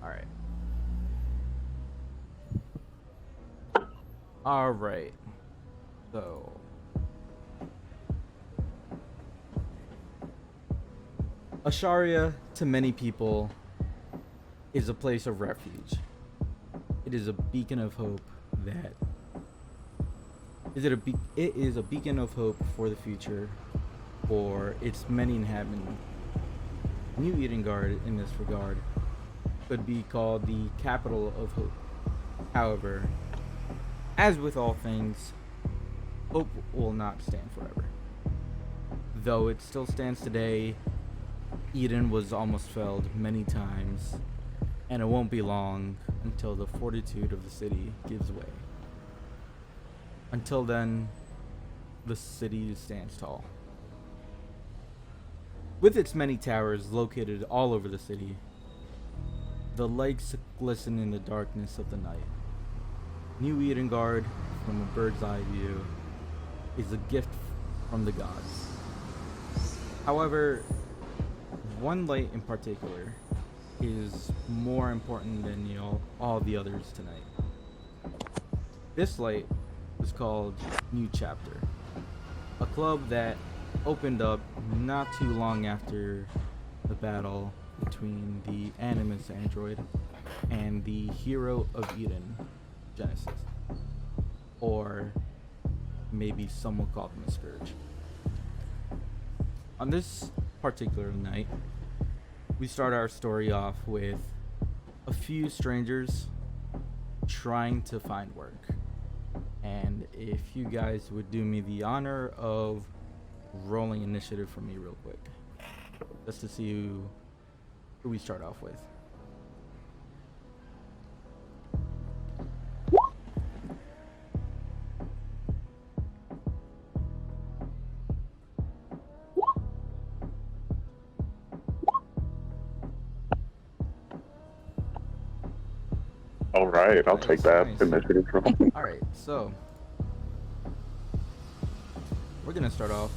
Alright. Alright. So. Asharia, to many people, is a place of refuge. It is a beacon of hope that. It is a beacon of hope for the future for its many inhabitants. New Edengard, in this regard, could be called the capital of hope. However, as with all things, hope will not stand forever. Though it still stands today, Eden was almost felled many times, and it won't be long until the fortitude of the city gives way. Until then, the city stands tall. With its many towers located all over the city, the lights glisten in the darkness of the night. New Edengard, from a bird's eye view, is a gift from the gods. However, one light in particular is more important than all the others tonight. This light is called New Chapter, a club that opened up not too long after the battle between the Animus android and the hero of Eden, Genesis. Or maybe some will call them a scourge. On this particular night, we start our story off with a few strangers trying to find work. And if you guys would do me the honor of rolling initiative for me real quick, just to see who we start off with. All right, I'll take that initiative roll. All right, so we're gonna start off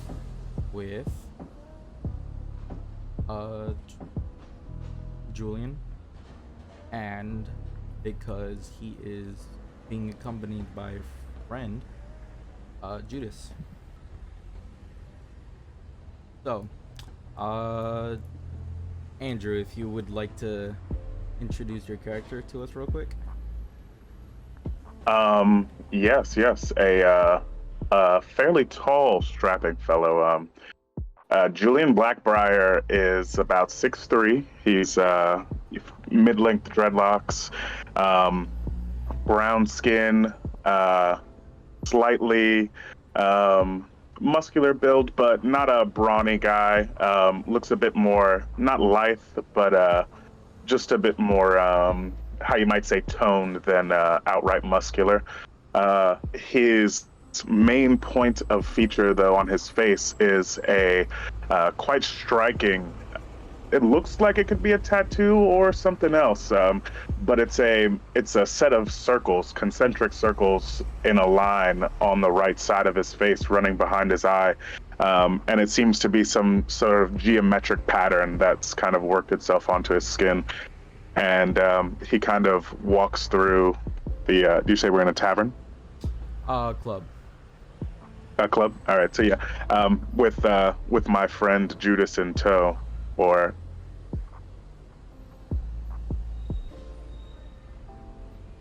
with Julian, and because he is being accompanied by a friend, Judas. So, Andrew, if you would like to introduce your character to us real quick. Yes. A fairly tall, strapping fellow. Julian Blackbriar is about 6'3". He's mid-length dreadlocks, brown skin, slightly muscular build, but not a brawny guy. Looks a bit more, not lithe, but just a bit more, how you might say, toned than outright muscular. His main point of feature, though, on his face is a quite striking. It looks like it could be a tattoo or something else, but it's a set of circles, concentric circles in a line on the right side of his face, running behind his eye, and it seems to be some sort of geometric pattern that's kind of worked itself onto his skin. And he kind of walks through the. Do you say we're in a tavern? Club. A club. All right. So yeah, with my friend Judas in tow, or.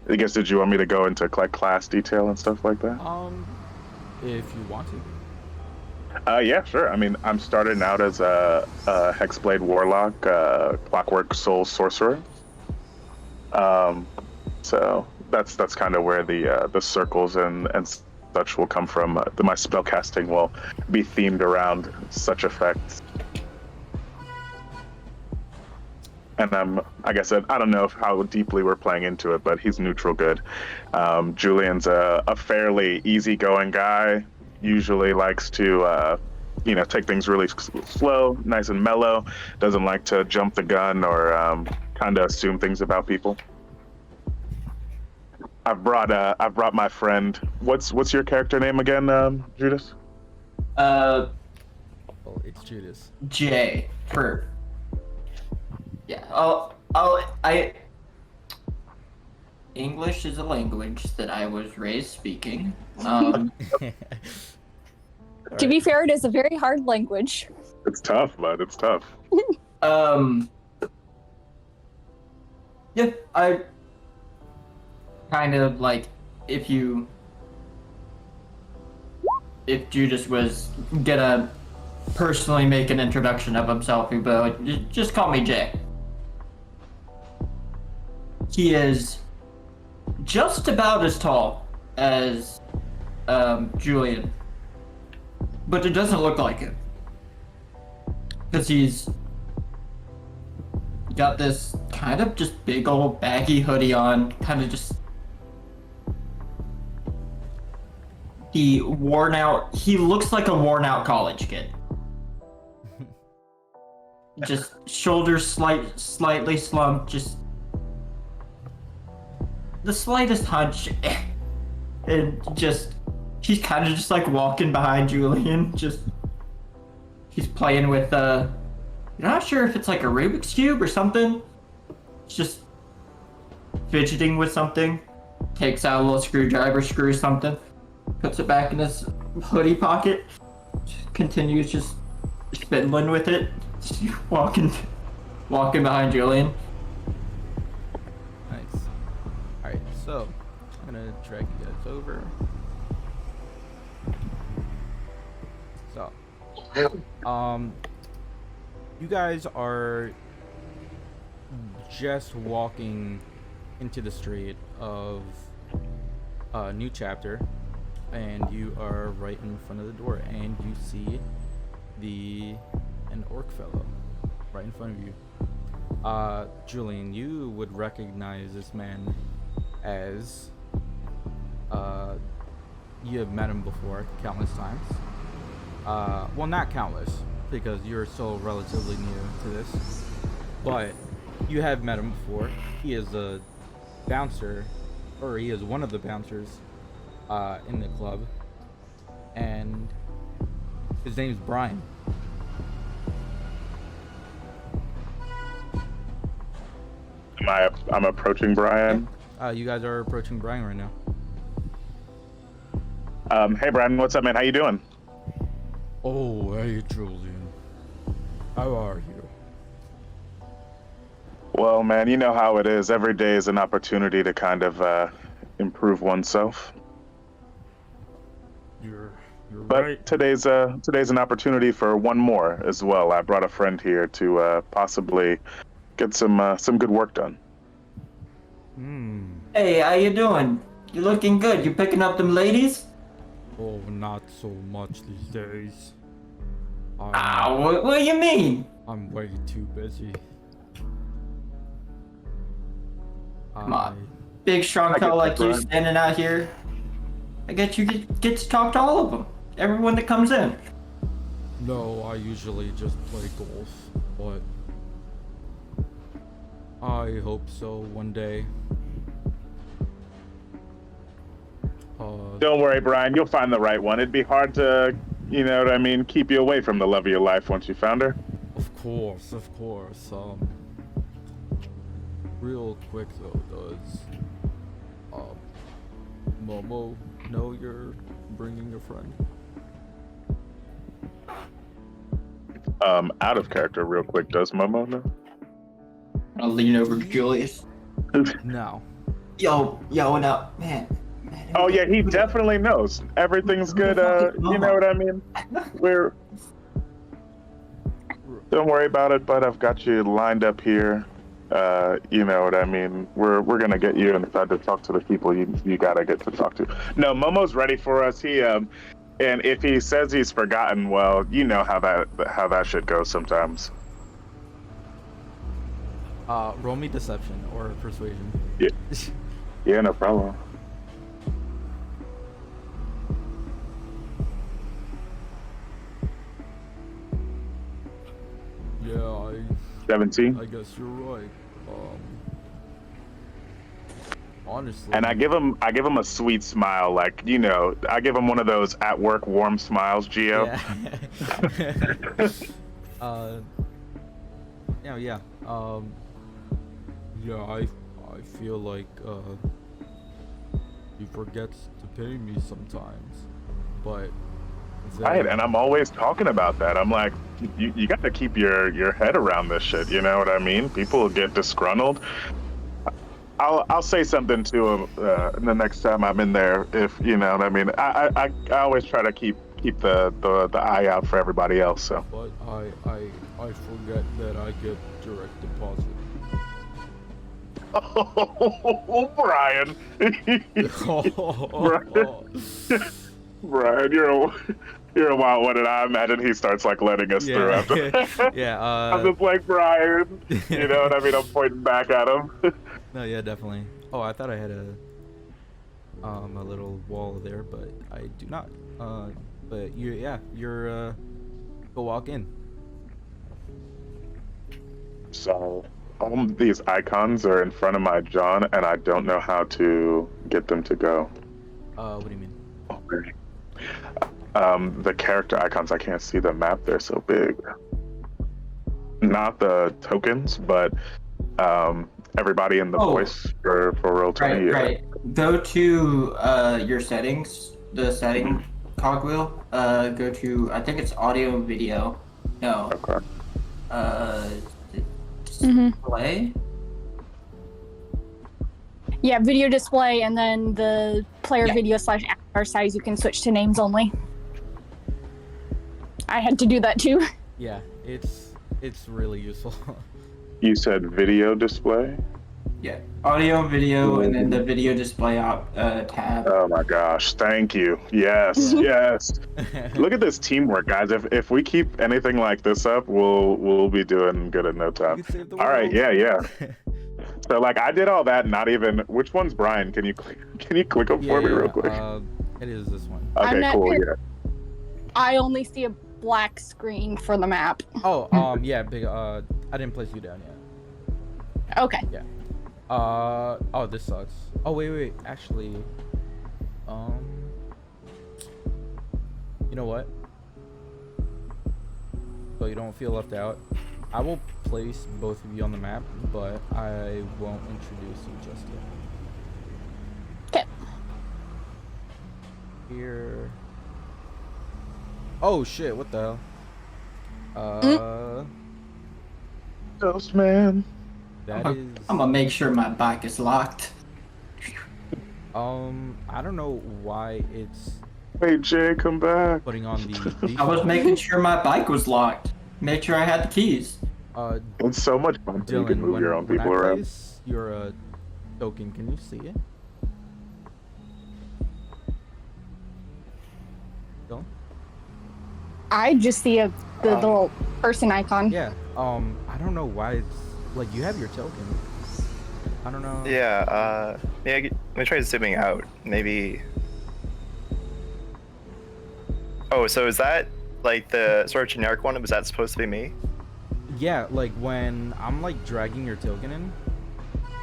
I guess, did you want me to go into like class detail and stuff like that? If you want to. Yeah, sure. I mean, I'm starting out as a Hexblade Warlock, Clockwork Soul Sorcerer. So that's kind of where the circles and such will come from. My spellcasting will be themed around such effects. And like I said, I don't know how deeply we're playing into it, but he's neutral good. Julian's a fairly easygoing guy. Usually likes to, take things really slow, nice and mellow. Doesn't like to jump the gun or kind of assume things about people. I've brought my friend. What's your character name again, Judas? Well, it's Judas. J for. Yeah. English is a language that I was raised speaking. To be fair, it is a very hard language. It's tough, bud. It's tough. Yeah, I kind of like if Judas was gonna personally make an introduction of himself, he'd be like, just call me Jay. He is just about as tall as Julian, but it doesn't look like it because he's got this kind of just big old baggy hoodie on, kind of just he looks like a worn out college kid. Just shoulders slightly slumped, just the slightest hunch, and just he's kind of just like walking behind Julian, just he's playing with you're not sure if it's like a Rubik's Cube or something. It's just fidgeting with something. Takes out a little screwdriver, screws something, puts it back in his hoodie pocket, continues just fiddling with it, walking behind Julian. Nice. Alright, so I'm gonna drag you guys over. So, you guys are just walking into the street of a new chapter, and you are right in front of the door, and you see an orc fellow right in front of you. Julian, you would recognize this man as you have met him before countless times. Well, not countless, because you're still relatively new to this, but you have met him before. He is a bouncer, or he is one of the bouncers in the club, and his name's Brian. I'm approaching Brian. You guys are approaching Brian right now. Hey Brian, what's up, man? How you doing? Oh, hey Julian. How are you? Well, man, you know how it is. Every day is an opportunity to kind of improve oneself. You're But right. today's an opportunity for one more as well. I brought a friend here to possibly get some good work done. Hey, how you doing? You looking good. You picking up them ladies? Oh, not so much these days. What do you mean? I'm way too busy. Come on. Big strong I fellow get like that, you Brian. standing out here. I get you get to talk to all of them. Everyone that comes in. No, I usually just play golf, but I hope so one day. Don't worry, Brian. You'll find the right one. It'd be hard to, you know what I mean, keep you away from the love of your life once you found her. Of course. Real quick though, does Momo know you're bringing a friend? Out of character, real quick. Does Momo know? I'll lean over to Julius. No. Yo, no, man. Oh yeah, he definitely knows. Everything's good. You know what I mean. Don't worry about it, bud. I've got you lined up here. You know what I mean. We're gonna get you inside to talk to the people you gotta get to talk to. No, Momo's ready for us. And if he says he's forgotten, well, you know how that shit goes sometimes. Roll me deception or persuasion. Yeah. Yeah, no problem. Yeah, 17. I guess you're right. Honestly. And I give him a sweet smile, like, you know, I give him one of those at work warm smiles, Gio. Yeah. Yeah, I feel like He forgets to pay me sometimes, but Right, and I'm always talking about that. I'm like, you got to keep your head around this shit. You know what I mean? People get disgruntled. I'll say something to him the next time I'm in there. If you know what I mean. I always try to keep the eye out for everybody else. So. But I forget that I get direct deposit. Oh, Brian. Brian. Brian, you're a wild one, and I imagine he starts like letting us through after. Yeah. I'm just like Brian. You know what I mean? I'm pointing back at him. No, yeah, definitely. Oh, I thought I had a little wall there, but I do not. But you're go walk in. So all these icons are in front of my John, and I don't know how to get them to go. What do you mean? Okay. The character icons, I can't see the map. They're so big. Not the tokens, but everybody in the voice for Raythkran. Right. Go to your settings, the setting cogwheel. Go to, I think it's audio and video. No. Okay. Display. Yeah, video display, and then the player video / avatar size. You can switch to names only. I had to do that too. Yeah, it's really useful. You said video display? Yeah, audio, video, and then the video display tab. Oh my gosh, thank you. Yes, yes. Look at this teamwork, guys. If we keep anything like this up, we'll be doing good in no time. All right, yeah. So like I did all that, not even. Which one's Brian? Can you click up for me real quick? It is this one. Okay, cool. Yeah. I only see a black screen for the map. Oh, yeah, big. I didn't place you down yet. Okay. Yeah. Oh, this sucks. Oh, wait. Actually, you know what? So you don't feel left out, I will place both of you on the map, but I won't introduce you just yet. Okay. Here. Oh shit! What the hell? Ghost man. That I'm is. gonna make sure my bike is locked. I don't know why it's Hey Jay, come back. putting on the. I was making sure my bike was locked. Make sure I had the keys. It's so much fun. You can Dylan, move your own when people I around. place your token, can you see it? Dylan? I just see the little person icon. Yeah. I don't know why it's like you have your token. I don't know. Yeah. Let me try zooming out. Maybe. Oh, so is that like the sort of generic one? Was that supposed to be me? Yeah, like when I'm like dragging your token in.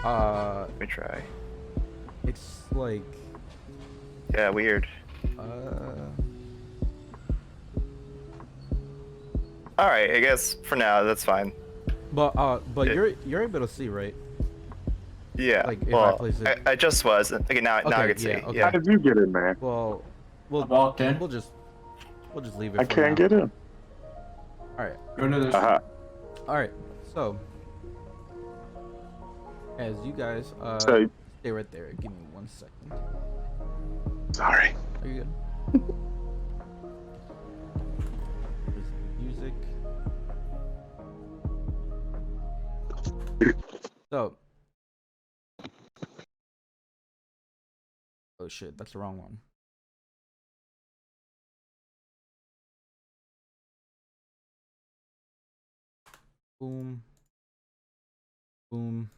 Let me try. It's like. Yeah, weird. All right, I guess for now that's fine. But you're able to see, right? Yeah. Like, if I well, place it- I just was. Okay, now I can see. okay. How Yeah. did you get in there? Well, I walked in. we'll just leave it. I for can't now. get in. All right. Go to this. All right. So, as you guys So- stay right there. Give me 1 second. Sorry. Are you good? There's music. So. Oh shit, that's the wrong one. Boom. Boom.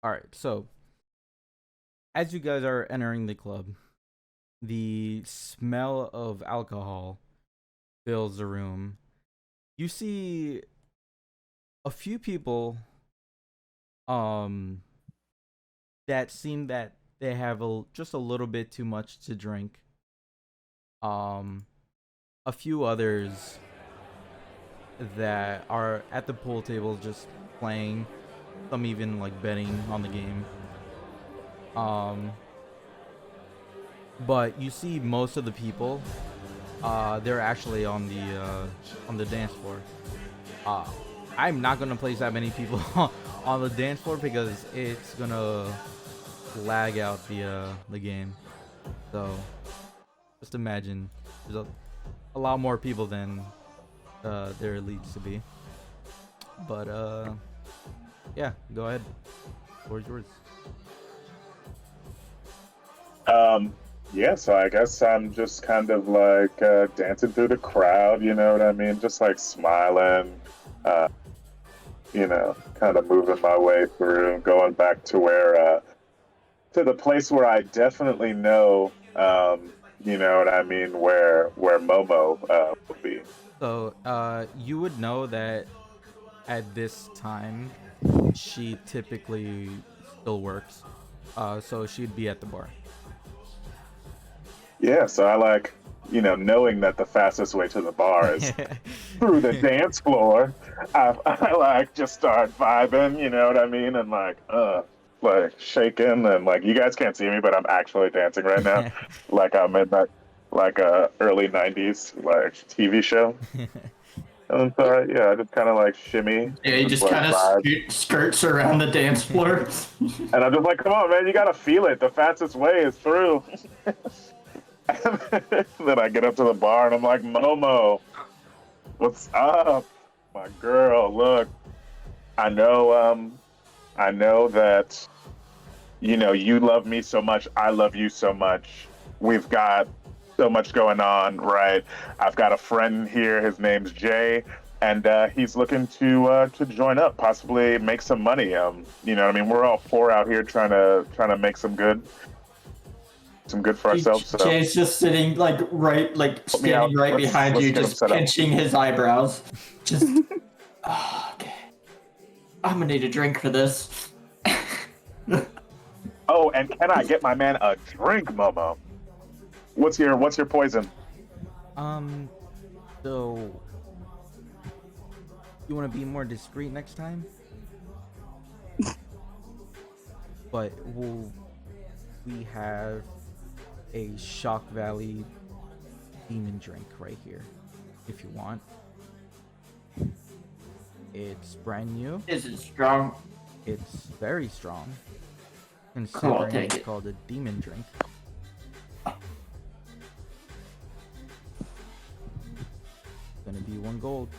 Alright, so as you guys are entering the club, the smell of alcohol fills the room. You see a few people that seem that they have just a little bit too much to drink. A few others that are at the pool table just playing, some even like betting on the game. but you see most of the people, they're actually on the dance floor. I'm not gonna place that many people on the dance floor because it's gonna lag out the game. So just imagine there's a lot more people than there leads to be. But yeah, go ahead. Where's yours? Yeah, so I guess I'm just kind of like dancing through the crowd, you know what I mean? Just like smiling, kind of moving my way through, going back to where, to the place where I definitely know, you know what I mean, where Momo would be. So you would know that at this time she typically still works. So she'd be at the bar. Yeah, so I like, knowing that the fastest way to the bar is through the dance floor. I like just start vibing, you know what I mean, and like shaking, and like you guys can't see me, but I'm actually dancing right now, like I'm in that like early '90s like TV show. And so yeah, I just kind of like shimmy. Yeah, he just like, kind of vibe. skirts around the dance floor. And I'm just like, come on, man, you gotta feel it. The fastest way is through. And then I get up to the bar and I'm like, Momo, what's up? My girl, look, I know that, you love me so much. I love you so much. We've got so much going on, right? I've got a friend here. His name's Jay, and he's looking to join up, possibly make some money. You know what I mean? We're all poor out here trying to make some good for ourselves. So. Jay's just sitting standing right behind you, just pinching his eyebrows. Just okay. I'm gonna need a drink for this. Oh, and can I get my man a drink, Momo? What's your poison? So you want to be more discreet next time? But we have a Shock Valley demon drink right here, if you want. It's brand new. Is it strong? It's very strong. Cool, I'll Considering take it's it. called a demon drink. Gonna be 1 gold.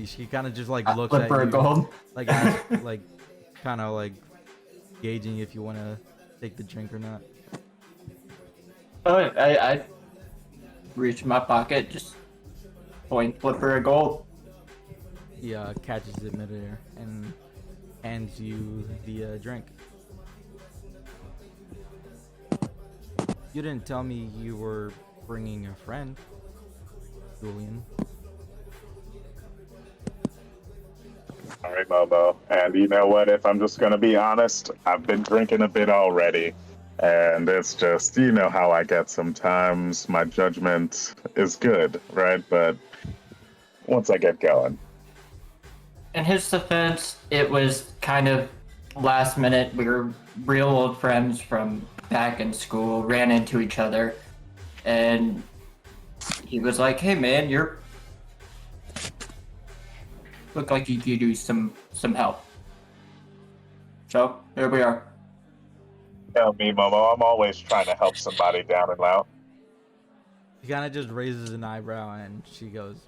She kind of just like looks at you, gold. like kind of like gauging if you want to take the drink or not. Oh, I reach in my pocket, just flip her a gold. He catches it midair and hands you the drink. You didn't tell me you were bringing a friend, Julian. All right, Momo. And you know what? If I'm just gonna be honest, I've been drinking a bit already, and it's just, you know how I get sometimes. My judgment is good, right? But once I get going. In his defense, it was kind of last minute. We were real old friends from back in school, ran into each other, and he was like, "Hey, man, you're look like you could use some help." So here we are. Tell me, Momo, I'm always trying to help somebody down and out. He kind of just raises an eyebrow and she goes,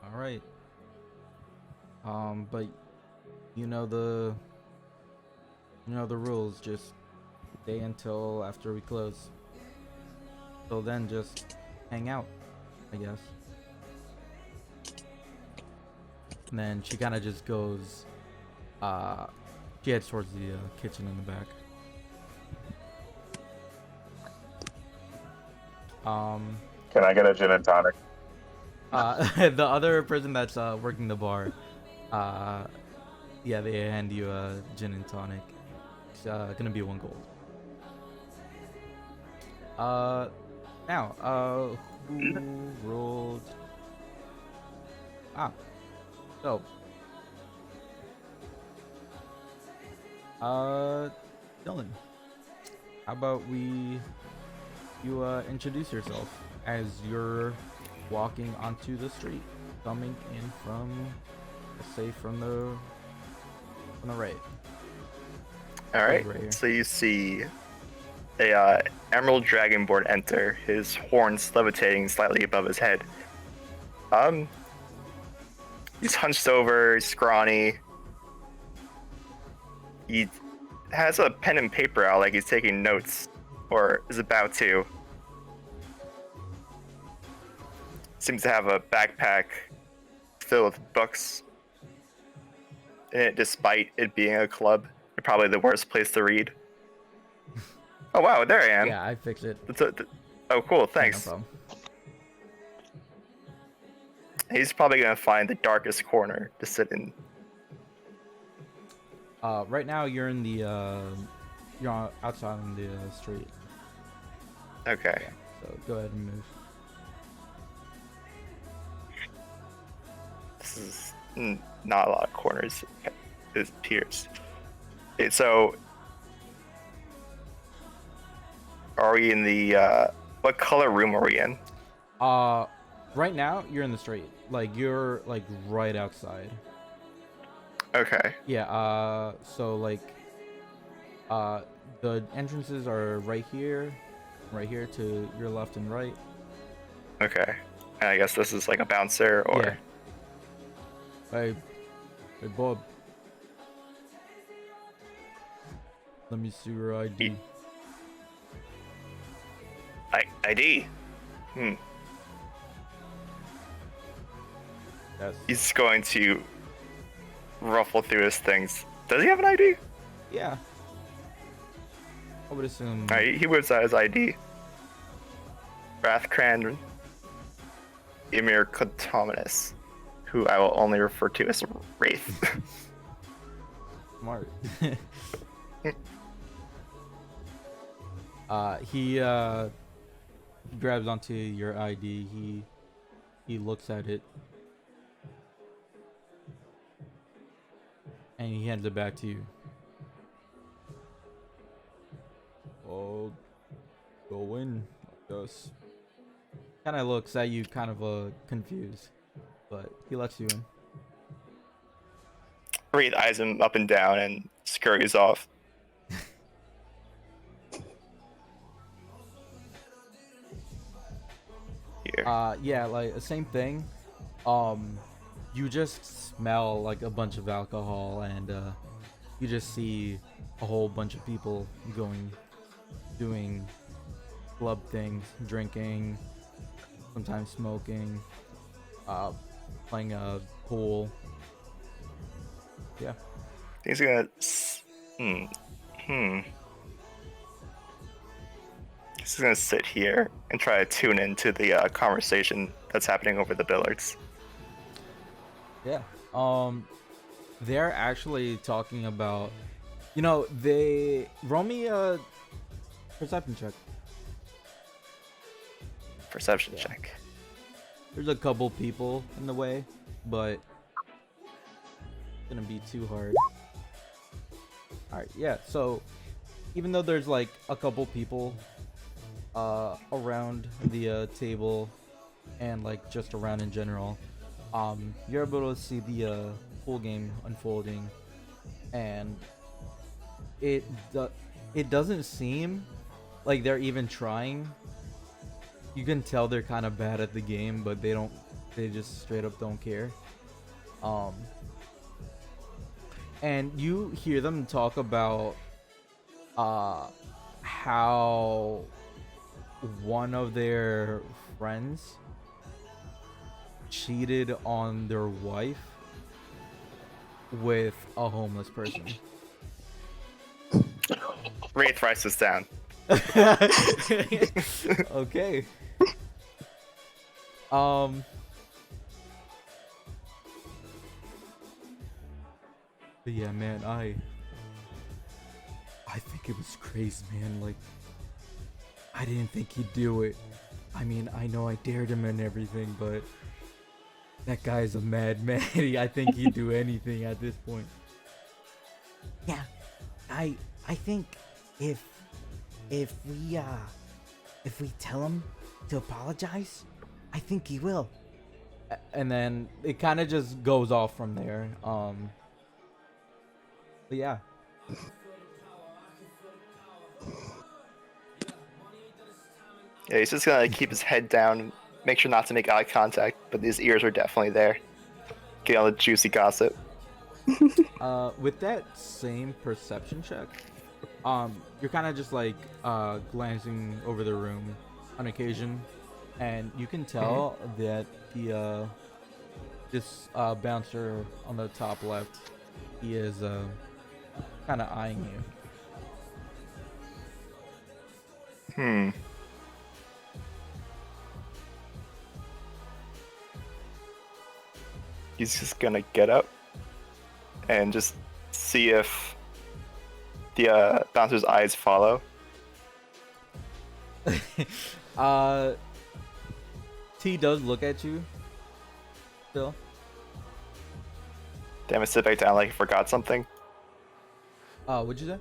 "All right. But you know the rules. Just stay until after we close. So then just hang out, I guess." And then she kind of just goes, she heads towards the kitchen in the back. Can I get a gin and tonic? The other person that's working the bar, yeah, they hand you a gin and tonic. It's gonna be 1 gold. Now, who rolled? Ah, so, Dylan, how about you introduce yourself as you're walking onto the street, coming in from, let's say, from the right. All right. Right here. So you see a emerald dragonborn enter, his horns levitating slightly above his head. He's hunched over, he's scrawny. He has a pen and paper out, like he's taking notes, or is about to. Seems to have a backpack filled with books in it, despite it being a club. Probably the worst place to read. Oh wow, there I am. Yeah, I fixed it. Oh cool, Yeah, no thanks. problem. He's probably gonna find the darkest corner to sit in. Right now you're in the outside on the street. Okay. So go ahead and move. This is not a lot of corners. It appears. So, are we in the what color room are we in? Right now you're in the street. Like you're like right outside. Okay. Yeah. So like, the entrances are right here to your left and right. Okay. And I guess this is like a bouncer, or Yeah. Hey, Bob. Let me see your ID. ID. Yes. He's going to ruffle through his things. Does he have an ID? Yeah. I would assume. Alright, he whips out his ID. Raythkran Emir Kotominus, who I will only refer to as Rayth. Smart. He grabs onto your ID. He looks at it, and he hands it back to you. Oh, go in, I guess. Kind of looks at you, kind of confused, but he lets you in. Rayth eyes him up and down and scurries off. Here. Yeah, like the same thing. You just smell like a bunch of alcohol, and you just see a whole bunch of people doing club things, drinking, sometimes smoking, playing a pool. Yeah. He's gonna. He's gonna sit here and try to tune into the conversation that's happening over the billiards. Yeah. They're actually talking about, they roll me a perception check. Perception Yeah. check. There's a couple people in the way, but it's gonna be too hard. Alright, yeah, so even though there's like a couple people around the table and like just around in general, you're able to see the full game unfolding, and it doesn't seem like they're even trying. You can tell they're kind of bad at the game, but they just straight up don't care. And you hear them talk about how one of their friends cheated on their wife with a homeless person. Rayth writes this down. Okay. But yeah, man, I think it was crazy, man. Like, I didn't think he'd do it. I mean, I know I dared him and everything, but that guy's a madman. I think he'd do anything at this point. Yeah, I think if we tell him to apologize, I think he will. And then it kind of just goes off from there. But yeah. Yeah, he's just gonna keep his head down, make sure not to make eye contact, but his ears are definitely there. Get all the juicy gossip. With that same perception check, you're kind of just like glancing over the room on occasion, and you can tell that the this bouncer on the top left, he is kind of eyeing you. He's just gonna get up and just see if the bouncer's eyes follow. T does look at you still. Damn, I sit back down like I forgot something. What'd you say?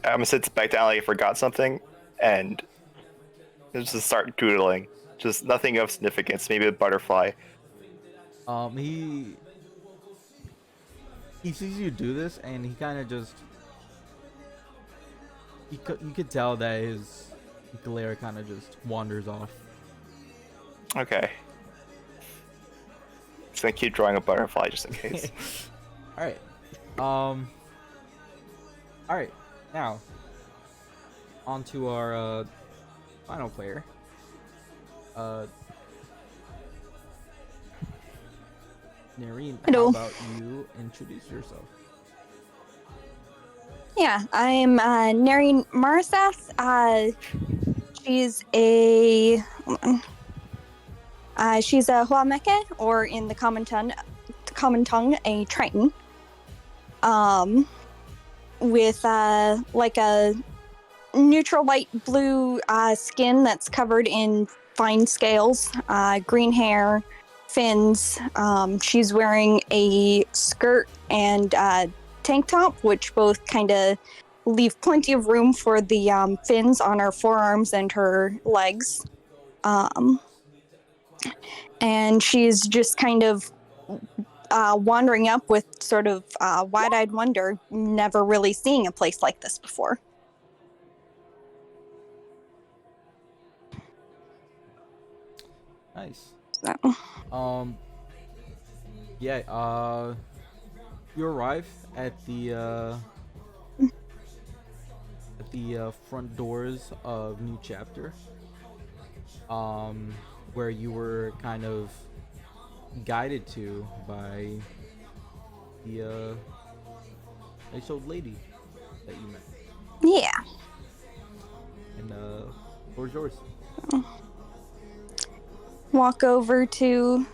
I'm gonna sit back down like I forgot something and just start doodling. Just nothing of significance, maybe a butterfly. He sees you do this, and he kind of just you could tell that his glare kind of just wanders off. Okay. Just gonna keep drawing a butterfly just in case. All right. All right. Now, on to our final player. Nerryn, Hello. how about you introduce yourself? Yeah, I'm Nerryn Marasath. She's a Huameke, or in the common tongue, a triton. With like a neutral light blue skin that's covered in fine scales, green hair, fins. She's wearing a skirt and tank top, which both kind of leave plenty of room for the fins on her forearms and her legs. And she's just kind of wandering up with sort of wide-eyed wonder, never really seeing a place like this before. Nice. So. Yeah. You arrive at the front doors of New Chapter. Where you were kind of guided to by the nice old lady that you met. Yeah. And floor's yours. Walk over to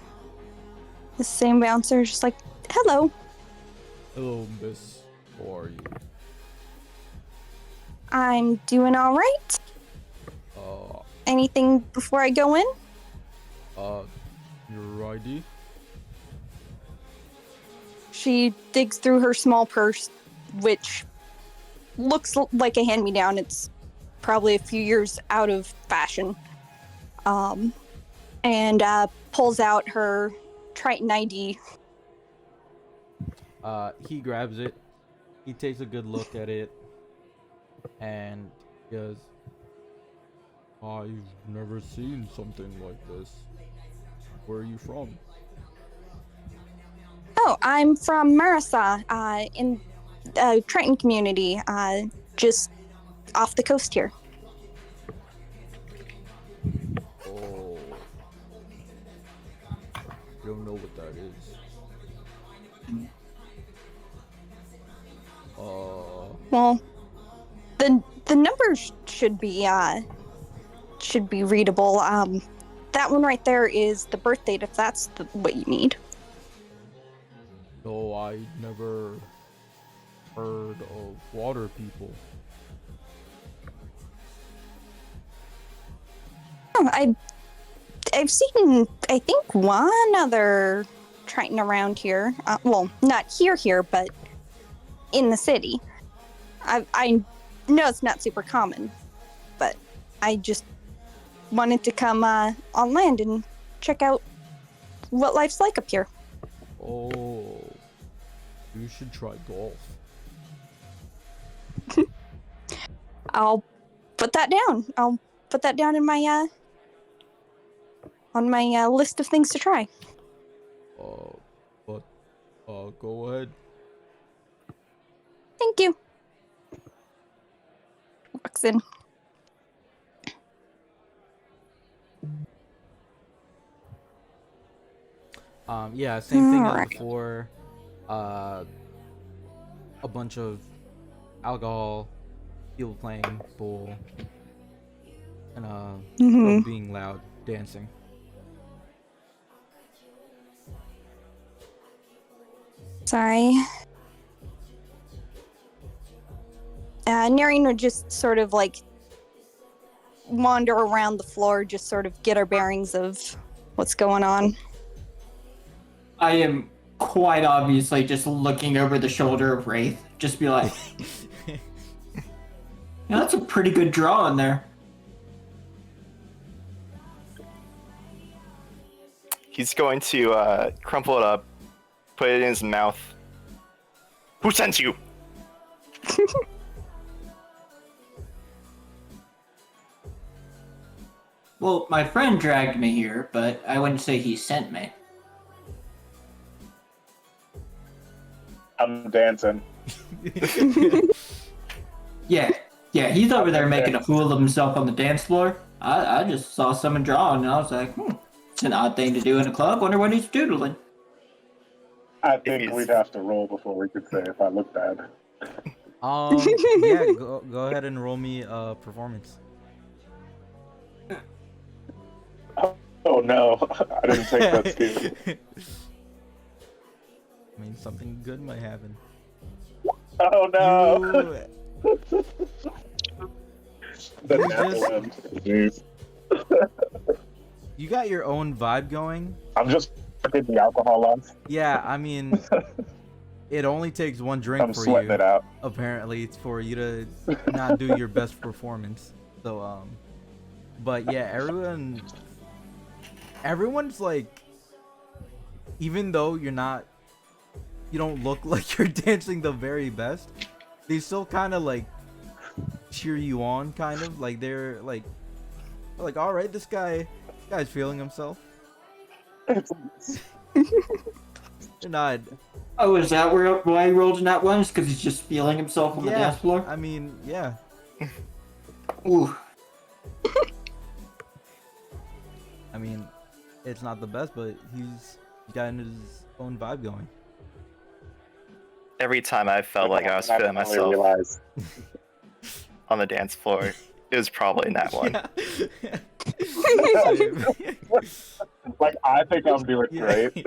the same bouncer, just like, hello. Hello, miss. How are you? I'm doing all right. Anything before I go in? Your ID? She digs through her small purse, which looks like a hand-me-down. It's probably a few years out of fashion. And pulls out her Triton ID. He grabs it. He takes a good look at it. And goes, I've never seen something like this. Where are you from? Oh, I'm from Marasa, in the Triton community, just off the coast here. Oh. Don't know what that is. Well, the numbers should be readable. That one right there is the birth date, if that's what you need. No, I never heard of water people. Oh, I've seen, I think, one other triton around here. Well, not here, but in the city. I know it's not super common, but I just wanted to come on land and check out what life's like up here. Oh, you should try golf. I'll put that down. I'll put that down in my on my list of things to try. But go ahead. Thank you. Walks in. Yeah, same thing as Alright. before. A bunch of alcohol, people playing pool, and Mhm. being loud, dancing. Sorry. Nerryn would just sort of like wander around the floor, just sort of get our bearings of what's going on. I am quite obviously just looking over the shoulder of Rayth. Just be like, yeah, that's a pretty good draw in there. He's going to crumple it up, put it in his mouth. Who sent you? Well, my friend dragged me here, but I wouldn't say he sent me. I'm dancing. Yeah, he's over there making a fool of himself on the dance floor. I just saw someone drawing, and I was like, it's an odd thing to do in a club. Wonder what he's doodling. I think we'd have to roll before we could say if I look bad. Yeah, go ahead and roll me performance. Oh no, I didn't take that skill. I mean, something good might happen. Oh no! You, The You natural just- end. Jeez. you got your own vibe going. I'm just putting the alcohol on. Yeah, I mean, it only takes one drink I'm for sweating you. it out. Apparently, it's for you to not do your best performance. So, but yeah, everyone's like, even though you don't look like you're dancing the very best, they still kind of like cheer you on, kind of like they're like, all right, this guy's feeling himself. They're not. Oh, is that why he rolled in that one? Because he's just feeling himself on the dance floor? I mean, yeah. Ooh. I mean, it's not the best, but he's got his own vibe going. Every time I felt like I was feeling I myself realized. on the dance floor, it was probably that one. Yeah. Like, I think I'm doing Yeah. great.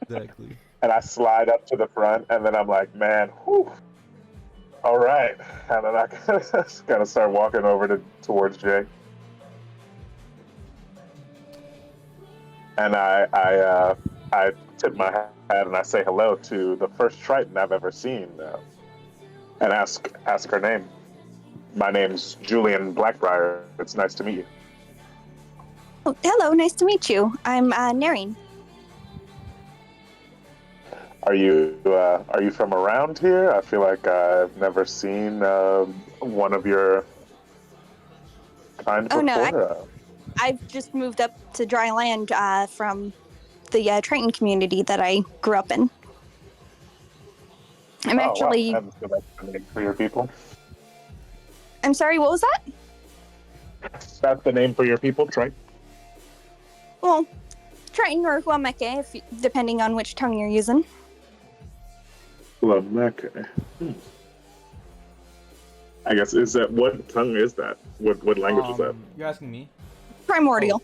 Exactly. And I slide up to the front, and then I'm like, man, whew. All right. And then I kind of start walking over towards Jay. And I tip my hat and I say hello to the first Triton I've ever seen, and ask her name. My name's Julian Blackbriar. It's nice to meet you. Oh, hello, nice to meet you. I'm Nerryn. Are you from around here? I feel like I've never seen one of your kind Oh, before. no, I've just moved up to dry land from the Triton community that I grew up in. I'm actually. Wow. And so that's the name for your people. I'm sorry, what was that? That's the name for your people, Triton. Well, Triton or Huameke, depending on which tongue you're using. Lameke. I guess what tongue is that? What language is that? You're asking me? Primordial.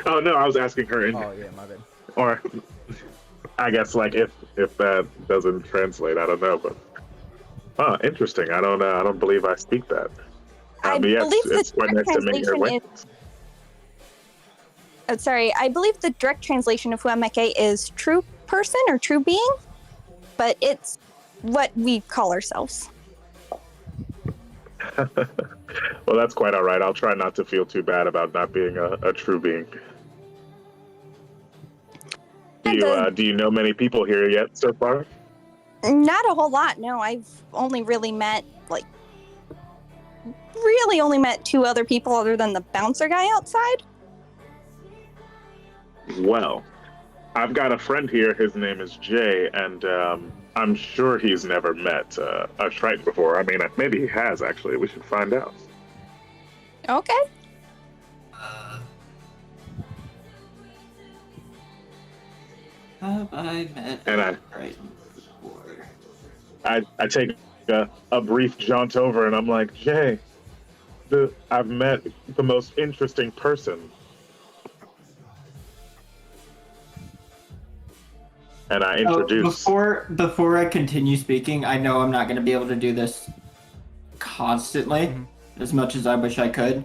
Oh no, I was asking her. Oh yeah, my bad. Or I guess like if that doesn't translate, I don't know, but Interesting. I don't believe I speak that. I But yeah, believe it's the quite nice direct to meet your translation acquaintance. sorry, I believe the direct translation of Huameke is true person or true being, but it's what we call ourselves. Well, that's quite all right. I'll try not to feel too bad about not being a true being. Do you know many people here yet so far? Not a whole lot, no. I've only really met, really only met 2 other people other than the bouncer guy outside. Well, I've got a friend here. His name is Jay, and I'm sure he's never met a Triton before. I mean, maybe he has, actually. We should find out. Okay. Have I met And Triton before? I take a brief jaunt over, and I'm like, Jay, I've met the most interesting person. And I introduce. Before I continue speaking, I know I'm not going to be able to do this constantly, as much as I wish I could.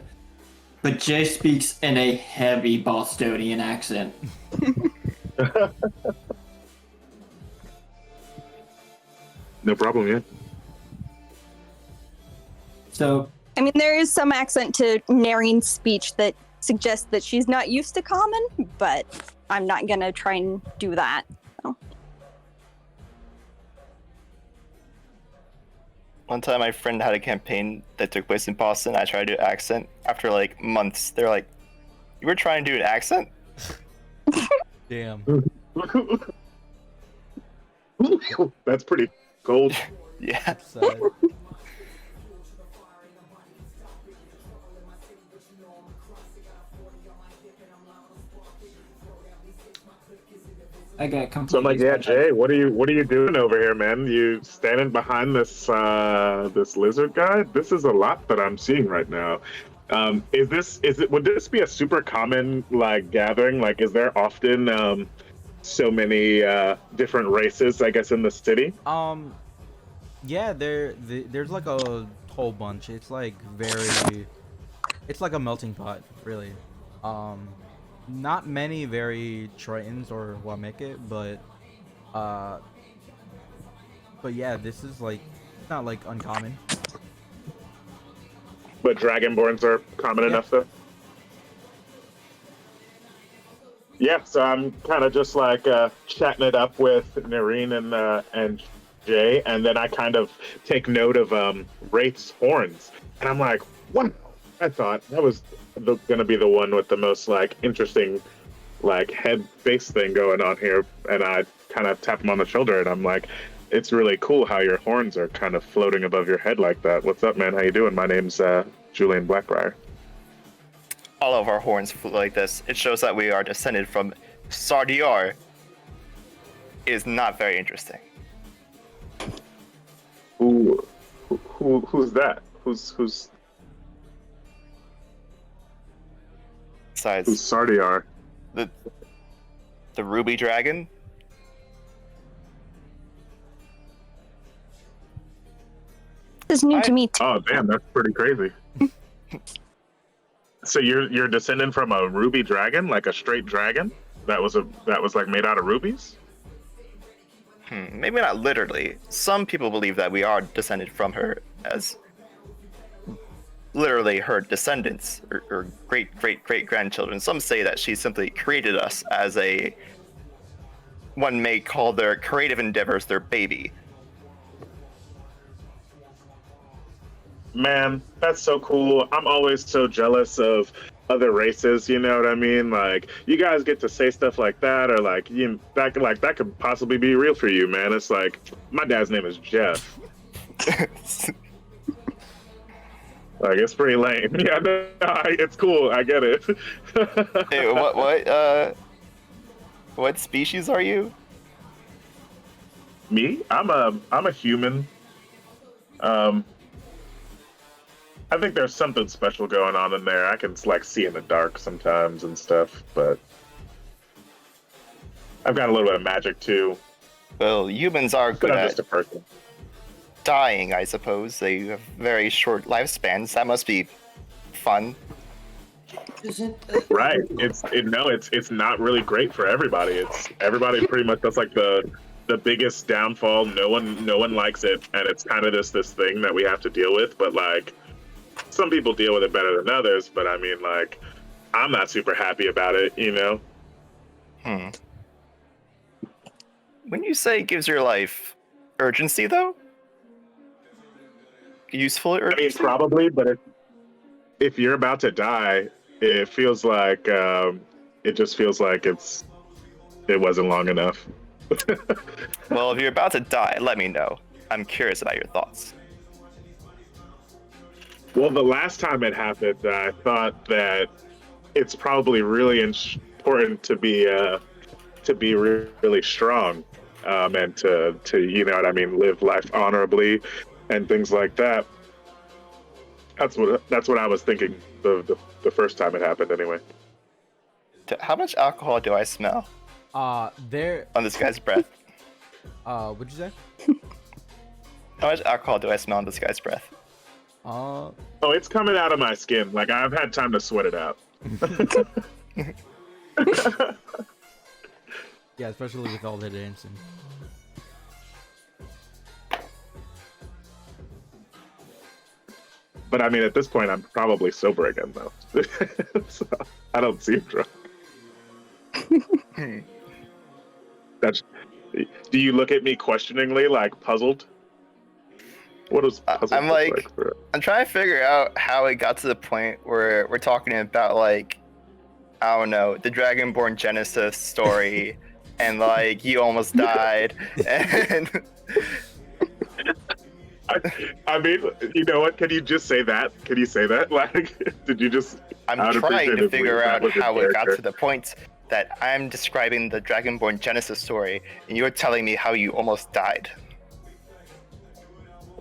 But Jay speaks in a heavy Bostonian accent. No problem, yeah. So, I mean, there is some accent to Nerryn's speech that suggests that she's not used to common, but I'm not going to try and do that. So. One time, my friend had a campaign that took place in Boston. I tried to do an accent. After like months, they're like, "You were trying to do an accent?" Damn. That's pretty cold. Yeah. Sad. I got completely. So I'm like, yeah, Jay, what are you doing over here, man? You standing behind this this lizard guy? This is a lot that I'm seeing right now. Would this be a super common like gathering? Like, is there often so many different races, I guess, in the city? Yeah, there's like a whole bunch. It's like it's like a melting pot, really. Not many very Tritons or Wameke, but yeah, this is like not like uncommon. But dragonborns are common enough, though. Yeah, so I'm kind of just like chatting it up with Nerryn and Jay, and then I kind of take note of Rayth's horns, and I'm like, wow! I thought that was going to be the one with the most like interesting like head face thing going on here, and I kind of tap him on the shoulder, and I'm like, it's really cool how your horns are kind of floating above your head like that. What's up, man? How you doing? My name's Julian Blackbriar. All of our horns float like this. It shows that we are descended from Sardiar. Is not very interesting. Who's that? Who's Besides who's Sardiar? the ruby dragon. This is new to me, too. Oh, damn, that's pretty crazy. So you're descended from a ruby dragon, like a straight dragon that was like made out of rubies? Maybe not literally. Some people believe that we are descended from her as literally her descendants or great grandchildren. Some say that she simply created us as one may call their creative endeavors their baby. Man, that's so cool. I'm always so jealous of other races, you know what I mean? Like, you guys get to say stuff like that, or like, that could possibly be real for you, man. It's like, my dad's name is Jeff. Like, it's pretty lame. Yeah, no, it's cool. I get it. Hey, what species are you? Me? I'm a human. I think there's something special going on in there. I can like see in the dark sometimes and stuff, but I've got a little bit of magic too. Well, humans are good But I'm at just a person. dying, I suppose. They have very short lifespans. That must be fun. Right. It's not really great for everybody. It's everybody pretty much, that's like the biggest downfall. No one likes it, and it's kind of this thing that we have to deal with. But like, some people deal with it better than others. But I mean, like, I'm not super happy about it, you know. When you say it gives your life urgency, though, useful I mean, urgency. probably, but if you're about to die, it feels like it just feels like it wasn't long enough. Well, if you're about to die, let me know. I'm curious about your thoughts. Well, the last time it happened, I thought that it's probably really important to be really strong, and to you know what I mean, live life honorably, and things like that. That's what I was thinking the first time it happened. Anyway, How much alcohol do I smell There. on this guy's breath? What'd you say? How much alcohol do I smell on this guy's breath? oh, it's coming out of my skin. Like, I've had time to sweat it out. Yeah, especially with all the dancing. But I mean, at this point, I'm probably sober again, though. So I don't seem drunk. Do you look at me questioningly, like puzzled? What is puzzled? I'm like, I'm trying to figure out how it got to the point where we're talking about, like, I don't know, the Dragonborn Genesis story, and like you almost died, and I mean, you know what? Can you just say that? Can you say that? Like, did you just? I'm trying to figure out how it got to the point that I'm describing the Dragonborn Genesis story, and you're telling me how you almost died.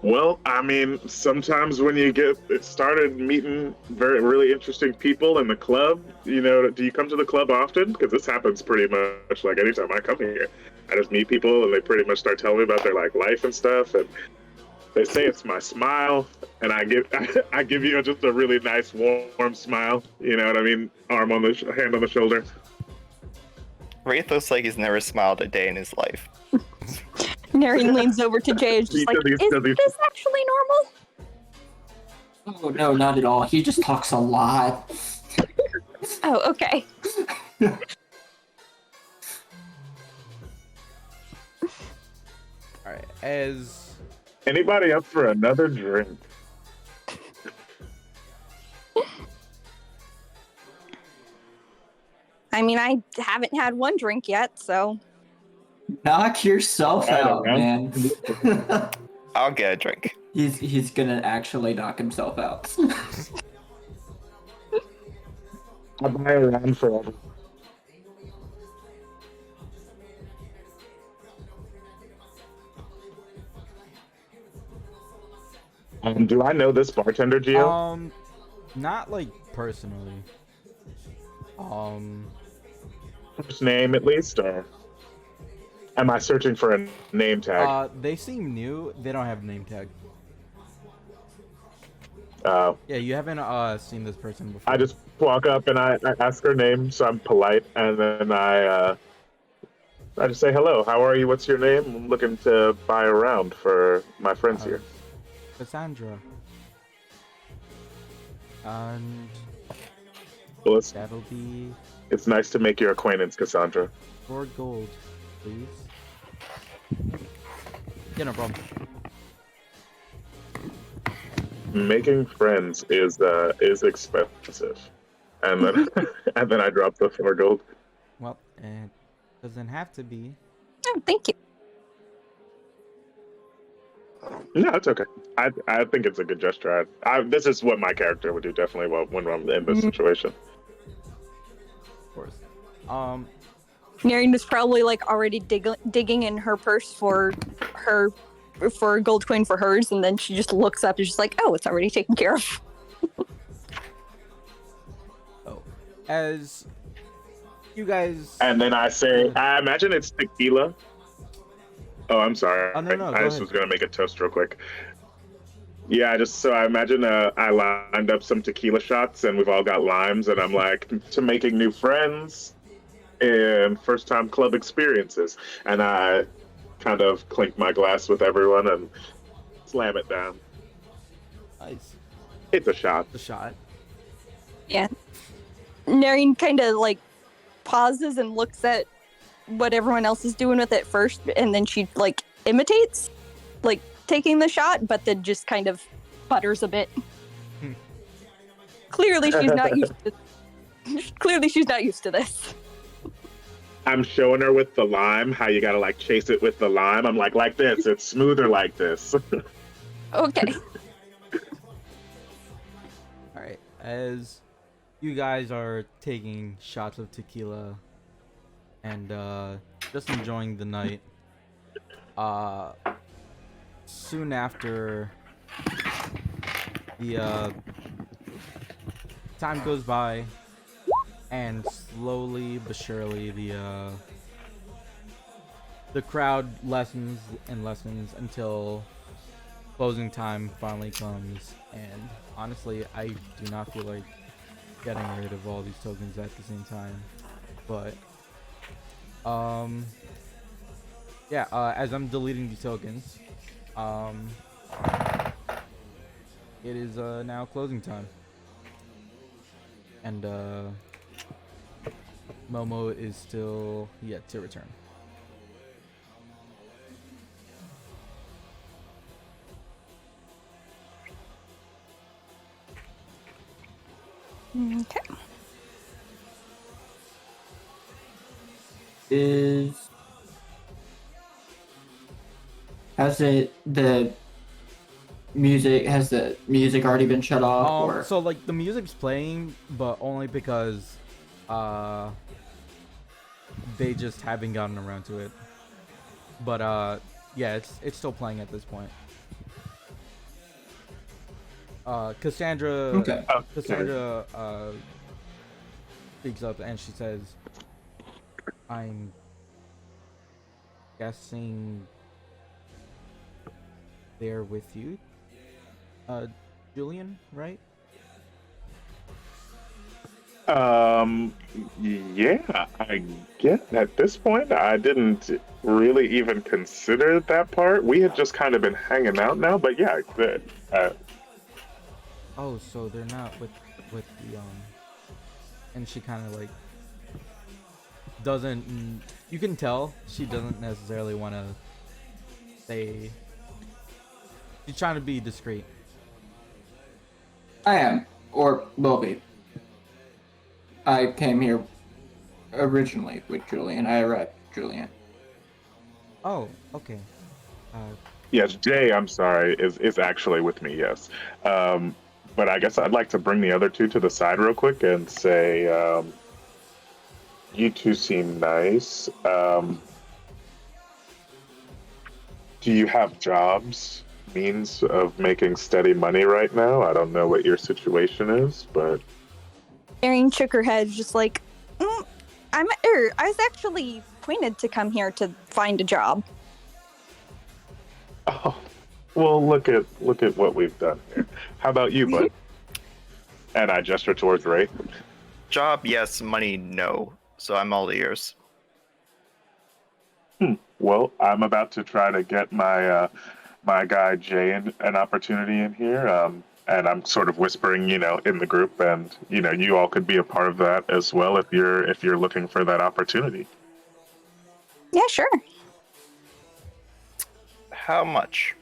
Well, I mean, sometimes when you get started meeting really interesting people in the club, you know, do you come to the club often? Because this happens pretty much like anytime I come here. I just meet people and they pretty much start telling me about their like life and stuff, and they say it's my smile, and I give you just a really nice warm smile. You know what I mean? Hand on the shoulder. Rayth looks like he's never smiled a day in his life. Nerryn leans over to Jay and just like, is this actually normal? Oh, no, not at all. He just talks a lot. Oh, okay. All right, as Anybody up for another drink? I mean, I haven't had one drink yet, so. Knock yourself I out, don't man. I'll get a drink. He's gonna actually knock himself out. I'll buy a round forever. Do I know this bartender, Gio? not like personally. First name at least, or am I searching for a name tag? They seem new. They don't have a name tag. Yeah, you haven't seen this person before. I just walk up and I ask her name, so I'm polite, and then I just say hello. How are you? What's your name? I'm looking to buy a round for my friends here. Cassandra. And Well, that'll be it's nice to make your acquaintance, Cassandra. 4 gold, please. Yeah, no problem. Making friends is expensive, and then and then I drop the 4 gold. Well, it doesn't have to be. Oh, thank you. No, it's okay. I think it's a good gesture. This is what my character would do definitely when I'm in this situation. Of course. Nerryn was probably like already digging in her purse for a gold coin for hers, and then she just looks up and she's like, "Oh, it's already taken care of." Oh, as you guys. And then I say, I imagine it's tequila. Oh, I'm sorry. Oh, no, I go just ahead. was gonna make a toast real quick. Yeah, I imagine I lined up some tequila shots and we've all got limes, and I'm like, to making new friends and first time club experiences. And I kind of clink my glass with everyone and slam it down. Nice. It's a shot. The shot. Yeah. Nerryn kind of like pauses and looks at what everyone else is doing with it first, and then she like imitates, like taking the shot, but then just kind of butters a bit. Clearly, she's not used to. Clearly, she's not used to this. I'm showing her with the lime how you gotta like chase it with the lime. I'm like this. It's smoother like this. Okay. All right. As you guys are taking shots of tequila and just enjoying the night, soon after the time goes by, and slowly but surely the crowd lessens and lessens until closing time finally comes. And honestly, I do not feel like getting rid of all these tokens at the same time, but yeah, as I'm deleting these tokens, it is now closing time, and Momo is still yet to return. Okay. Has the music already been shut off, or So like the music's playing, but only because they just haven't gotten around to it. But yeah, it's still playing at this point. Cassandra Okay. Cassandra speaks up and she says, I'm guessing they're with you, Julian, right? Yeah, I get at this point I didn't really even consider that part. We had just kind of been hanging out now, but yeah, good. Oh, so they're not with the and she kind of like doesn't. You can tell she doesn't necessarily want to say. She's trying to be discreet. I am, or will be. I came here originally with Julian. I arrived with Julian. Oh, okay. Yes, Jay, I'm sorry, is actually with me, yes. But I guess I'd like to bring the other two to the side real quick and say, you two seem nice. Do you have jobs, means of making steady money right now? I don't know what your situation is, but... Nerryn shook her head, just like, I was actually appointed to come here to find a job. Oh, well, look at what we've done here. How about you, bud? And I gesture towards Rayth. Job, yes. Money, no. So I'm all ears. Well, I'm about to try to get my my guy Jay an opportunity in here, and I'm sort of whispering, in the group, and you all could be a part of that as well if you're looking for that opportunity. Yeah, sure. How much?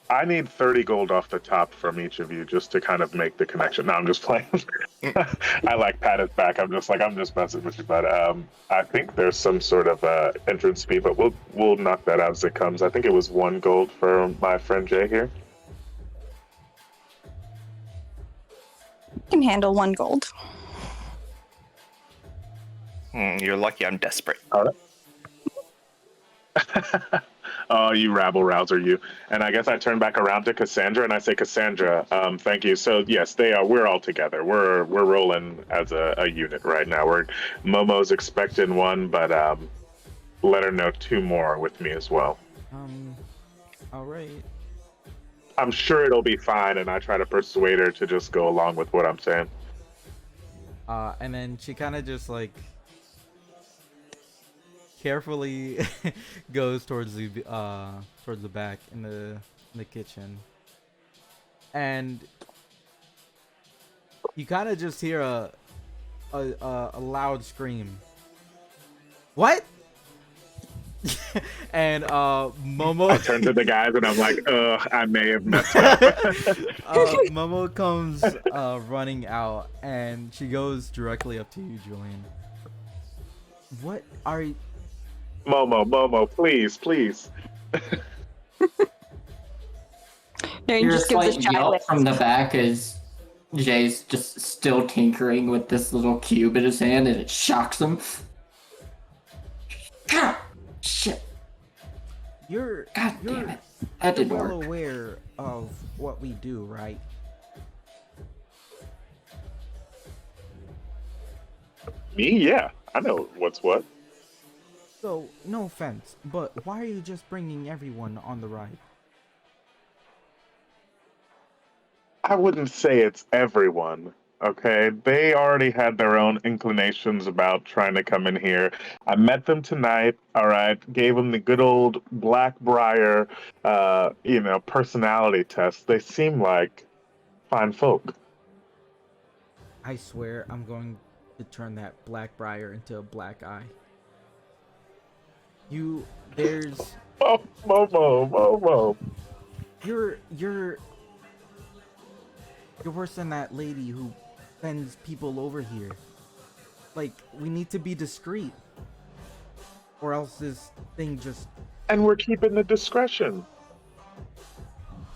I need 30 gold off the top from each of you just to kind of make the connection. No, I'm just playing. I like pat it back. I'm just messing with you, but I think there's some sort of entrance fee, but we'll knock that out as it comes. I think it was 1 gold for my friend Jay here. Can handle 1 gold. You're lucky I'm desperate. All right. Oh, you rabble rouser, you. And I guess I turn back around to Cassandra and I say, Cassandra, thank you. So yes, we're all together. We're rolling as a unit right now. Momo's expecting one, but let her know 2 more with me as well. All right. I'm sure it'll be fine, and I try to persuade her to just go along with what I'm saying. And then she kind of just like carefully goes towards the back in the kitchen, and you kind of just hear a loud scream. What? And Momo. I turn to the guys and I'm like, I may have messed up. Momo comes running out, and she goes directly up to you, Julian. What are you? Momo, please. No, you Hear a just give slight this yelp child. from the back as Jay's just still tinkering with this little cube in his hand, and it shocks him. Ah, shit! You're God damn it! That you're didn't well work. aware of what we do, right? Me? Yeah, I know what's what. So, no offense, but why are you just bringing everyone on the ride? I wouldn't say it's everyone. Okay, they already had their own inclinations about trying to come in here. I met them tonight. All right, gave them the good old Blackbriar, personality test. They seem like fine folk. I swear I'm going to turn that Blackbriar into a black eye. There's... Oh, Momo. You're worse than that lady who sends people over here. Like, we need to be discreet. Or else this thing just... And we're keeping the discretion.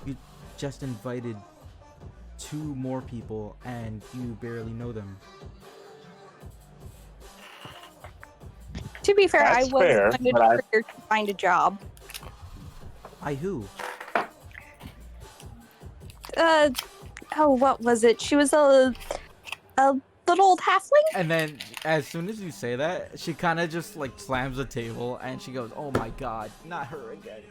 You just invited 2 more people and you barely know them. To be fair, That's I was fair, under but I- pressure to find a job. By who? What was it? She was a little old halfling? And then as soon as you say that, she kind of just like slams the table and she goes, "Oh my god, not her again."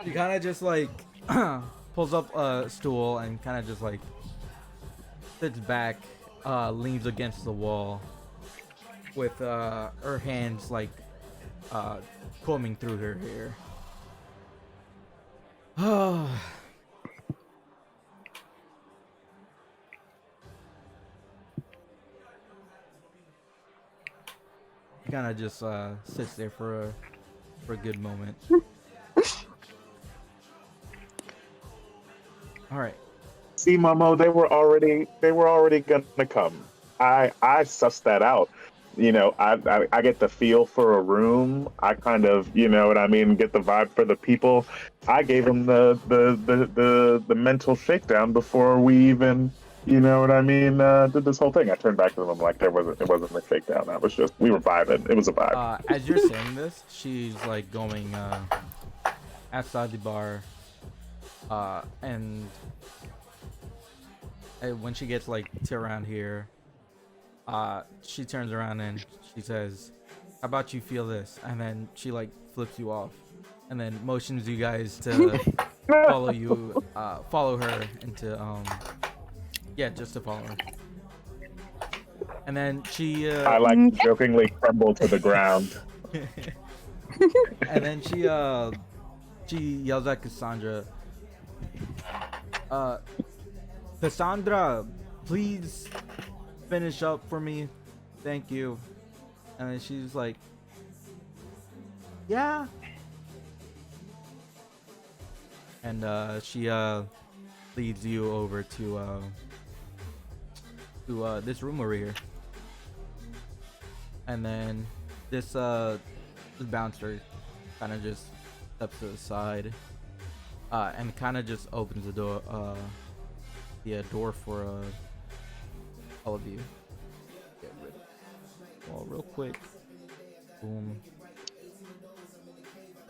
She kind of just like pulls up a stool and kind of just like sits back, leans against the wall with her hands like combing through her hair. Kind of just sits there for a good moment. All right. See, Momo, they were already gonna come. I sussed that out. You know, I get the feel for a room. I kind of, you know what I mean, get the vibe for the people. I gave them the mental shakedown before we even, you know what I mean, did this whole thing. I turned back to them like it wasn't a shakedown. That was just, we were vibing. It was a vibe. As you're saying this, she's like going outside the bar, and when she gets like to around here, she turns around and she says, "How about you feel this?" And then she like flips you off, and then motions you guys to follow her into just to follow her. And then she I like jokingly crumble to the ground. and then she yells at Cassandra, "Cassandra, please finish up for me, thank you." And then she's like, "Yeah." And she leads you over to this room over here. And then this bouncer kind of just steps to the side and kind of just opens the door door for all of you. Get rid of the wall real quick. Boom.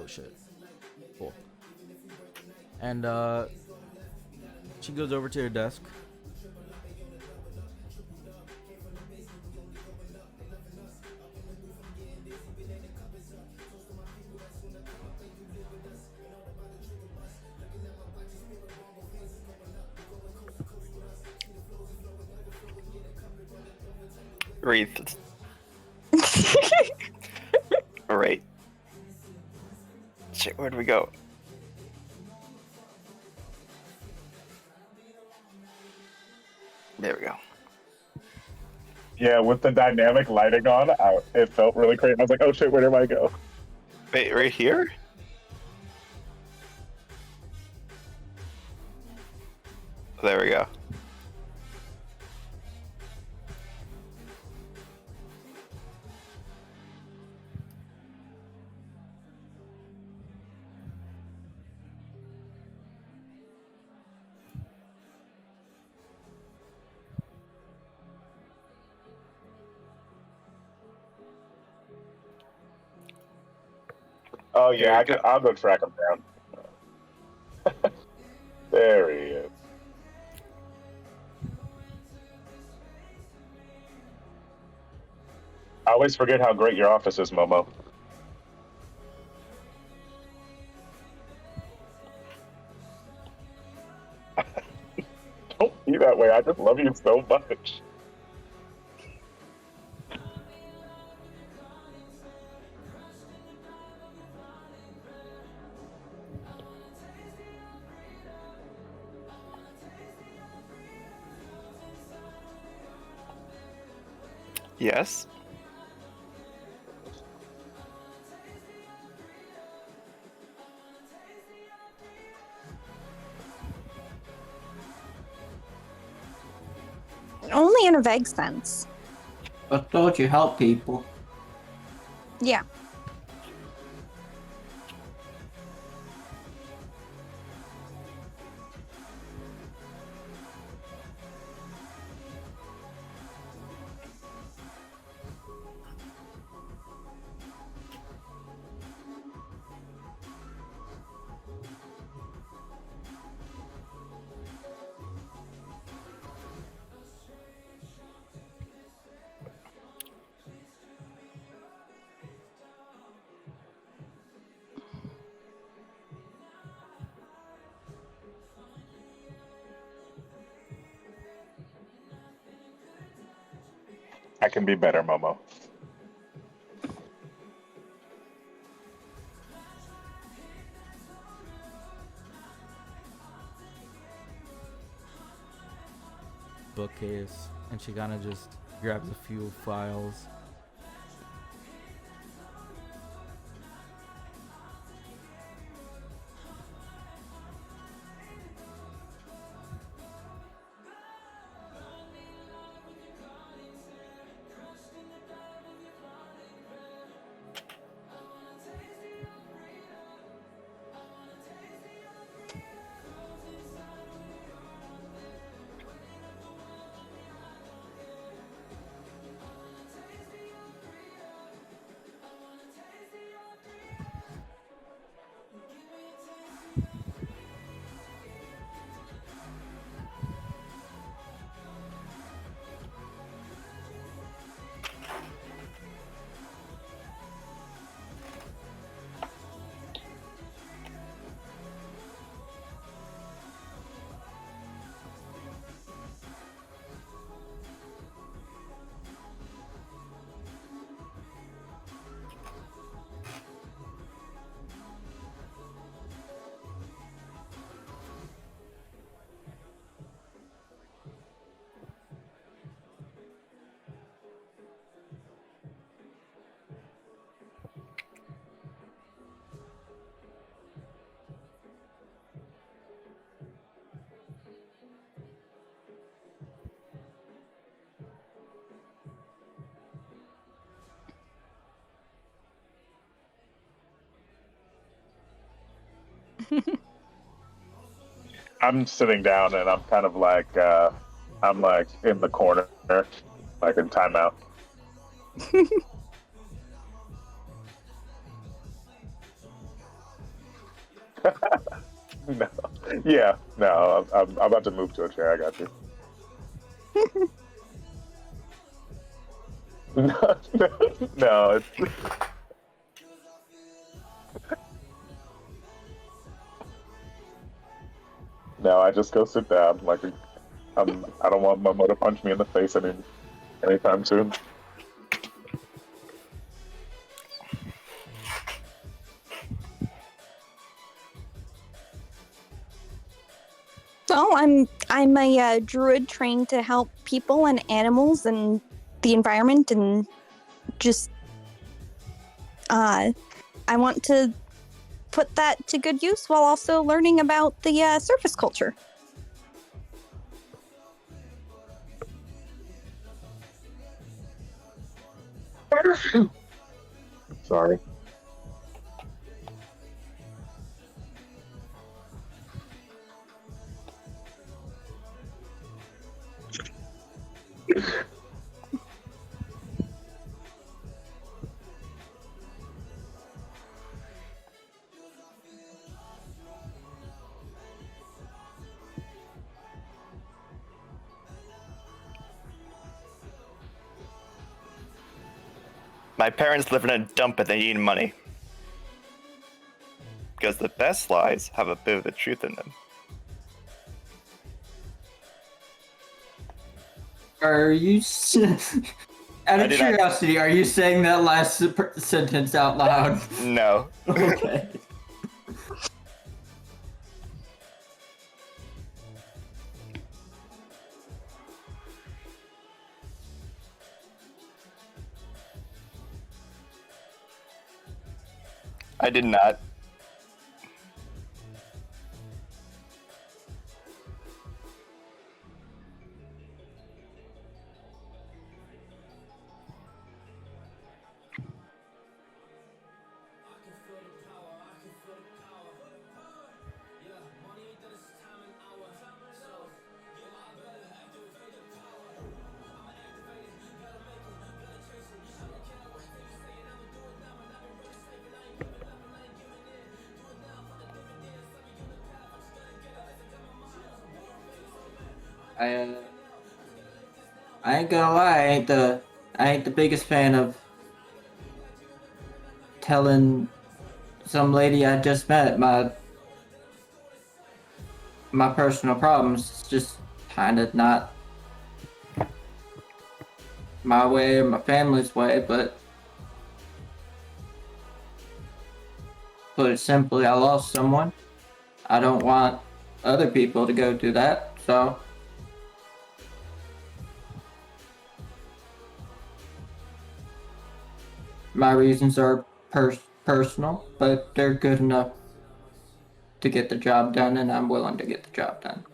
Oh shit. Cool. And she goes over to her desk Rayth. Alright. Shit, where'd we go? There we go. Yeah, with the dynamic lighting on, it felt really great. I was like, oh shit, where did I go? Wait, right here? There we go. Oh yeah, There we go. I'll go track him down. There he is. I always forget how great your office is, Momo. Don't be that way. I just love you so much. Yes? Only in a vague sense. But don't you help people? Yeah. I can be better, Momo. Bookcase, and she kind of just grabs a few files. I'm sitting down and I'm kind of like, I'm like in the corner, like in timeout. No, yeah, no, I'm about to move to a chair. I got you. No, it's. No, I just go sit down. Like, I don't want Momo to punch me in the face anytime soon. Well, I'm a druid trained to help people and animals and the environment, and just I want to put that to good use while also learning about the surface culture. Sorry. My parents live in a dump and they need money. Because the best lies have a bit of the truth in them. Are you... Out I of did not- curiosity, are you saying that last sentence out loud? No. Okay. I did not. I ain't gonna lie, I ain't the biggest fan of telling some lady I just met my personal problems. It's just kind of not my way or my family's way, but put it simply, I lost someone. I don't want other people to go through that, so my reasons are personal, but they're good enough to get the job done, and I'm willing to get the job done.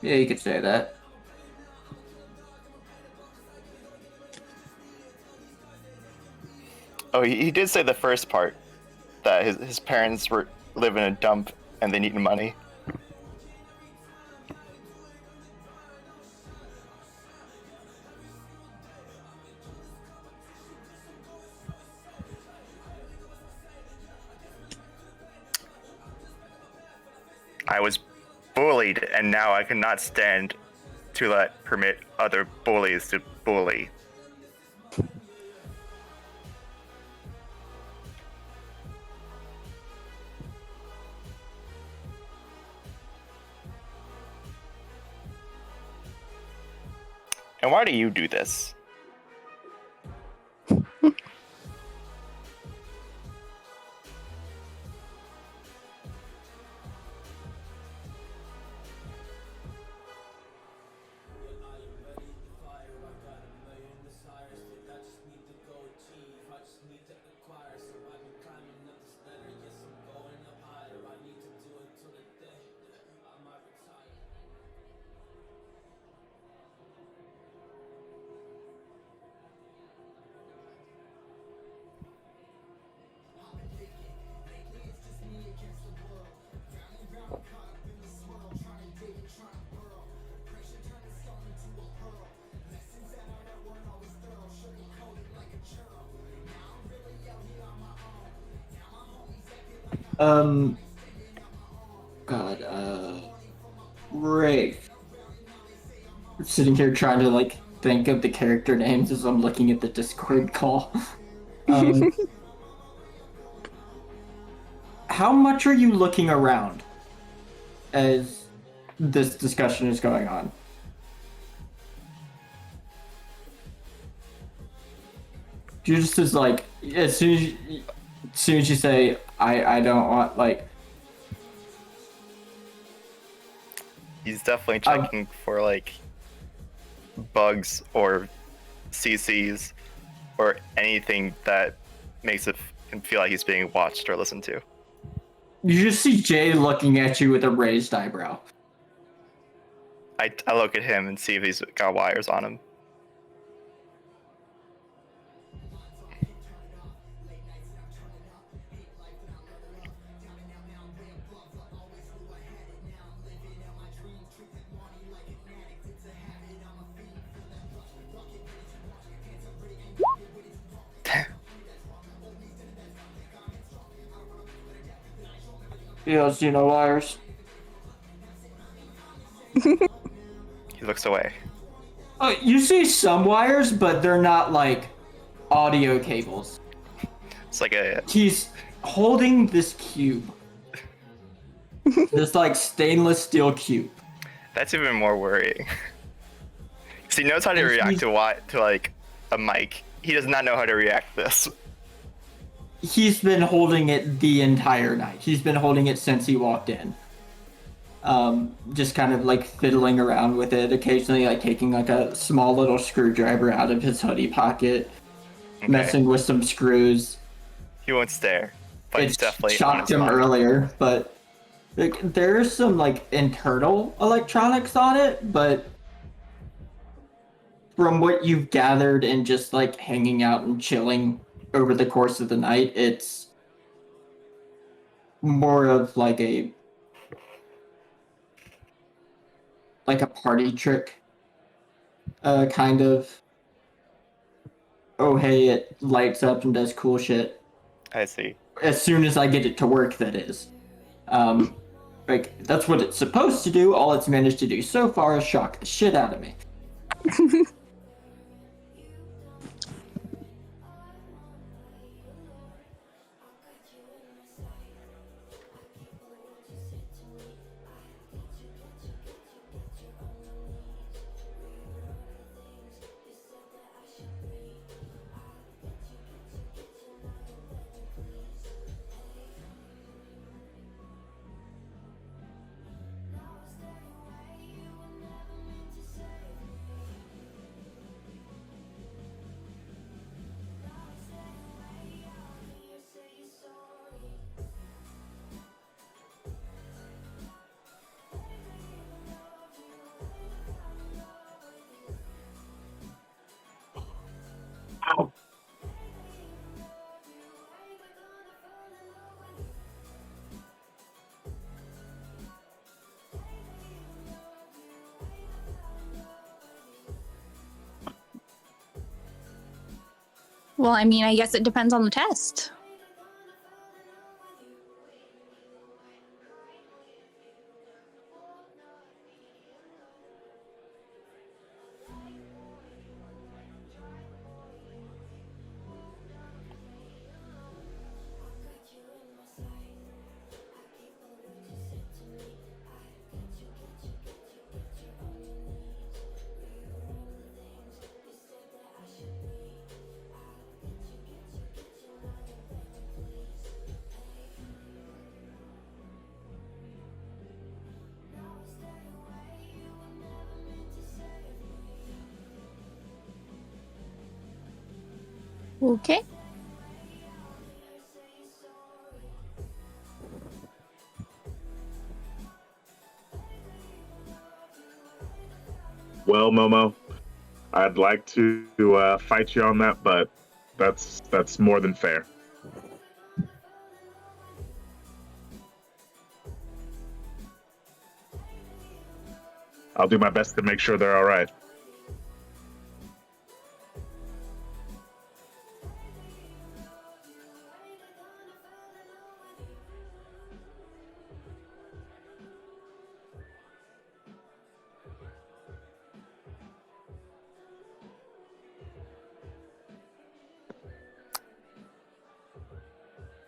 Yeah, you could say that. Oh, he did say the first part. That his parents live in a dump and they need money. I was bullied, and now I cannot stand to permit other bullies to bully. And why do you do this? Rayth. I'm sitting here trying to think of the character names as I'm looking at the Discord call. How much are you looking around as this discussion is going on? Judas is like, as soon as you say, I don't want, like, He's definitely Um, checking for like bugs or CCs or anything that makes him feel like he's being watched or listened to. you just see Jay looking at you with a raised eyebrow. I look at him and see if he's got wires on him. You see no wires? He looks away. You see some wires, but they're not like audio cables. It's like a He's holding this cube. This like stainless steel cube. that's even more worrying. Because he knows how to And react he's- to like a mic. He does not know how to react to this. He's been holding it the entire night. He's been holding it since he walked in. Just kind of like fiddling around with it, occasionally like taking like a small little screwdriver out of his hoodie pocket, Okay. messing with some screws. He won't stare, but It he's definitely on shocked his him phone. earlier, but like, there's some like internal electronics on it, but from what you've gathered and just like hanging out and chilling over the course of the night, it's more of like a party trick, kind of. Oh hey, it lights up and does cool shit. I see. As soon as I get it to work, that is. Like, that's what it's supposed to do. All it's managed to do so far is shock the shit out of me. Well, I mean, I guess it depends on the test. Okay. Well, Momo, I'd like to fight you on that, but that's more than fair. I'll do my best to make sure they're all right.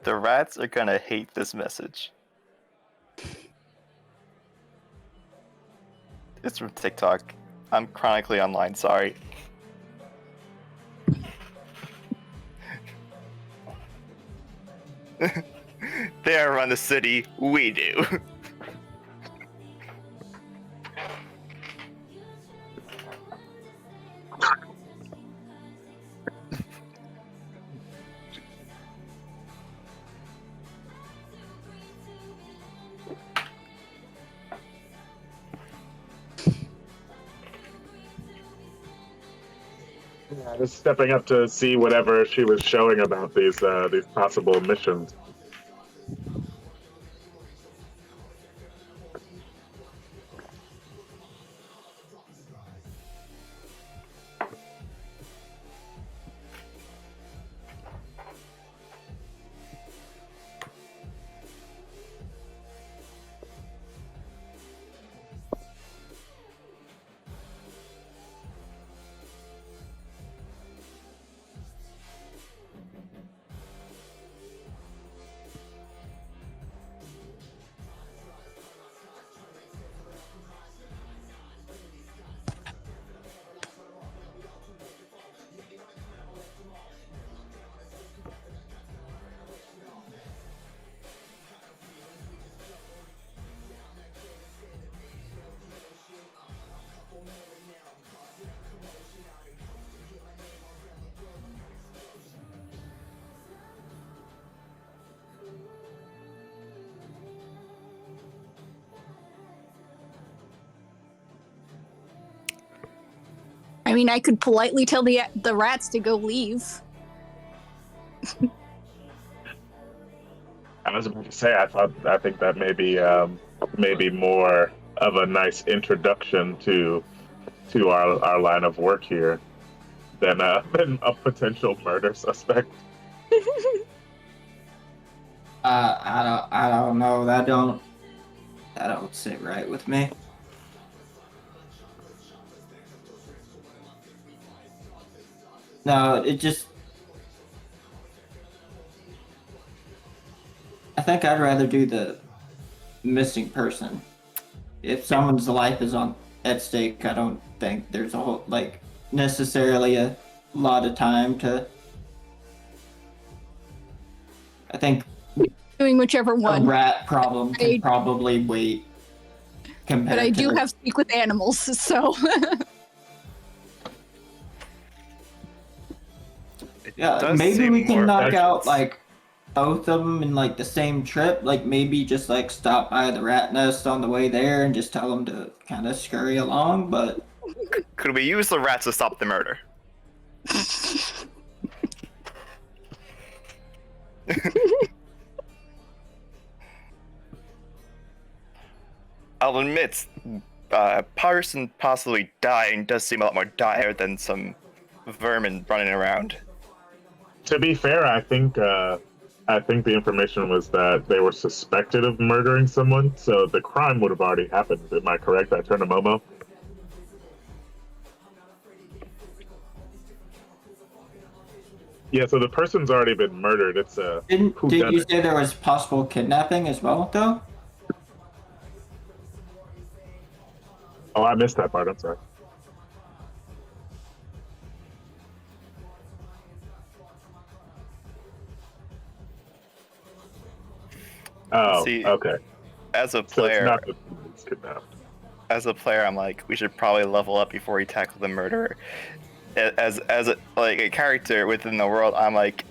The rats are gonna hate this message. It's from TikTok. I'm chronically online, sorry. They don't run the city, we do. Yeah, just stepping up to see whatever she was showing about these possible missions. I mean, I could politely tell the rats to go leave. I was about to say, I think that may be more of a nice introduction to our line of work here than a potential murder suspect. I don't know. That don't sit right with me. No, it just. I think I'd rather do the missing person. If someone's life is at stake, I don't think there's necessarily a lot of time to. I think Doing whichever a one. rat problem can probably wait. But I do have speak with animals, so. Yeah, maybe we can knock out both of them in the same trip. Maybe just stop by the rat nest on the way there and just tell them to kind of scurry along. But Could we use the rats to stop the murder? I'll admit, person possibly dying does seem a lot more dire than some vermin running around. To be fair, I think the information was that they were suspected of murdering someone, so the crime would have already happened. Am I correct? I turned a Momo. Yeah, so the person's already been murdered. It's a. did you say there was possible kidnapping as well, though? Oh, I missed that part. I'm sorry. Oh, See, okay. As a So it's player, not that it's kidnapped. I'm like, we should probably level up before we tackle the murderer. As a character within the world, I'm like,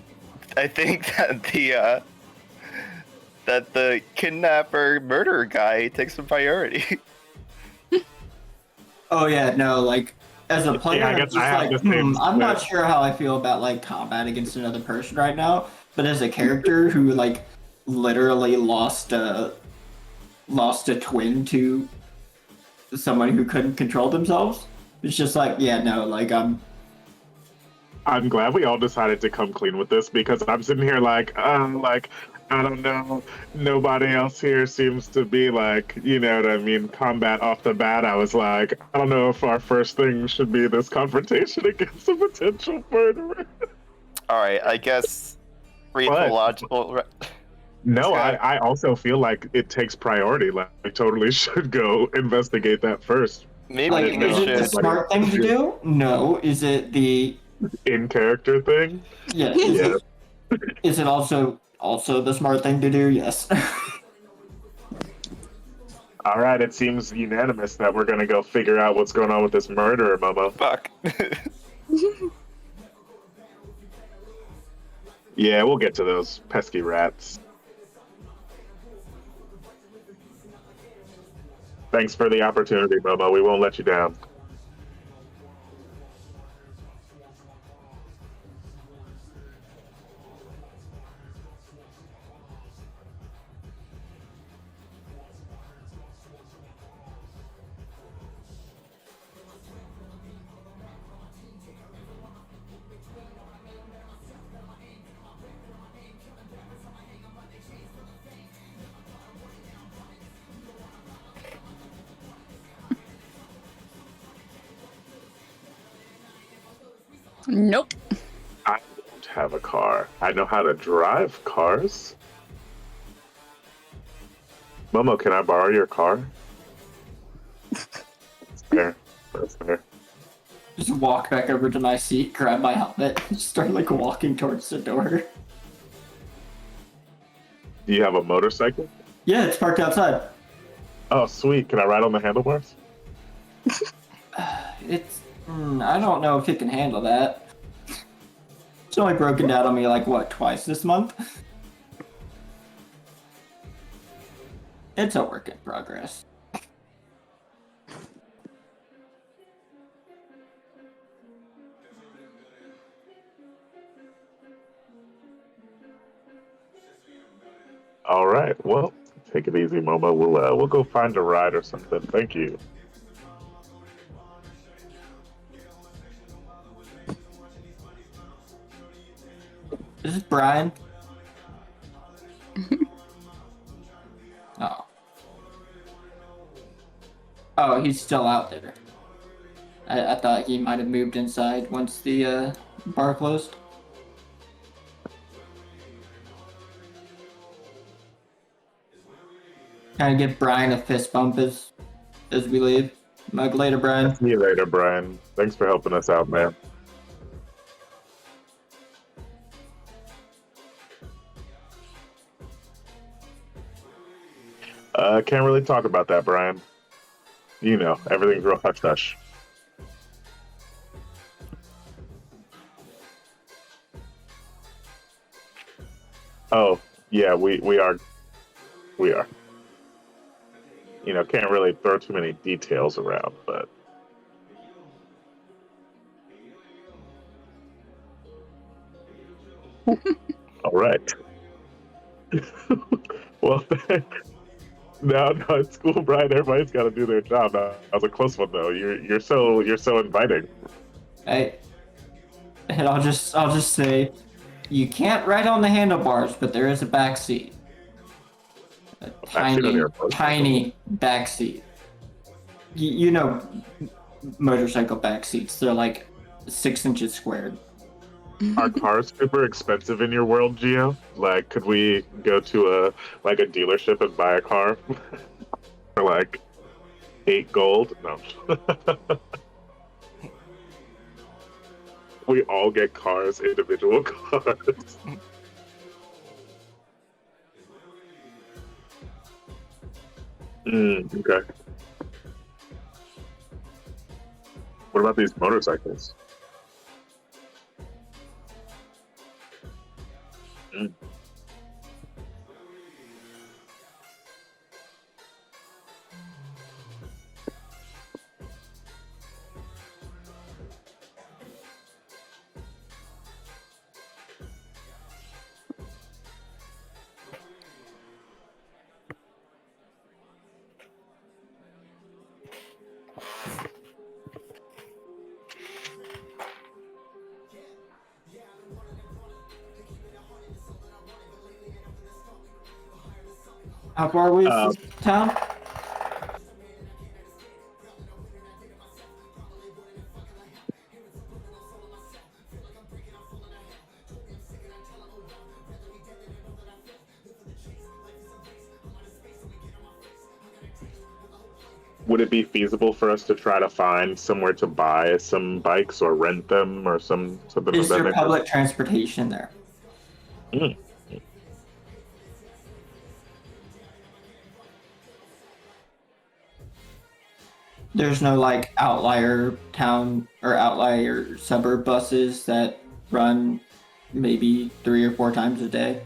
I think that the kidnapper murderer guy takes some priority. Oh yeah, no, as a player, Yeah, I I'm guess just I have the same I'm not split. sure how I feel about combat against another person right now. But as a character who literally lost a twin to someone who couldn't control themselves, it's just I'm glad we all decided to come clean with this because I'm sitting here I don't know. Nobody else here seems to be you know what I mean, combat off the bat. I was like, I don't know if our first thing should be this confrontation against a potential murderer. All right, I guess logical. No, I also feel like it takes priority. We totally should go investigate that first. Maybe is it the should. smart thing to do? No. Is it the In character thing? yeah? Yeah. Is it also Also the smart thing to do, yes. All right, it seems unanimous that we're gonna go figure out what's going on with this murderer, Momo. Fuck. Yeah, we'll get to those pesky rats. Thanks for the opportunity, Momo. We won't let you down. Nope. I don't have a car. I know how to drive cars. Momo, can I borrow your car? That's fair. That's fair. Just walk back over to my seat, grab my helmet, and start like walking towards the door. Do you have a motorcycle? Yeah, it's parked outside. Oh, sweet. Can I ride on the handlebars? I don't know if it can handle that. It's only broken down on me like, what, twice this month? It's a work in progress. All right. Well, take it easy, Momo. We'll go find a ride or something. Thank you. Is this Brian? Oh. Oh, he's still out there. I thought he might have moved inside once the bar closed. Kind of give Brian a fist bump as we leave. Mug later, Brian. See you later, Brian. Thanks for helping us out, man. Can't really talk about that, Brian. You know, everything's real hush hush. Oh, yeah, we are. We are. You know, can't really throw too many details around, but. All right. Well, no, it's cool, Brian. Everybody's got to do their job. That was a close one, though. You're so inviting. Hey, and I'll just say, you can't ride on the handlebars, but there is a back seat. A tiny back seat. You know, motorcycle back seats. They're like 6 inches squared. Are cars super expensive in your world, Gio? Like, could we go to a dealership and buy a car for like 8 gold? No. We all get cars, individual cars. Okay. What about these motorcycles? How far away is this town? Would it be feasible for us to try to find somewhere to buy some bikes or rent them or something Is of that there nature? public transportation there? There's no like outlier town or outlier suburb buses that run maybe 3 or 4 times a day.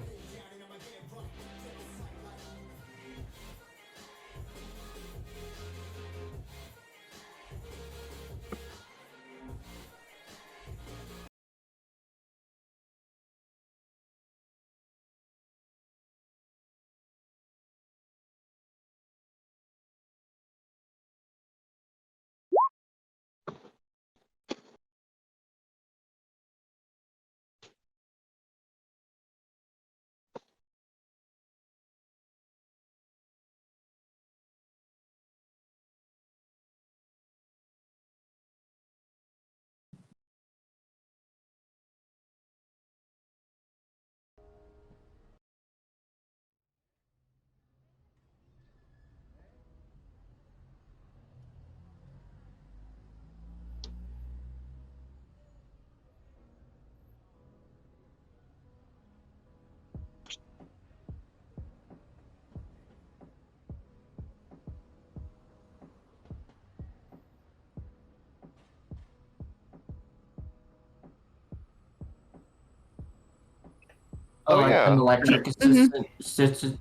Oh, Like yeah. an electric assistant.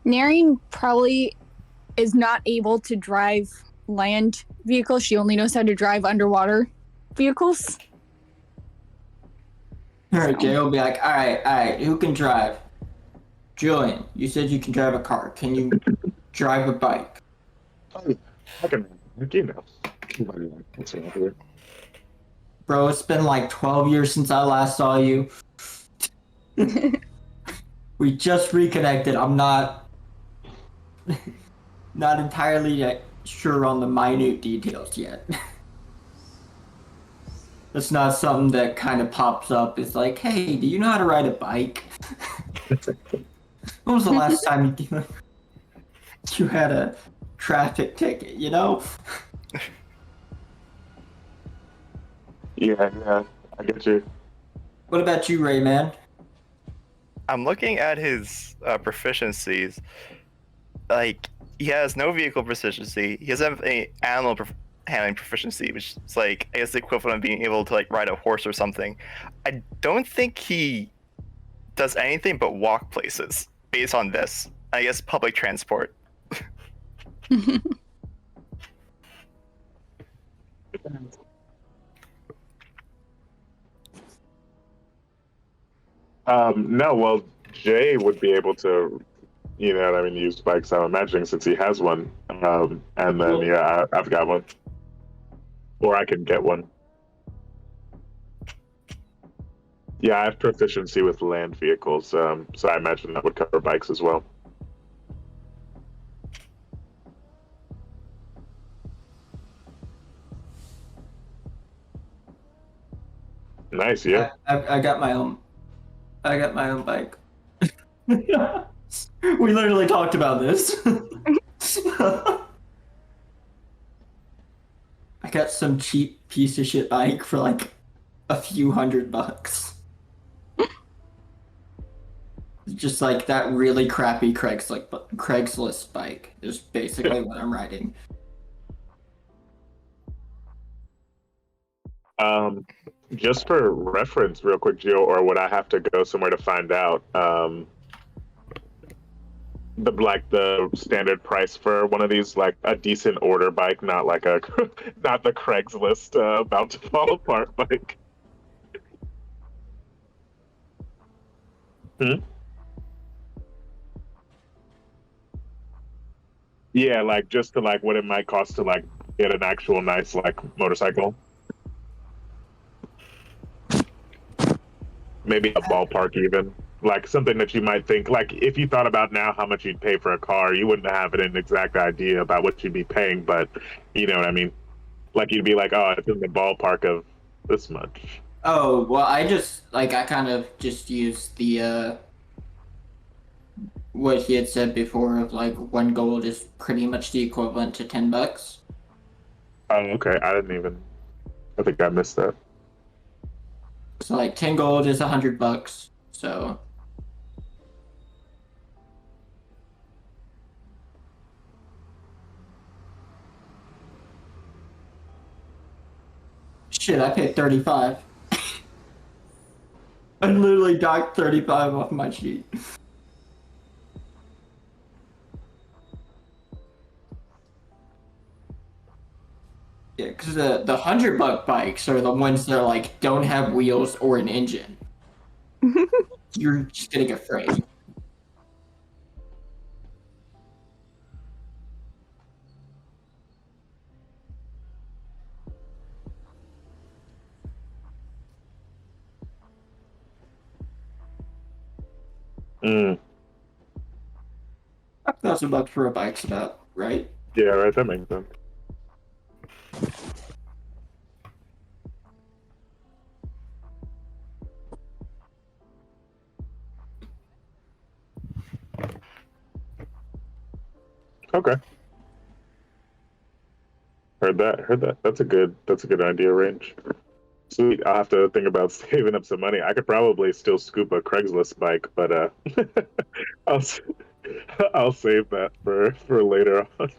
Nerryn probably is not able to drive land vehicles. She only knows how to drive underwater vehicles. Alright, Jay will be like, alright, who can drive? Julian, you said you can drive a car. Can you drive a bike? I can, you know. Let's see here. Bro, it's been like 12 years since I last saw you. We just reconnected. I'm not entirely sure on the minute details yet. It's not something that kind of pops up. It's like, hey, do you know how to ride a bike? When was the last time you had a traffic ticket, you know? Yeah, I get you. What about you, Rayman? I'm looking at his proficiencies. Like, he has no vehicle proficiency. He doesn't have any animal handling proficiency, which is like, I guess the equivalent of being able to like ride a horse or something. I don't think he does anything but walk places based on this. I guess public transport. No, well, Jay would be able to, you know what I mean, use bikes, I'm imagining, since he has one. And then, yeah, I've got one. Or I can get one. Yeah, I have proficiency with land vehicles, so I imagine that would cover bikes as well. Nice, yeah. I got my own bike. We literally talked about this. I got some cheap piece of shit bike for like a few $100. Just like that really crappy Craigslist bike is basically what I'm riding. Just for reference, real quick, Gio, or would I have to go somewhere to find out? The standard price for one of these, like a decent order bike, not like a not the Craigslist about to fall apart bike. Yeah, like just to like what it might cost to like get an actual nice like motorcycle. Maybe a ballpark even. Like something that you might think, like if you thought about now how much you'd pay for a car, you wouldn't have an exact idea about what you'd be paying, but you know what I mean? Like you'd be like, oh, it's in the ballpark of this much. Oh, well, I kind of just used the, what he had said before of like 1 gold is pretty much the equivalent to $10. Oh, okay. I think I missed that. So like 10 gold is $100. so. Shit, I paid 35. I literally docked 35 off my sheet. Yeah, because the $100 bikes are the ones that like don't have wheels or an engine. You're just getting a frame. Mm. $1,000 for a bike's about right. Yeah, right. That makes sense. Okay. Heard that. Heard that. That's a good idea range. Sweet. I'll have to think about saving up some money. I could probably still scoop a Craigslist bike, but I'll s- I'll save that for later on.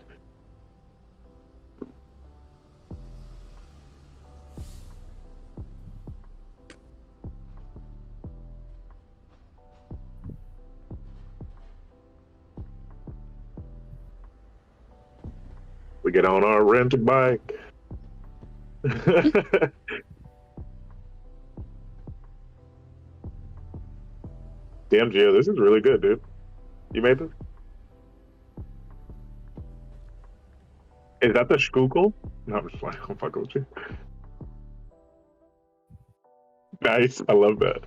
We get on our rent bike. Damn, Gio, this is really good, dude. You made this? Is that the Skukel? No, I'm just playing. I'm fucking with you. Nice. I love that.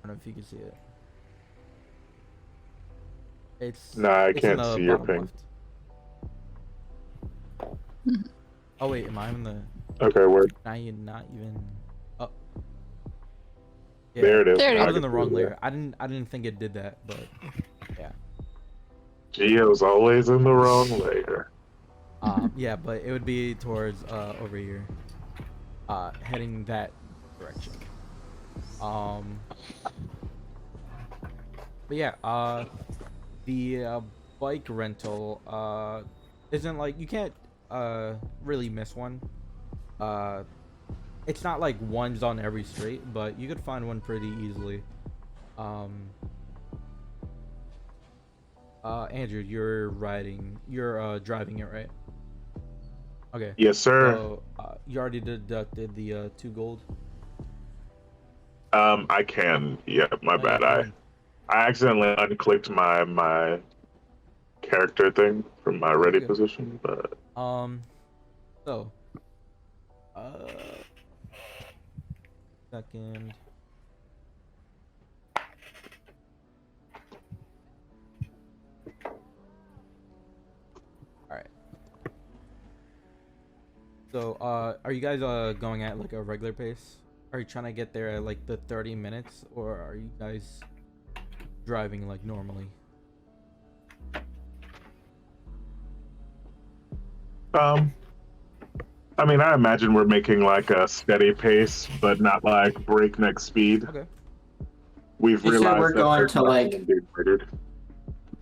I don't know if you can see it. It's Nah, I it's in can't the see your bottom ping. left. Oh wait, am I in the? Okay, word. Now you're not even. Oh. Yeah, There it is. There it I is. was in the wrong Yeah. layer. I didn't think it did that, but yeah. Gio's always in the wrong layer. Yeah, but it would be towards over here, heading that direction. But yeah, the bike rental isn't like you can't really miss one. It's not like one's on every street, but you could find one pretty easily. Andrew, you're driving it, right? Okay. Yes, sir. So you already deducted the 2 gold. I can. Yeah, my Oh, yeah, bad. go I ahead. accidentally unclicked my character thing from my ready good. position, but So, second. All right. So, are you guys going at like a regular pace? Are you trying to get there at like the 30 minutes, or are you guys driving like normally? I mean, I imagine we're making like a steady pace, but not like breakneck speed. Okay. We've You said realized we're that going there's to, like- nothing being murdered.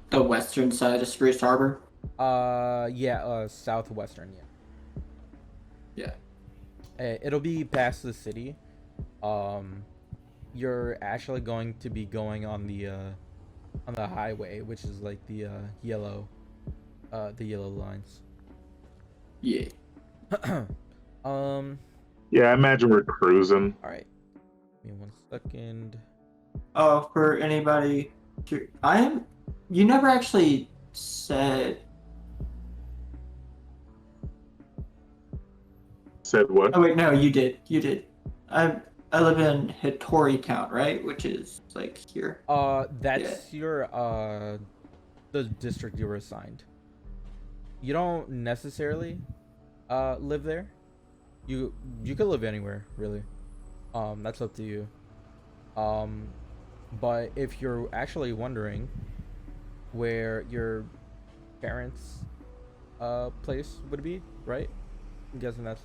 The western side of Spruce Harbor. Yeah, southwestern, yeah. Yeah. It'll be past the city. You're actually going to be going on the highway, which is like the yellow lines. Yeah. Yeah, I imagine we're cruising. All right. Give me 1 second. Oh, for anybody, you never actually said. Said what? Oh wait, no, you did. You did. I live in Hittori Town, right? Which is like here. That's your the district you were assigned. You don't necessarily live there. You could live anywhere, really. That's up to you. But if you're actually wondering where your parents' place would be, right? I'm guessing that's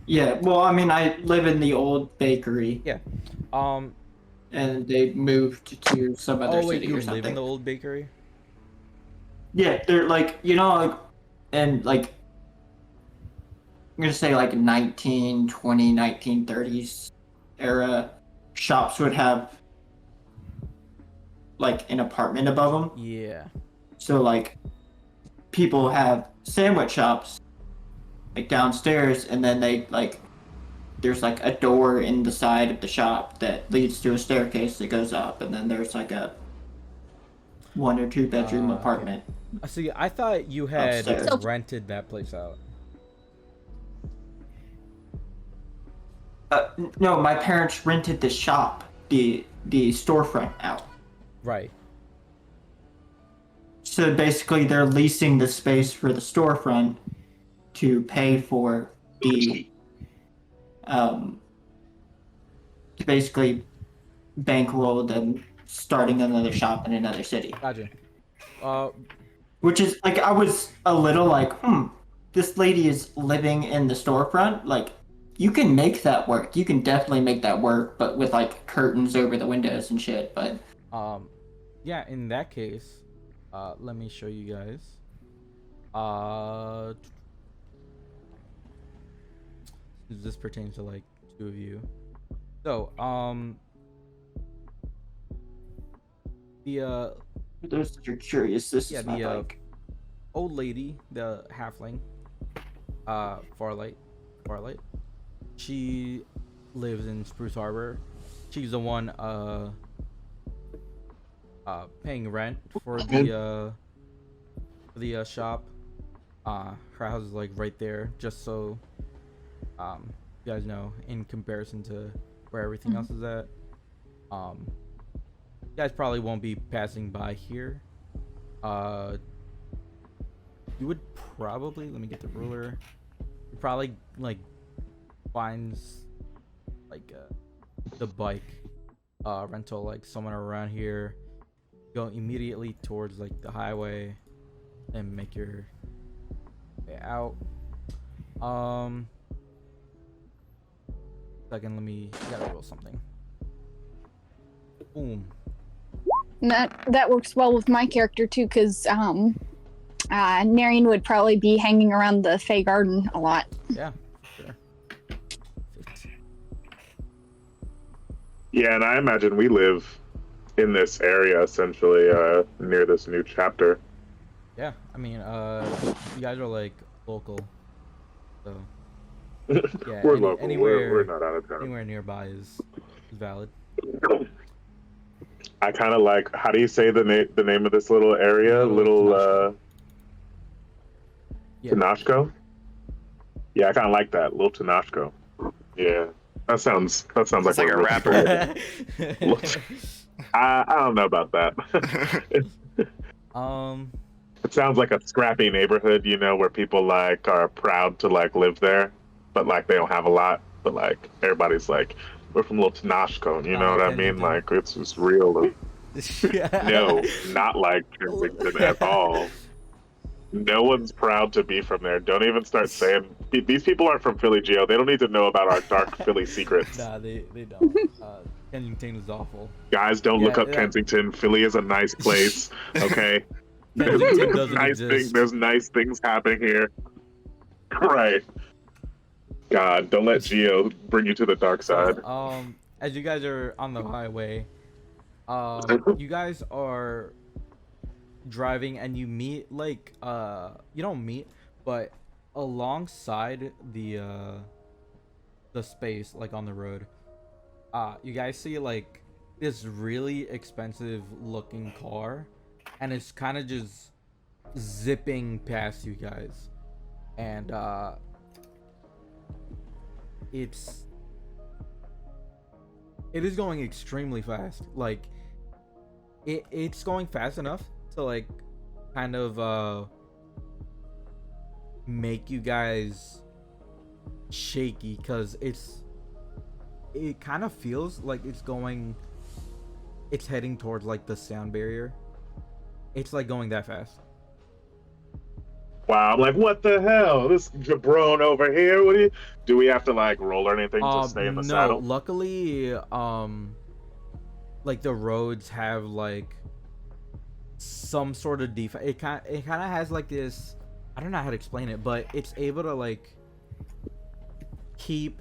Yeah. Well, I mean, I live in the old bakery, yeah. Um. and they moved to some other Oh wait, city you or live in something. the old bakery? Yeah, they're like like, and like I'm gonna say like 1920, 1930s era shops would have like an apartment above them. Yeah. So like people have sandwich shops like downstairs, and then they like there's like a door in the side of the shop that leads to a staircase that goes up, and then there's like a 1 or 2 bedroom Okay. apartment. See, I thought you had Upstairs. rented that place out. No, my parents rented the shop, the storefront out. Right. So basically, they're leasing the space for the storefront to pay for the to basically bankroll them starting another shop in another city. Gotcha. Which is like I was a little like, this lady is living in the storefront. Like, you can make that work. You can definitely make that work, but with like curtains over the windows and shit. But yeah, in that case, let me show you guys. This pertains to like 2 of you. So, the for those that are curious, this yeah, is my the bike. old lady, the halfling, Farlight, she lives in Spruce Harbor. She's the one paying rent for the shop. Her house is like right there, just so you guys know, in comparison to where everything else is at. You guys probably won't be passing by here. You would probably, let me get the ruler. You probably like finds like the bike rental like somewhere around here. Go immediately towards like the highway and make your way out. Second, I gotta roll something. Boom. And that works well with my character too, because Nerryn would probably be hanging around the Fey Garden a lot. Yeah, for sure. Yeah, and I imagine we live in this area essentially near this new chapter. Yeah, I mean, you guys are like local, so yeah, We're local. Anywhere, We're not out of town. anywhere nearby is valid. I kind of like. How do you say the name of this little area? Little Yeah. Tanashko. Yeah, I kind of like that. Little Tanashko. Yeah, that sounds It's like a we're rapper. I don't know about that. It sounds like a scrappy neighborhood, where people like are proud to like live there, but like they don't have a lot. But like everybody's like, we're from Little Tanashko, you know what I mean? Like it's just real. No, not like Kensington at all. No one's proud to be from there. Don't even start saying these people aren't from Philly, Geo. They don't need to know about our dark Philly secrets. Nah, they don't. Kensington is awful. Guys, don't look up Yeah. Kensington. Philly is a nice place. Okay. Kensington doesn't exist. There's nice things happening here. Right. God, don't let Geo bring you to the dark side. As you guys are on the highway, you guys are driving and you meet like you don't meet, but alongside the space like on the road, you guys see like this really expensive looking car, and it's kind of just zipping past you guys, and it is going extremely fast. Like it's going fast enough to like kind of make you guys shaky, because it kind of feels like it's heading towards like the sound barrier. It's like going that fast. Wow, I'm like, what the hell? This jabron over here. Do we have to like roll or anything to stay in the No, saddle? luckily like the roads have like some sort of defense. It kind of has like this, I don't know how to explain it, but it's able to like keep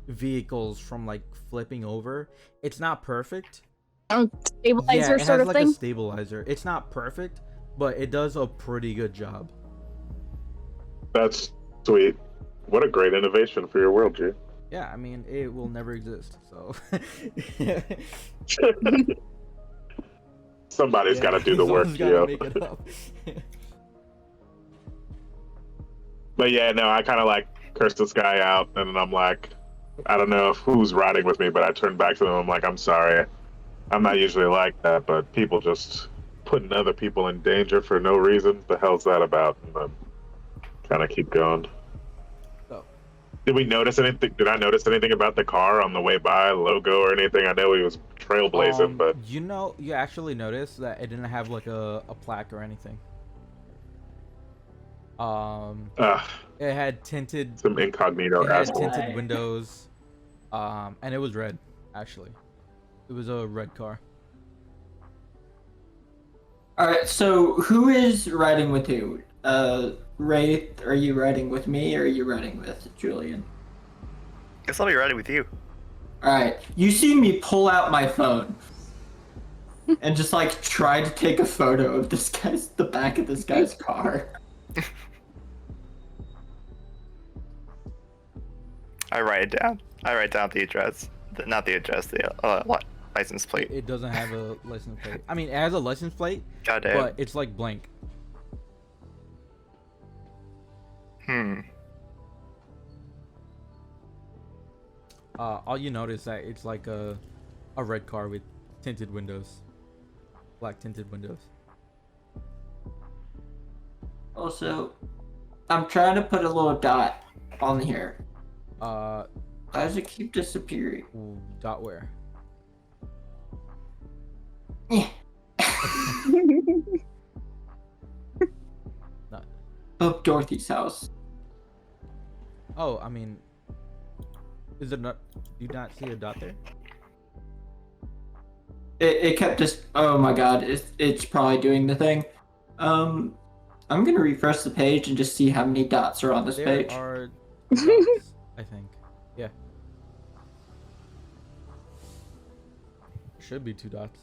vehicles from like flipping over. It's not perfect. Stabilizer It sort has of like thing. a stabilizer. It's not perfect, but it does a pretty good job. That's sweet. What a great innovation for your world, G. Yeah, I mean, it will never exist, so Somebody's got to do the work, someone's gotta yo. make it up. But yeah, no, I kind of like cursed this guy out, and I'm like, I don't know who's riding with me, but I turned back to them. I'm like, I'm sorry. I'm not usually like that, but people just putting other people in danger for no reason. The hell's that about? And then kind of keep going. So, Did we notice anything? Did I notice anything about the car on the way by, logo or anything? I know he was trailblazing, but you actually noticed that it didn't have like a plaque or anything. It had tinted some incognito it had asshole. tinted windows, and it was red. Actually, it was a red car. All right, so who is riding with who? Rayth, are you riding with me or are you riding with Julian? Guess I'll be riding with you. All right, you see me pull out my phone and just like try to take a photo of the back of this guy's car. I write it down. I write down the address. Not the address, the license plate. It doesn't have a license plate. I mean, it has a license plate, Goddamn. but it's like blank. All you notice that it's like a red car with tinted windows, black tinted windows. Also, I'm trying to put a little dot on here. Why does it keep disappearing? Dot where? Not. Oh, Dorothy's house. Oh, I mean, is it not? Do you not see a dot there? It kept just. Oh my god, it's probably doing the thing. I'm gonna refresh the page and just see how many dots are on this page. There are dots, I think. Yeah. Should be 2 dots.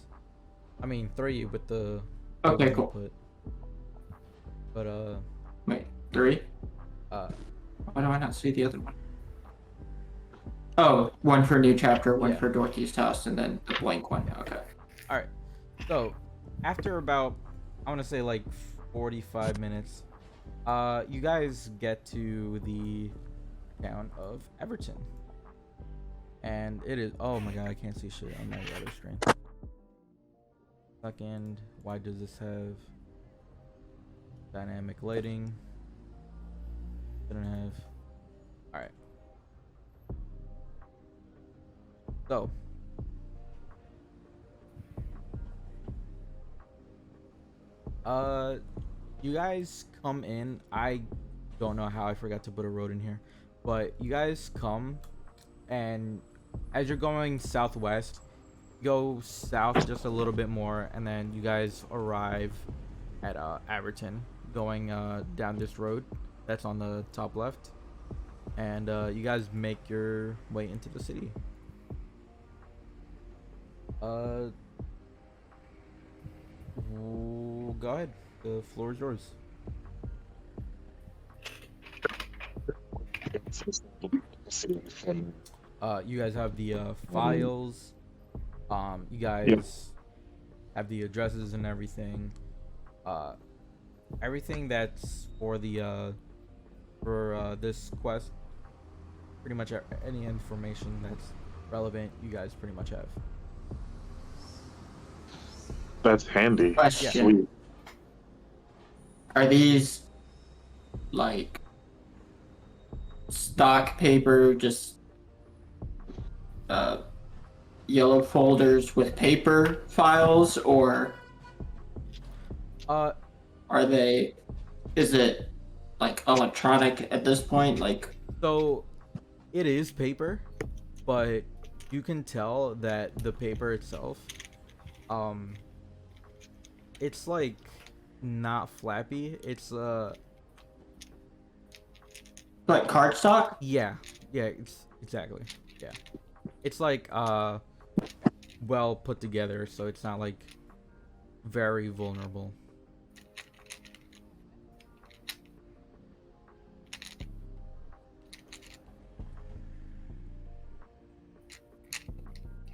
I mean 3 with the Okay, token cool. input. But Wait, 3? Why do I not see the other one? Oh, one for new chapter, one Yeah. for Dorothy's house, and then the blank one. Okay. all right. So after about, I want to say like 45 minutes, you guys get to the town of Everton, and it is. Oh my god, I can't see shit on my other screen. Second, why does this have dynamic lighting? Didn't have. All right. So. You guys come in. I don't know how I forgot to put a road in here, but you guys come, and as you're going southwest, go south just a little bit more, and then you guys arrive at Everton, going down this road that's on the top left, and you guys make your way into the city. Go ahead. The floor is yours. You guys have the files. You guys have the addresses and everything. Everything that's for the this quest. Pretty much any information that's relevant, you guys pretty much have. That's handy. Question. Sweet. Are these like stock paper, just yellow folders with paper files, or are they? Is it like electronic at this point? Like, So, it is paper, but you can tell that the paper itself, it's like not flappy. It's like cardstock? yeah, it's exactly, yeah. It's like well put together, so it's not like very vulnerable.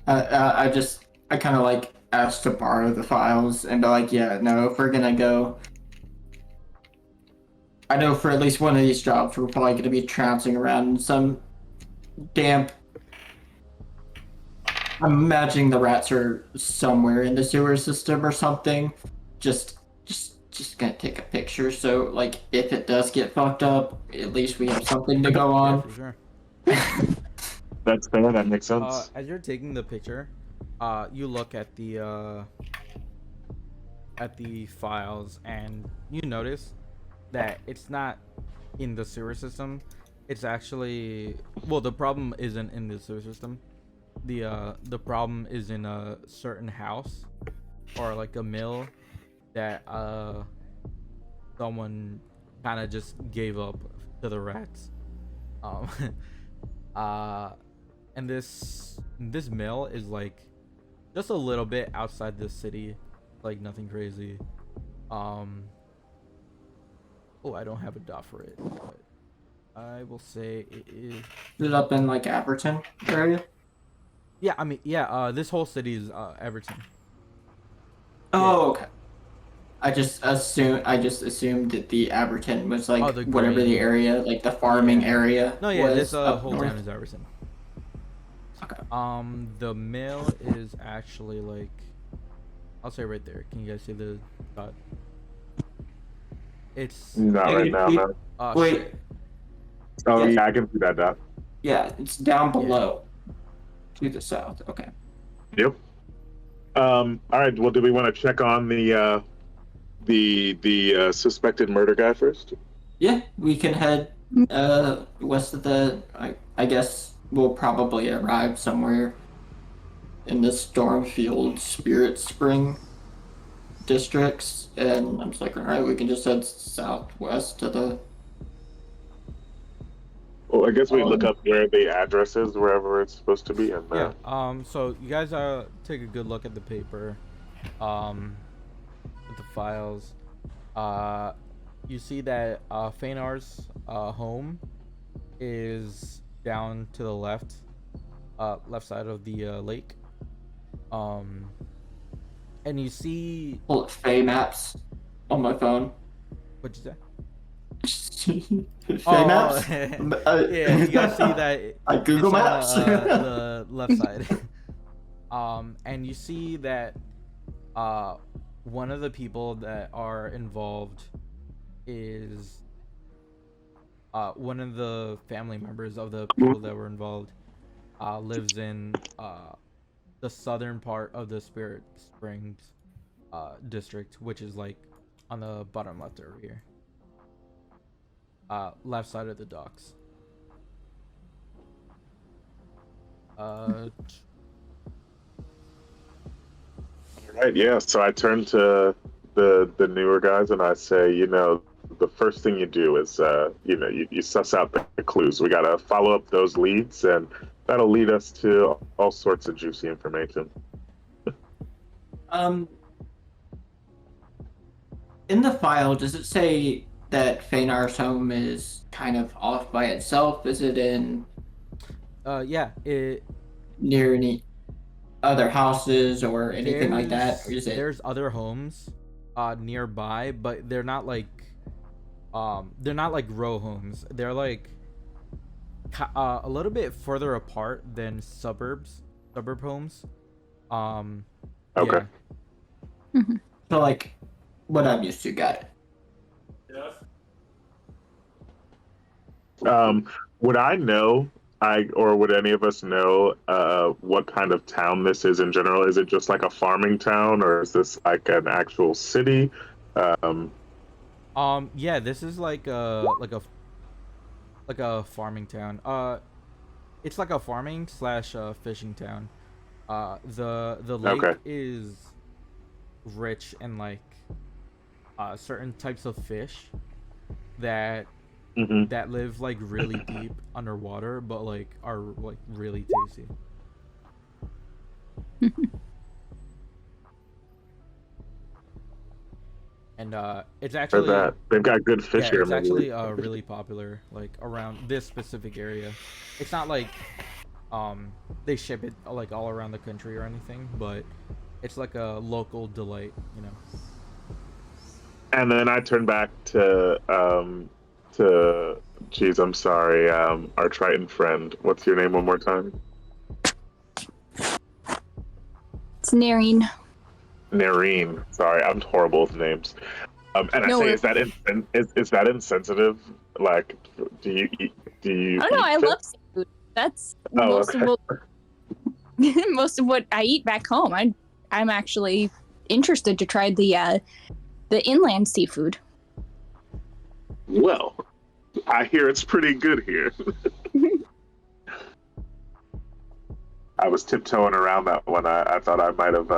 I kind of like asked to borrow the files and be like, yeah, no, if we're gonna go, I know for at least one of these jobs, we're probably gonna be trouncing around in some damp. I'm imagining the rats are somewhere in the sewer system or something. Just gonna take a picture. So like, if it does get fucked up, at least we have something to go Yeah, on. for sure. That's fair. That makes sense. As you're taking the picture, you look at the files and you notice that it's not in the sewer system. It's actually, well, the problem isn't in the sewer system. The problem is in a certain house or like a mill that someone kind of just gave up to the rats. And this mill is like just a little bit outside the city, like nothing crazy. Oh, I don't have a dot for it, but I will say it is. Is it up in like Aberton area? Yeah, I mean, yeah. This whole city is Everton. Oh, okay. I just assumed that the Aberton was like Oh, the whatever green. the area, like the farming area. No, yeah, was this up whole north. town is Everton. Okay. The mill is actually like, I'll say right there. Can you guys see the dot? It's Not right now, no. Wait, shit. Oh, yes. yeah, I can see that dot. yeah, it's down below to the south. Okay. Yep. All right. Well, do we want to check on the suspected murder guy first? Yeah, we can head west of the. I guess we'll probably arrive somewhere in the Stormfield Spirit Spring districts, and I'm just like, all right, we can just head southwest to the. Well, I guess we look up where the address is, wherever it's supposed to be, and Yeah. So you guys take a good look at the paper, at the files. You see that Feynar's home is down to the left side of the lake. And you see. Pull up Fey maps on my phone. What'd you say? Fey maps? Yeah, you guys see that. Like Google it's on, Maps. the left side. And you see that one of the people that are involved is one of the family members of the people that were involved lives in the southern part of the Spirit Springs district, which is like on the bottom left over here. Left side of the docks. right, yeah. So I turn to the newer guys and I say, the first thing you do is, you suss out the clues. We gotta follow up those leads, and that'll lead us to all sorts of juicy information. In the file, does it say that Feynar's home is kind of off by itself? Is it in Yeah, near any other houses or anything like that? Or is it? there's other homes nearby, but they're not like row homes. They're like a little bit further apart than suburb homes. Okay. Yeah. So like what I'm used to. Got it. Would I know, or would any of us know, what kind of town this is in general? Is it just like a farming town, or is this like an actual city? Um, Yeah, this is like a farming town. It's like a farming slash fishing town. The lake Okay. is rich in like certain types of fish that mhm. that live like really deep underwater, but like are like really tasty. And it's For actually that, they've got good fish yeah, here. it's Maybe. actually really popular like around this specific area. It's not like they ship it like all around the country or anything, but it's like a local delight, you know. And then I turn back to, geez, I'm sorry, our Triton friend. What's your name one more time? It's Nerryn. Nerryn. Sorry, I'm horrible with names. And I No, say, is that insensitive? Like, do you eat? Do you I don't know. eat I fish? love seafood. That's Oh, most okay. of what most of what I eat back home. I'm actually interested to try the inland seafood. Well, I hear it's pretty good here. I was tiptoeing around that one. I thought I might have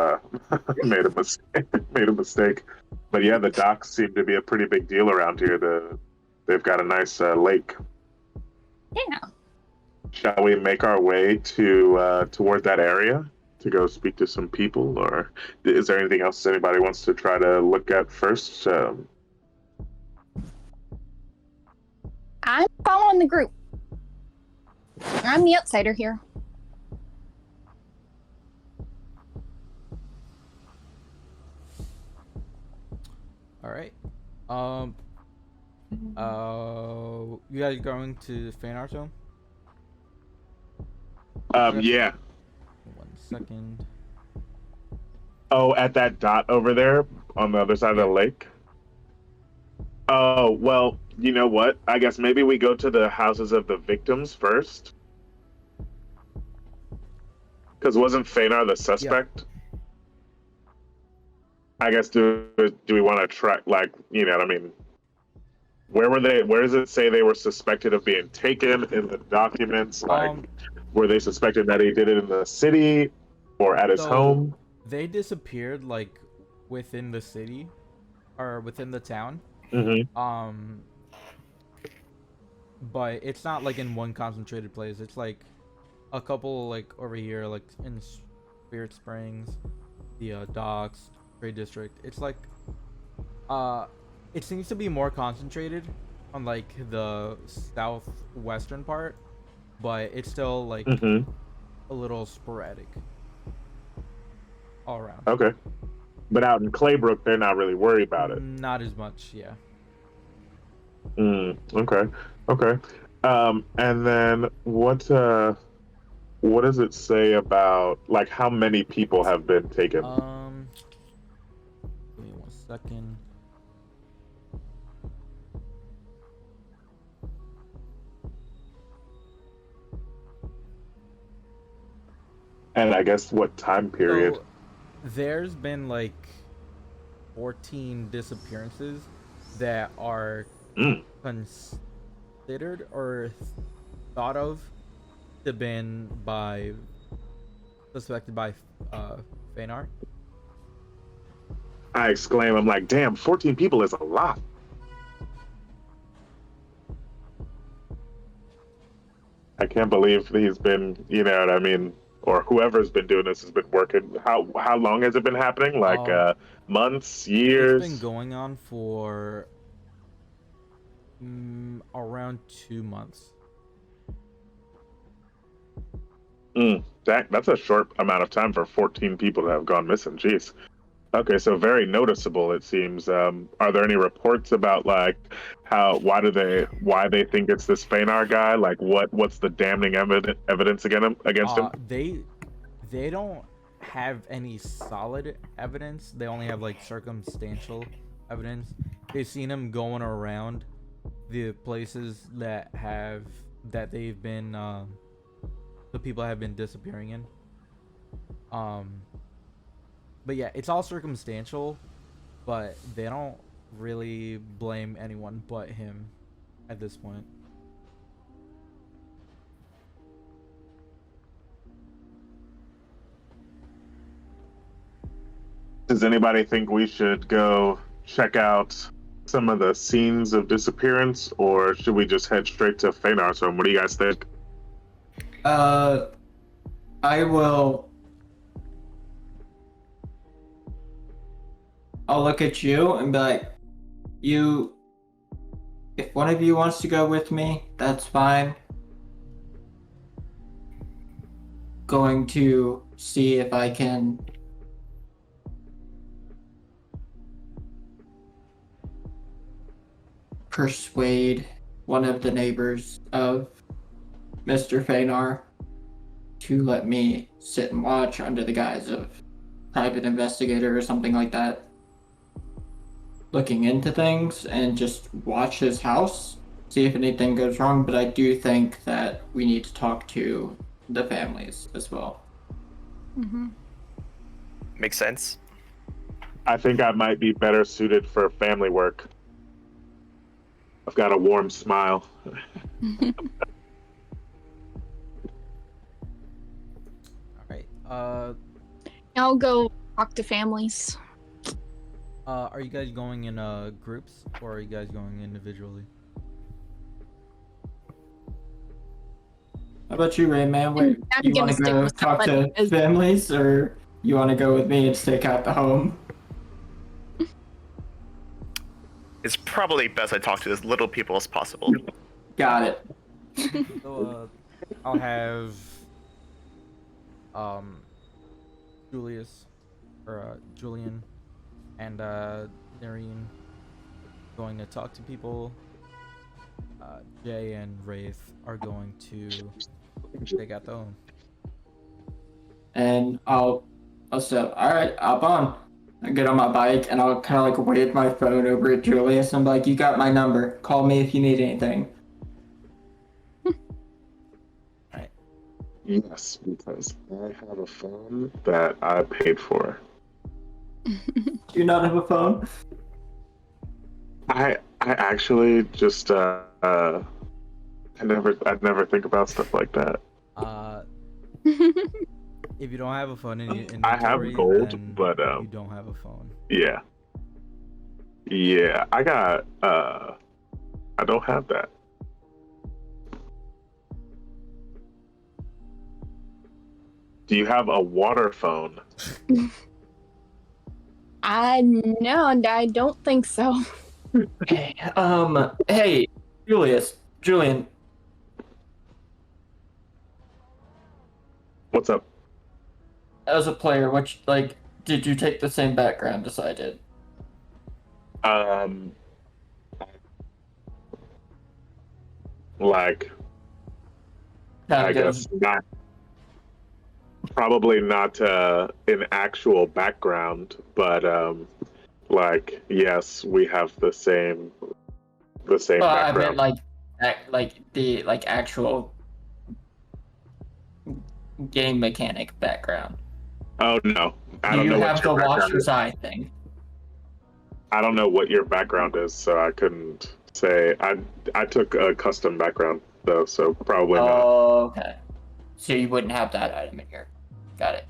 made a mistake. Made a mistake. But yeah, the docks seem to be a pretty big deal around here. They've got a nice lake. Yeah. Shall we make our way to toward that area to go speak to some people, or is there anything else anybody wants to try to look at first? I'm following the group. I'm the outsider here. All right. You guys going to Feanor Zone? Yeah. 1 second. Oh, at that dot over there on the other side of the lake. Oh, well, you know what? I guess maybe we go to the houses of the victims first. Because wasn't Feanor the suspect? I guess do we want to track, like, you know what I mean? Where were they? Where does it say they were suspected of being taken in the documents? Like, were they suspected that he did it in the city or at his So, home? They disappeared like within the city or within the town. Mm-hmm. But it's not like in one concentrated place. It's like a couple like over here, like in Spirit Springs, the docks, Trade District. It's like it seems to be more concentrated on like the southwestern part, but it's still like Mm-hmm. a little sporadic all around. Okay. But out in Claybrook, they're not really worried about it. Not as much, yeah. Okay. Okay. And then what does it say about, like, how many people have been taken? Give me 1 second. And I guess what time period? So, there's been like 14 disappearances that are considered or thought of to have been suspected by Feanor. I exclaim, I'm like, damn, 14 people is a lot. I can't believe he's been, you know what I mean, or whoever's been doing this has been working. How long has it been happening? Like months, years? It's been going on for around 2 months. That's a short amount of time for 14 people to have gone missing. Jeez. Okay, so very noticeable it seems. Are there any reports about like why they think it's this Fenar guy? Like what's the damning evidence against him? They don't have any solid evidence. They only have like circumstantial evidence. They've seen him going around the places that they've been the people have been disappearing in. But yeah, it's all circumstantial, but they don't really blame anyone but him at this point. Does anybody think we should go check out some of the scenes of disappearance, or should we just head straight to Fenar's home? What do you guys think? I will. I'll look at you and be like, if one of you wants to go with me, that's fine. Going to see if I can persuade one of the neighbors of Mr. Fenar to let me sit and watch under the guise of private investigator or something like that, looking into things and just watch his house, see if anything goes wrong. But I do think that we need to talk to the families as well. Mm-hmm. Makes sense. I think I might be better suited for family work. I've got a warm smile. Alright, I'll go talk to families. are you guys going in groups, or are you guys going individually? How about you, Rayman? Wait, I'm you gonna want to stick go with talk to somebody as- families, or you want to go with me and stake out the home? It's probably best I talk to as little people as possible. Got it. So, I'll have Julius or Julian and Nerryn going to talk to people. Jay and Rayth are going to take out the home. And I'll say, all right, hop on. I get on my bike and I'll kind of like wave my phone over at Julius and be like, you got my number. Call me if you need anything. Yes, because I have a phone that I paid for. Do you not have a phone? I actually just I never think about stuff like that. If you don't have a phone in your inventory, I have gold, then but you don't have a phone. yeah, I got I don't have that. Do you have a water phone? No, I don't think so. Hey, Julian. What's up? As a player, did you take the same background as I did? Like, I guess not. Probably not an actual background, but like, yes, we have the same background. I meant the actual game mechanic background. Oh no, I don't Do know you what have the your background washer's is. eye thing? I don't know what your background is, so I couldn't say. I took a custom background though, so probably not. Oh, okay. So you wouldn't have that item in here. Got it.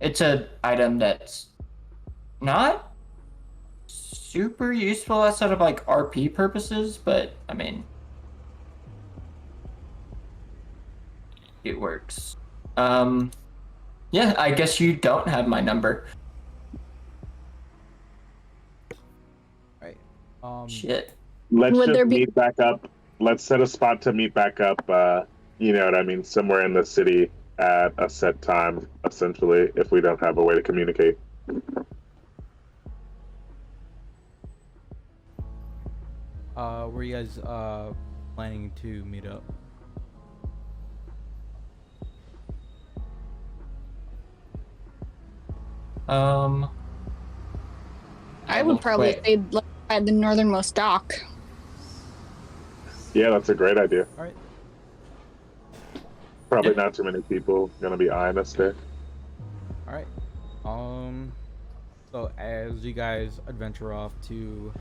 It's an item that's not super useful outside of like RP purposes, but I mean, it works. Yeah, I guess you don't have my number. Right. Shit. Let's Would just there be- meet back up. Let's set a spot to meet back up. You know what I mean? Somewhere in the city. at a set time, essentially, if we don't have a way to communicate. Were you guys planning to meet up? I would probably Wait. say like at the northernmost dock. Yeah, that's a great idea. All right. Probably Yeah. not too many people gonna be eyeing us there. All right. So as you guys adventure off to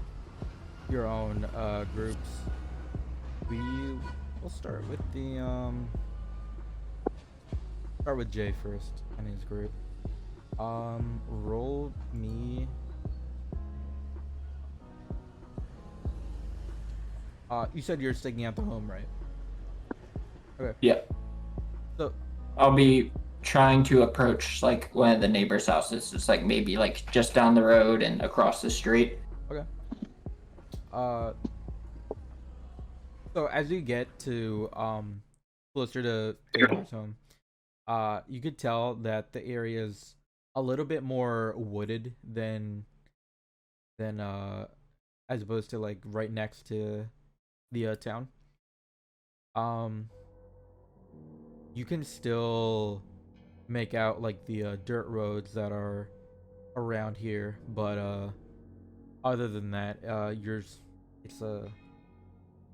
your own groups, will start with the start with Jay first and his group. Roll me. You said you're sticking out the home, right? Okay. Yeah. So I'll be trying to approach like one of the neighbors' houses. It's like maybe like just down the road and across the street. okay. So as you get to closer to Theodore's home, you could tell that the area is a little bit more wooded than as opposed to like right next to the town. You can still make out like the dirt roads that are around here, but other than that, it's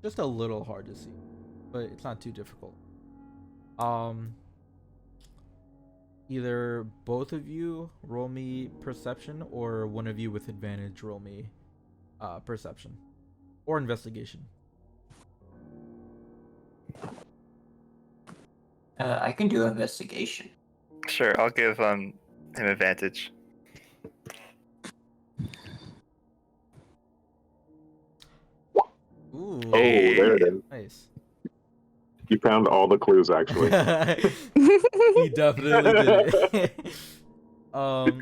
just a little hard to see, but it's not too difficult. Either both of you roll me perception, or one of you with advantage roll me perception or investigation. I can do investigation. Sure, I'll give him advantage. Ooh, Oh, there it is. nice. You found all the clues, actually. He definitely did it.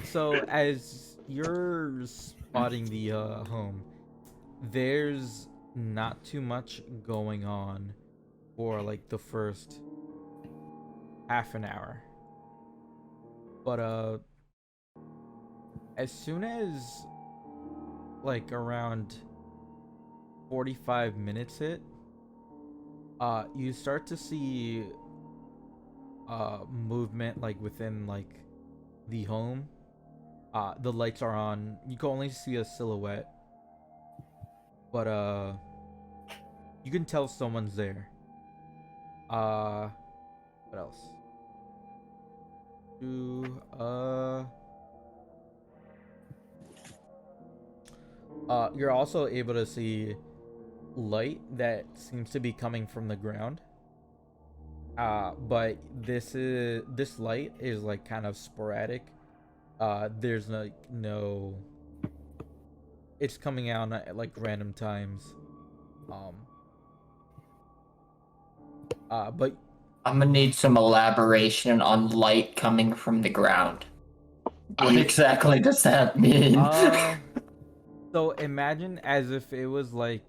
So as you're spotting the home, there's not too much going on for like the first half an hour. But as soon as like around 45 minutes hit, you start to see movement like within like the home. The lights are on. You can only see a silhouette, but you can tell someone's there. What else? You're also able to see light that seems to be coming from the ground. But this light is like kind of sporadic. There's no it's coming out at like random times. But I'm gonna need some elaboration on light coming from the ground. What exactly does that mean? so imagine as if it was like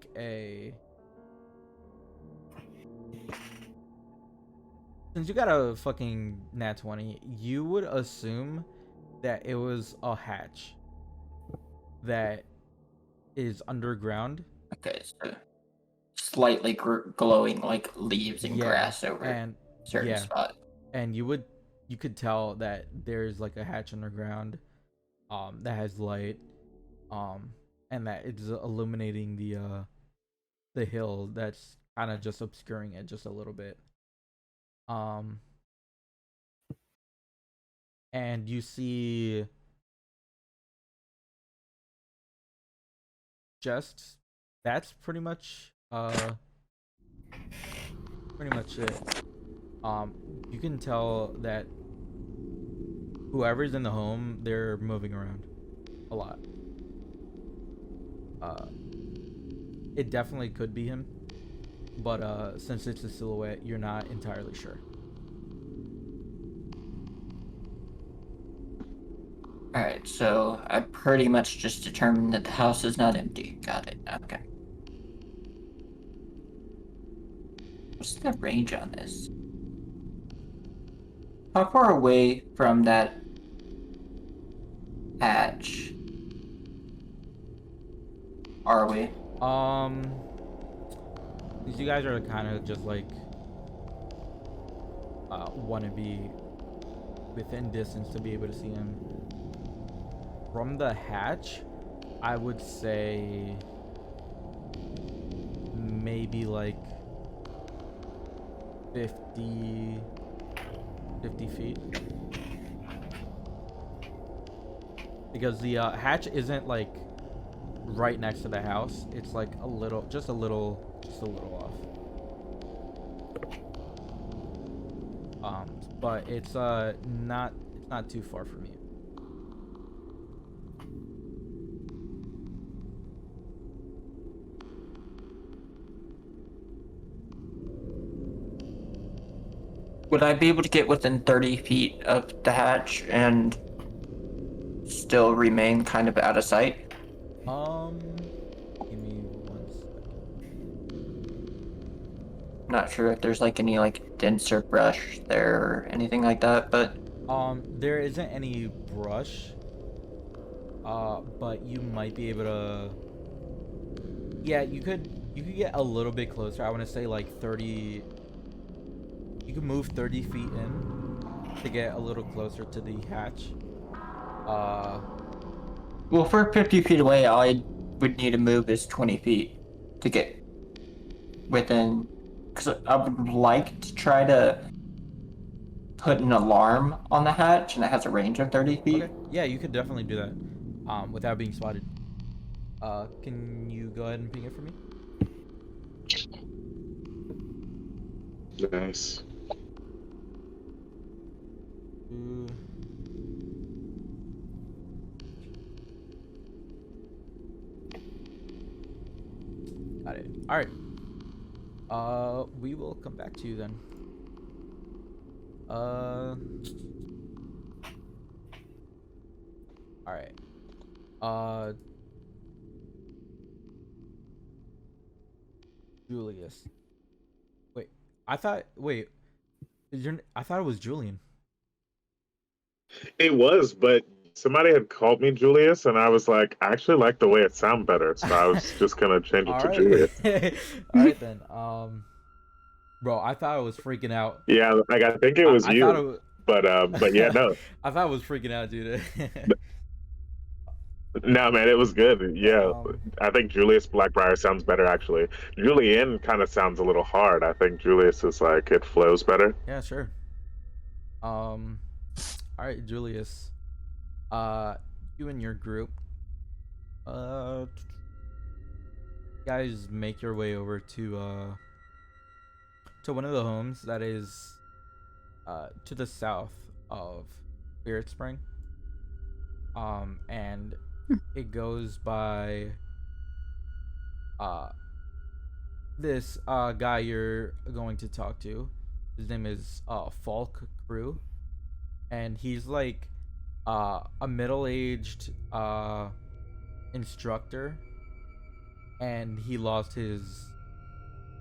since you got a fucking nat 20, you would assume that it was a hatch that is underground. Okay, so slightly glowing like leaves and Yeah, grass over and certain yeah. spot. And you could tell that there's like a hatch underground that has light and that it's illuminating the hill that's kind of just obscuring it just a little bit. And you see just that's pretty much it. You can tell that whoever's in the home, they're moving around a lot. It definitely could be him, but since it's a silhouette, you're not entirely sure. Alright, so I pretty much just determined that the house is not empty. Got it. Okay. What's the range on this? How far away from that hatch are we? You guys are kind of just like want to be within distance to be able to see him. From the hatch, I would say maybe like 50 feet. Because the hatch isn't like right next to the house. It's like just a little off. But it's not too far from you. Would I be able to get within 30 feet of the hatch and still remain kind of out of sight? Give me 1 second. Not sure if there's like any like denser brush there or anything like that, but there isn't any brush. But you might be able to. Yeah, you could get a little bit closer. I want to say like 30. You could move 30 feet in to get a little closer to the hatch. well, if we're 50 feet away, all I would need to move is 20 feet to get within. Because I would like to try to put an alarm on the hatch, and it has a range of 30 feet. Okay. Yeah, you could definitely do that. Without being spotted. Can you go ahead and ping it for me? Nice. Ooh. Got it. All right. We will come back to you then. All right. Julius. I thought it was Julian. It was, but somebody had called me Julius, and I was like, I actually like the way it sounds better, so I was just gonna change it to Julius. All right then. Bro, I thought I was freaking out. Yeah, like I think it was you, but yeah, no. I thought I was freaking out, dude. No, man, it was good. Yeah, I think Julius Blackbriar sounds better, actually. Julian kind of sounds a little hard. I think Julius is like, it flows better. Yeah, sure. All right, Julius. You and your group, guys make your way over to one of the homes that is to the south of Spirit Spring. And it goes by this guy you're going to talk to. His name is Falk Crew, and he's like a middle-aged instructor, and he lost his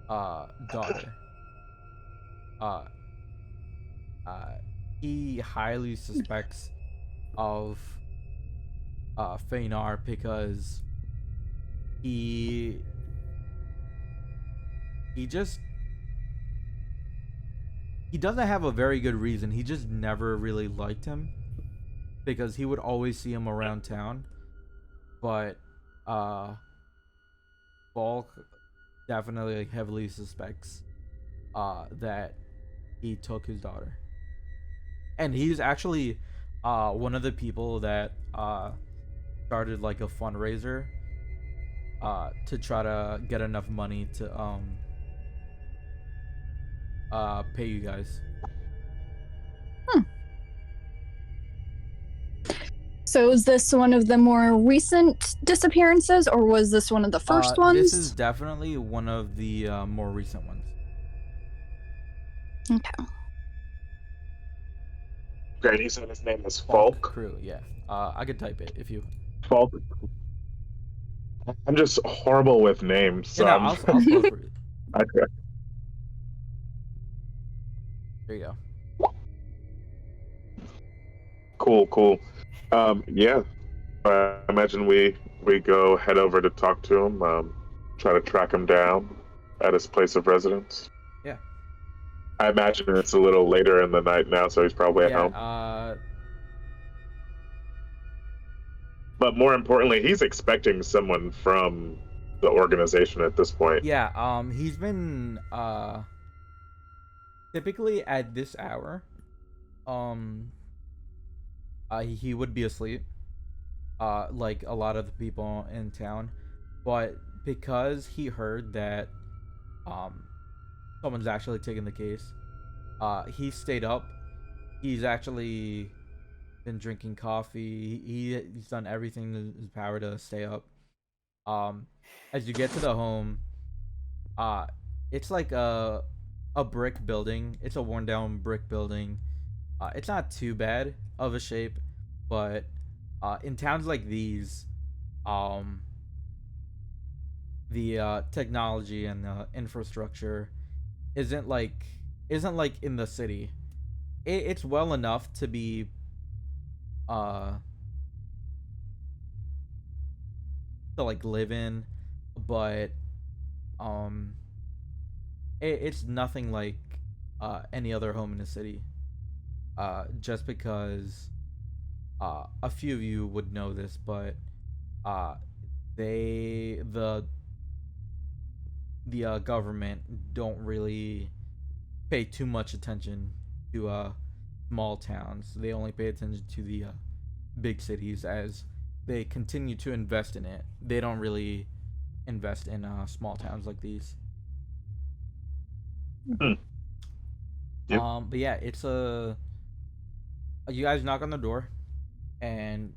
daughter. He highly suspects of Feynar because he doesn't have a very good reason. He just never really liked him because he would always see him around town. But Falk definitely heavily suspects that he took his daughter. And he's actually one of the people that started like a fundraiser to try to get enough money to pay you guys. So is this one of the more recent disappearances, or was this one of the first ones? This is definitely one of the more recent ones. Okay. Great, he said his name was Falk. Crew, yeah. I could type it if you. Falk. I'm just horrible with names. So Yeah, no, I'll spell for you. Okay. There you go. Cool. Yeah. I imagine we go head over to talk to him. Try to track him down at his place of residence. Yeah. I imagine it's a little later in the night now, so he's probably at home. But more importantly, he's expecting someone from the organization at this point. Yeah, he's been typically at this hour, he would be asleep, like a lot of the people in town, but because he heard that someone's actually taking the case, he stayed up. He's actually been drinking coffee. He's done everything in his power to stay up. As you get to the home, it's like a brick building. It's a worn down brick building. It's not too bad of a shape, but in towns like these, the technology and infrastructure isn't like in the city. It's well enough to be to like live in, but it's nothing like any other home in the city. Just because a few of you would know this, but the government don't really pay too much attention to small towns. They only pay attention to the big cities, as they continue to invest in it. They don't really invest in small towns like these. Yep. But yeah, it's you guys knock on the door, and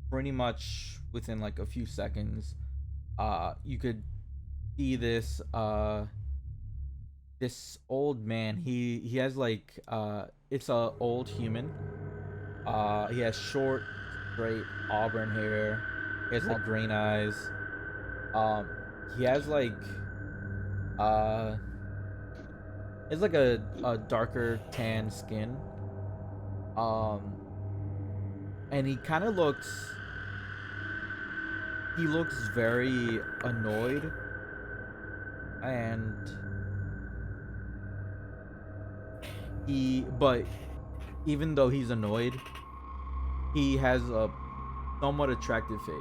pretty much within like a few seconds, you could see this this old man. He has like it's a old human. He has short, straight auburn hair. He has like green eyes. He has like it's like a darker tan skin. And he kind of looks very annoyed, and but even though he's annoyed, he has a somewhat attractive face,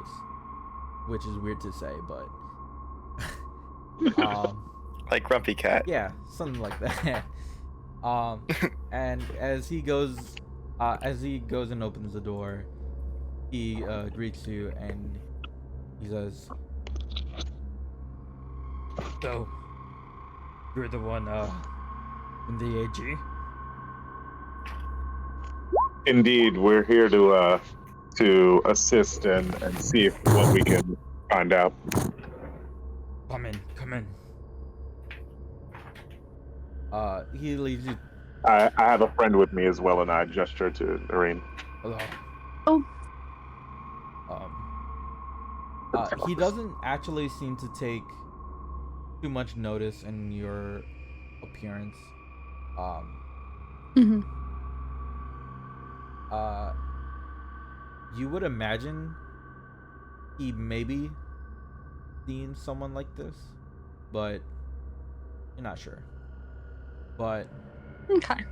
which is weird to say, but like Grumpy Cat. yeah, something like that. And as he goes and opens the door, he greets you and he says, "So, you're the one in the AG?" Indeed, we're here to assist and see what we can find out. Come in. He leads you. I have a friend with me as well, and I gesture to Nerryn. Hello. Oh. He doesn't actually seem to take too much notice in your appearance. Mhm. You would imagine he maybe seen someone like this, but you're not sure. But Okay.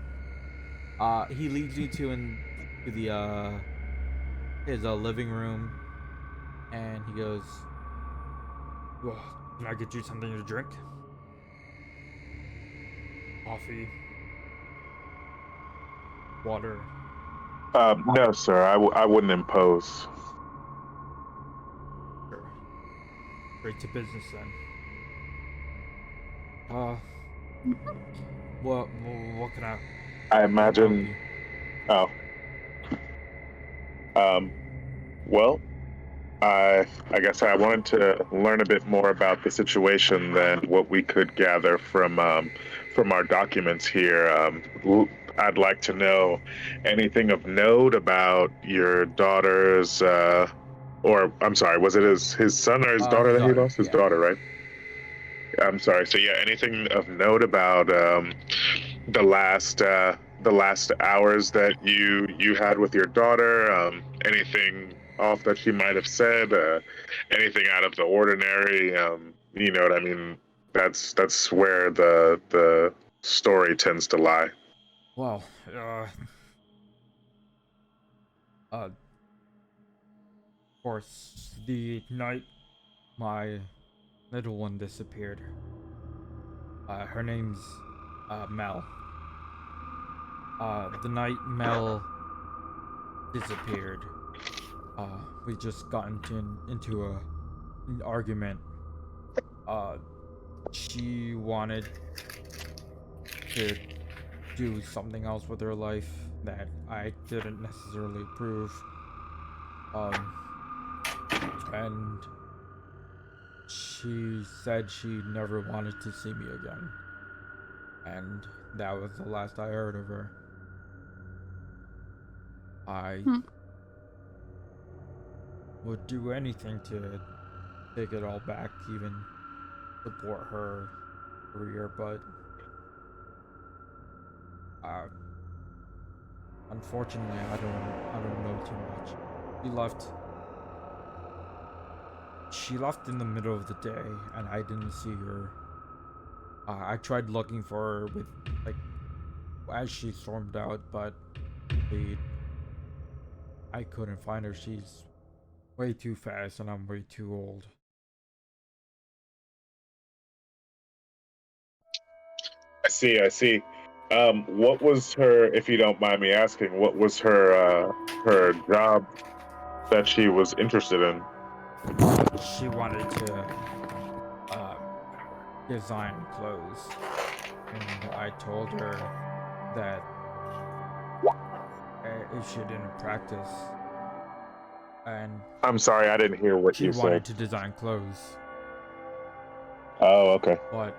he leads you into the his living room, and he goes, "Well, can I get you something to drink? Coffee, water?" No, sir. I wouldn't impose. Sure. Straight to business then. What can I? I imagine. Oh. Well, I guess I wanted to learn a bit more about the situation than what we could gather from our documents here. I'd like to know anything of note about your daughter's, or I'm sorry, was it his son or his daughter that he lost? His daughter, right? I'm sorry. So yeah, anything of note about the last the last hours that you had with your daughter? Anything off that she might have said? Anything out of the ordinary? You know what I mean? That's where the story tends to lie. Well, of course, the night my little one disappeared. Her name's Mel. The night Mel disappeared, we just got into an argument. She wanted to do something else with her life that I didn't necessarily approve. And she said she never wanted to see me again. And that was the last I heard of her. I would do anything to take it all back, even support her career, but unfortunately I don't know too much. She left in the middle of the day and I didn't see her. I tried looking for her as she stormed out, but I couldn't find her. She's way too fast and I'm way too old. I see. What was her, if you don't mind me asking, what was her job that she was interested in? She wanted to design clothes, and I told her that if she didn't practice, and I'm sorry, I didn't hear what you she wanted said. to design clothes. Oh, okay. But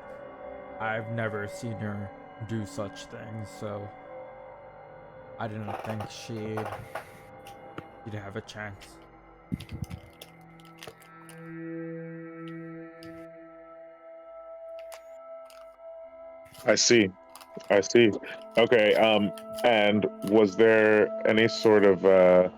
I've never seen her do such things, so I didn't think she'd have a chance. I see. Okay, and was there any sort of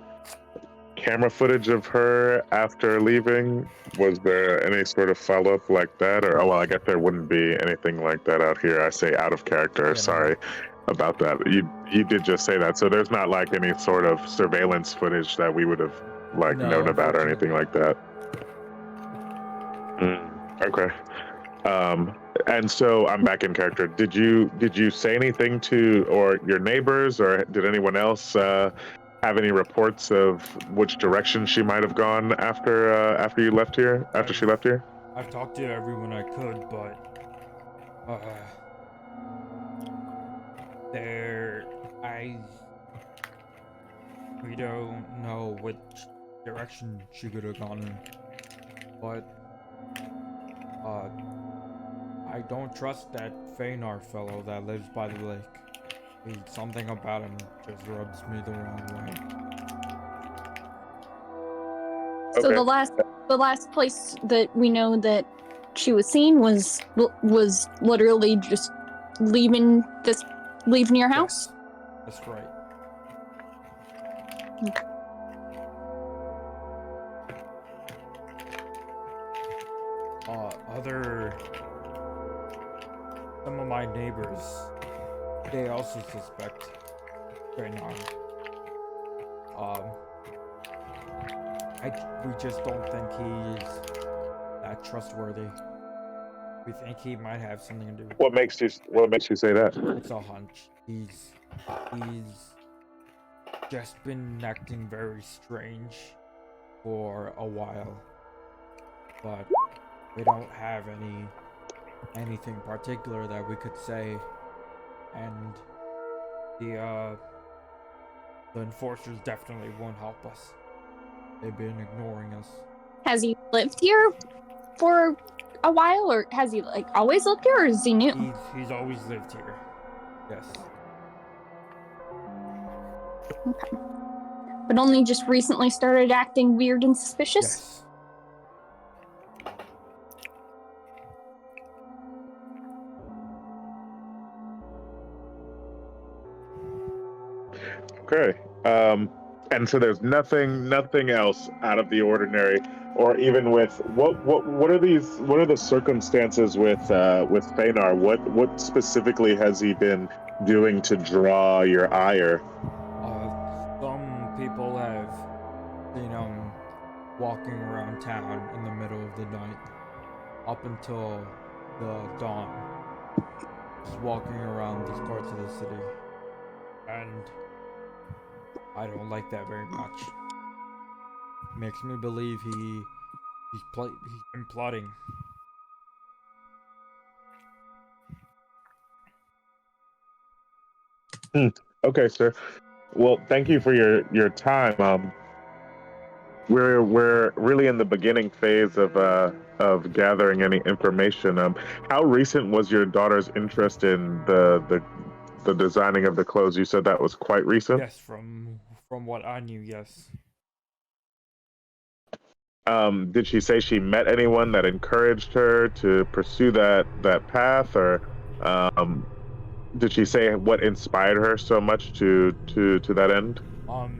camera footage of her after leaving? Was there any sort of follow-up like that? Or, oh, well, I guess there wouldn't be anything like that out here. I say out of character, Yeah, sorry about that. You did just say that, so there's not like any sort of surveillance footage that we would have known about or anything like that? Okay. And so I'm back in character. Did you say anything to or your neighbors, or did anyone else have any reports of which direction she might have gone after you left here? After she left here? I've talked to everyone I could, but we don't know which direction she could have gone in. But I don't trust that Fëanor fellow that lives by the lake. Something about him just rubs me the wrong way. So Okay. the last place that we know that she was seen was literally just leaving your house. Yes, that's right. Some of my neighbors, they also suspect Fëanor. We just don't think he's that trustworthy. We think he might have something to do with What makes you say that? It's a hunch. He's just been acting very strange for a while. But we don't have anything particular that we could say, and the enforcers definitely won't help us. They've been ignoring us. Has he lived here for a while, or has he always lived here, or is he new? He's always lived here. Yes. Okay. But only just recently started acting weird and suspicious? Yes. Okay. And so there's nothing else out of the ordinary, or even with what are the circumstances with Fenar? What specifically has he been doing to draw your ire? Some people have seen him walking around town in the middle of the night up until the dawn, just walking around these parts of the city, and I don't like that very much. Makes me believe he's been plotting. Okay, sir. Well, thank you for your time. We're really in the beginning phase of gathering any information. How recent was your daughter's interest in the designing of the clothes? You said that was quite recent. Yes, from what I knew, yes. Did she say she met anyone that encouraged her to pursue that path, or did she say what inspired her so much to that end?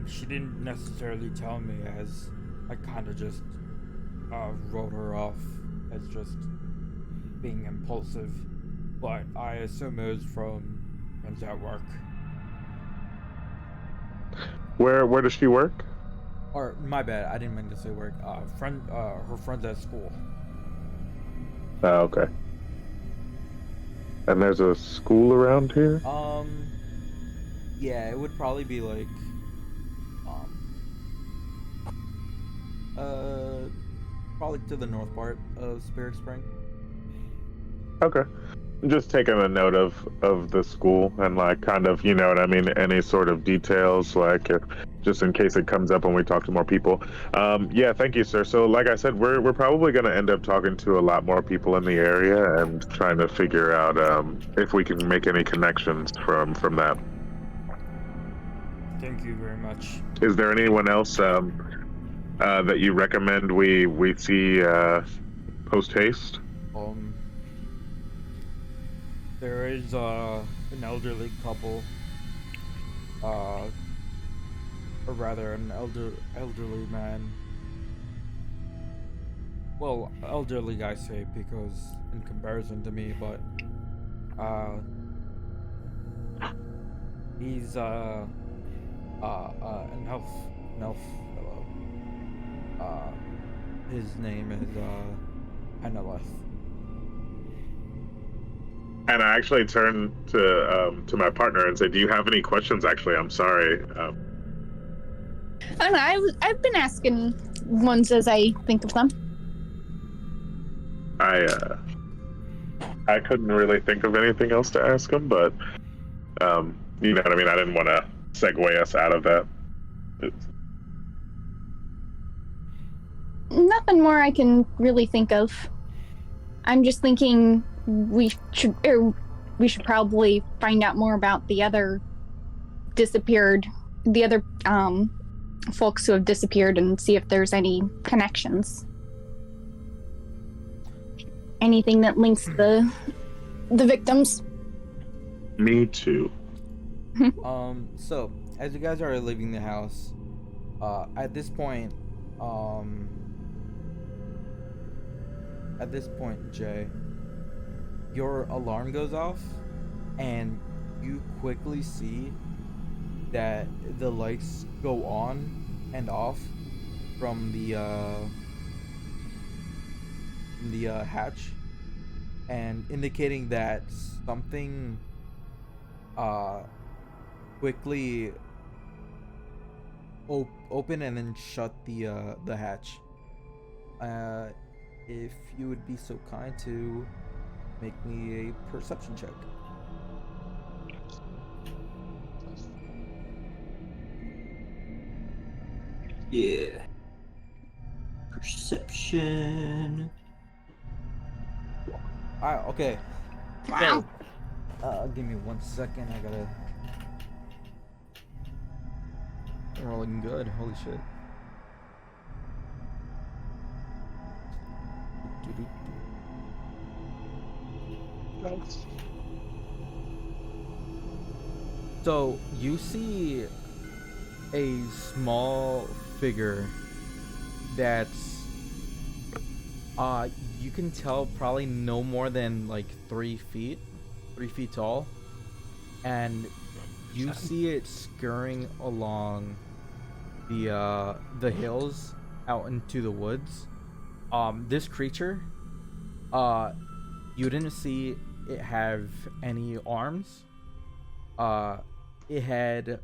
She didn't necessarily tell me, as I kind of just wrote her off as just being impulsive, but I assume it was from friends at work. Where does she work? Or my bad, I didn't mean to say work. Her friends at school. Oh, okay. And there's a school around here? Yeah, it would probably be like, probably to the north part of Spirit Spring. Okay. I'm just taking a note of the school and like kind of, you know what I mean, any sort of details, like just in case it comes up when we talk to more people. Yeah, thank you, sir. So like I said, we're probably going to end up talking to a lot more people in the area and trying to figure out if we can make any connections from that. Thank you very much. Is there anyone else that you recommend we see post haste? There is an elderly couple, or rather an elderly man. Well, elderly I say because in comparison to me, but he's an elf fellow. His name is Peneleth. And I actually turn to my partner and say, "Do you have any questions?" Actually, I'm sorry. I don't know. I've been asking ones as I think of them. I couldn't really think of anything else to ask him, but you know what I mean. I didn't want to segue us out of that. Nothing more I can really think of. I'm just thinking we should probably find out more about the other folks who have disappeared and see if there's any connections. Anything that links the victims. Me too. So as you guys are leaving the house, at this point, Jay, your alarm goes off, and you quickly see that the lights go on and off from the hatch, and indicating that something quickly open and then shut the hatch. If you would be so kind to make me a perception check. Yeah. Perception. Okay. Wow. So, give me 1 second. I gotta. They're all looking good. Holy shit. So you see a small figure that's you can tell probably no more than like 3 feet tall, and you see it scurrying along the hills out into the woods. This creature, you didn't see it have any arms. It had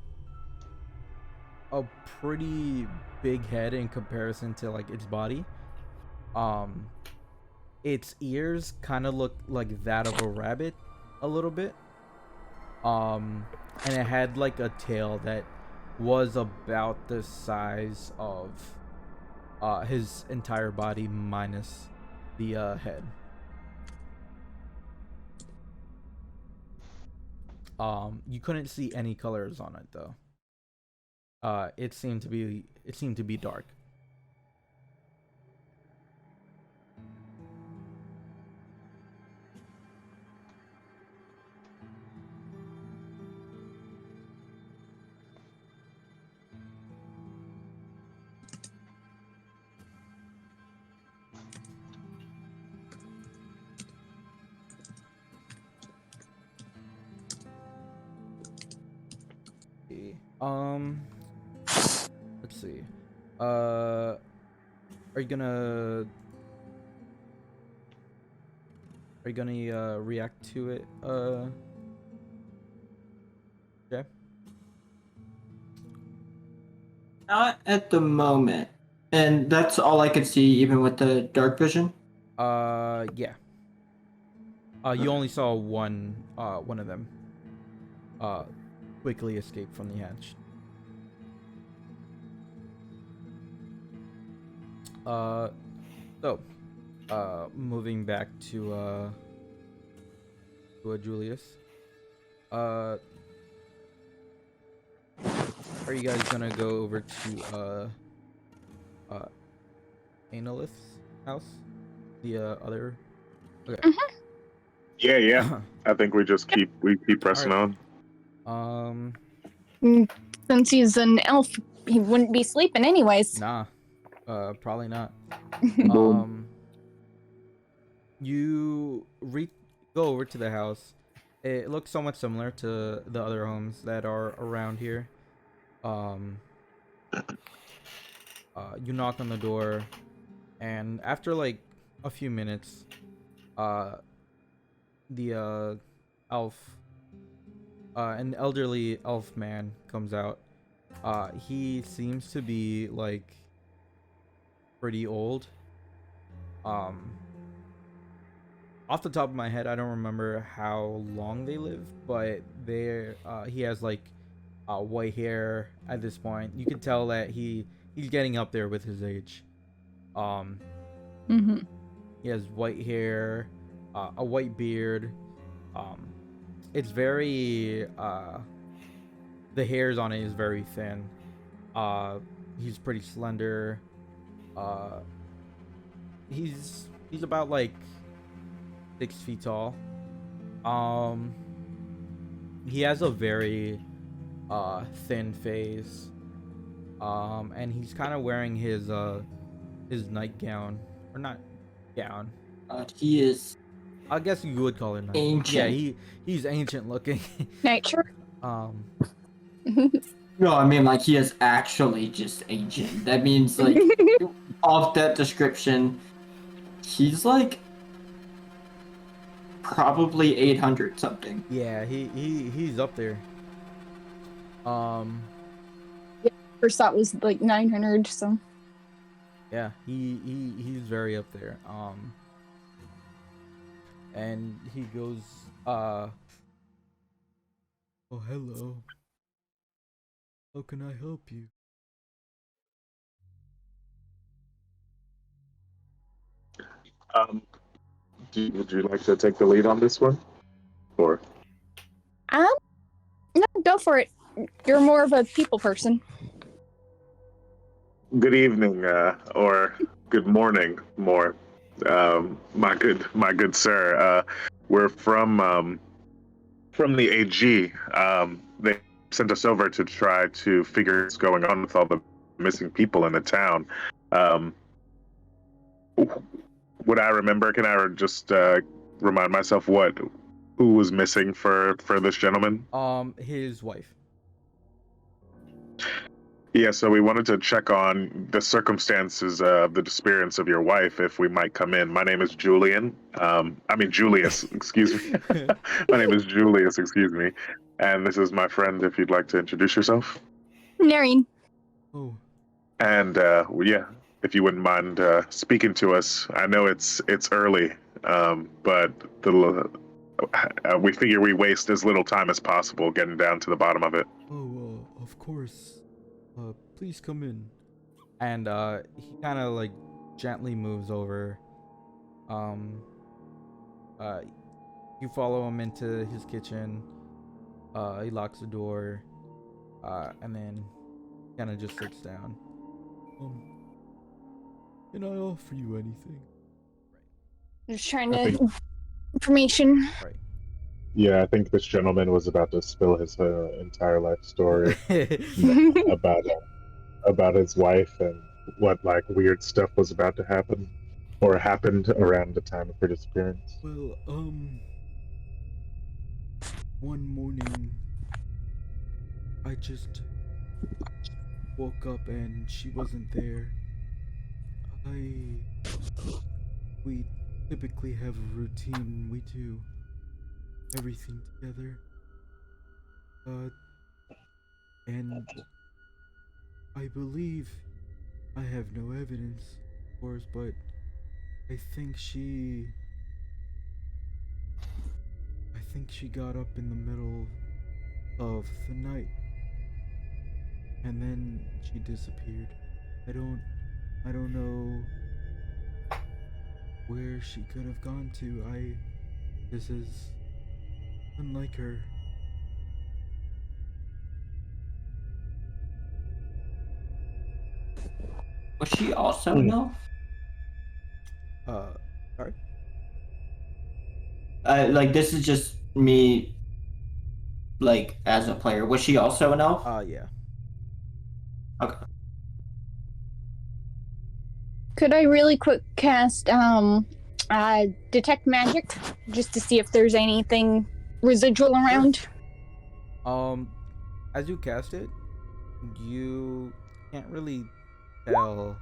a pretty big head in comparison to like its body. Its ears kind of looked like that of a rabbit a little bit. And it had like a tail that was about the size of his entire body minus the head. You couldn't see any colors on it though. It seemed to be dark. Let's see. Are you gonna react to it? Okay. Not at the moment. And that's all I could see, even with the dark vision. Yeah. You only saw one of them quickly escape from the hatch. Moving back to Julius. Are you guys gonna go over to Analith's house? The other. Okay. Yeah. I think we just keep pressing Alright. on. Since he's an elf, he wouldn't be sleeping anyways. Nah. Probably not. Boom. You go over to the house. It looks somewhat similar to the other homes that are around here. You knock on the door, and after like a few minutes, the elf, an elderly elf man comes out. He seems to be like pretty old. Off the top of my head, I don't remember how long they live, but he has like white hair at this point. You can tell that he's getting up there with his age. He has white hair, a white beard. It's very the hairs on it is very thin. He's pretty slender. He's about like 6 feet tall. He has a very thin face. And he's kind of wearing his nightgown, or not gown. He is I guess you would call it night. ancient. Yeah, he's ancient looking. Nature. No, I mean, like, he is actually just ancient. That means, like, off that description, he's, like, probably 800 something. Yeah, he's up there. First thought was like 900, so. Yeah, he's very up there. And he goes, oh, hello. How can I help you? Would you like to take the lead on this one? Or No, go for it. You're more of a people person. good evening, or good morning, more, my good sir. We're from the AG. sent us over to try to figure what's going on with all the missing people in the town. Um, would I remember? Can I just remind myself who was missing for this gentleman? His wife. Yeah, so we wanted to check on the circumstances of the disappearance of your wife, if we might come in. My name is Julian. Julius, excuse me. My name is Julius, excuse me. And this is my friend, if you'd like to introduce yourself. Nerryn. Oh. And, yeah, if you wouldn't mind speaking to us. I know it's early, but we figure we waste as little time as possible getting down to the bottom of it. Oh, of course. Please come in. And he kind of like gently moves over. You follow him into his kitchen. He locks the door. And then kind of just sits down. Can I offer you anything? Just trying to information. Right. Yeah, I think this gentleman was about to spill his entire life story about his wife and what like weird stuff was about to happen or happened around the time of her disappearance. Well, one morning I just woke up and she wasn't there. We typically have a routine. We do everything together. And I believe I have no evidence, of course, but I think she got up in the middle of the night and then she disappeared. I don't know where she could have gone to. This is unlike her. Was she also an elf? Sorry? Like, this is just me, like, as a player. Was she also an elf? Yeah. Okay. Could I really quick cast detect magic just to see if there's anything residual around? As you cast it, you can't really tell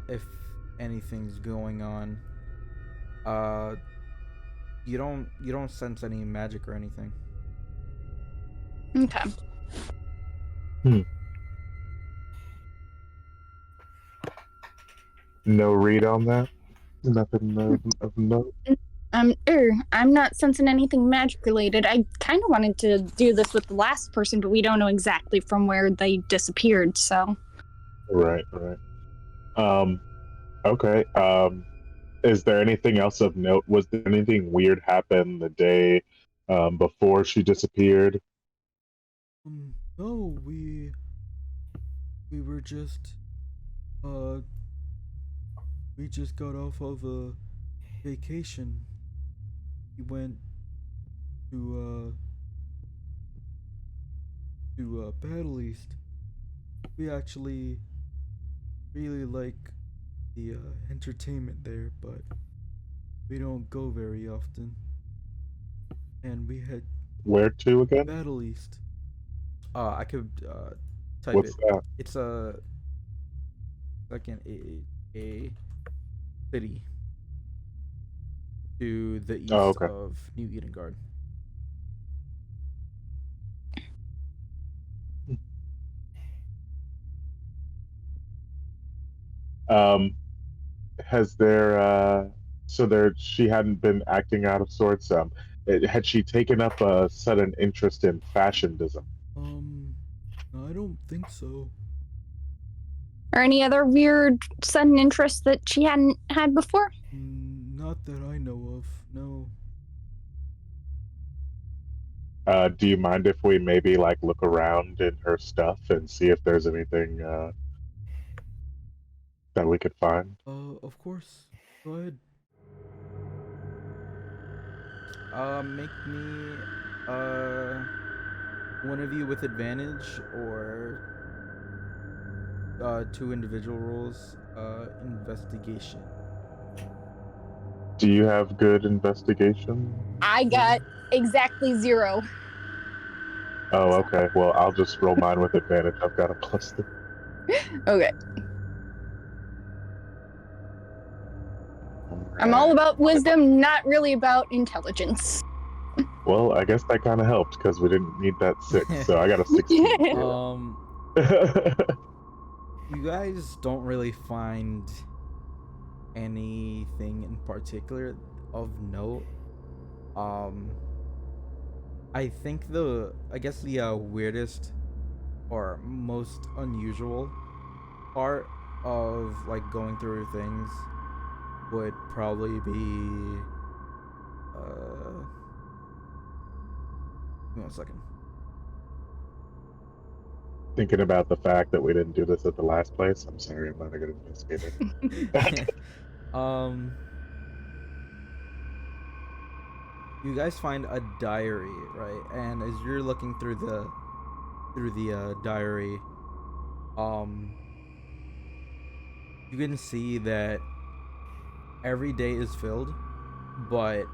if anything's going on. You don't sense any magic or anything. Okay. No read on that? Nothing of note? I'm not sensing anything magic related. I kind of wanted to do this with the last person, but we don't know exactly from where they disappeared, so. Right. Okay. Is there anything else of note? Was there anything weird happen the day before she disappeared? No, we were just we just got off of a vacation. We went to Battle East. We actually really like the entertainment there, but we don't go very often. And we had Where to again? Battle East. I could type What's it. that? It's a city to the east of New Edengard. Has there she hadn't been acting out of sorts? Had she taken up a sudden interest in fashionism? I don't think so. Or any other weird sudden interest that she hadn't had before? Not that I know of, no. Do you mind if we maybe like look around in her stuff and see if there's anything that we could find? Of course. Go ahead. Make me one of you with advantage or two individual rolls, investigation. Do you have good investigation? I got exactly 0. Oh, okay. Well, I'll just roll mine with advantage. I've got a +3. Okay. I'm all about wisdom, not really about intelligence. Well, I guess that kind of helped because we didn't need that 6, so I got a 16. You guys don't really find anything in particular of note. I think the weirdest or most unusual part of like going through things would probably be give me 1 second. Thinking about the fact that we didn't do this at the last place. I'm sorry, I'm not a good investigator. You guys find a diary, right? And as you're looking through the diary, you can see that every day is filled, but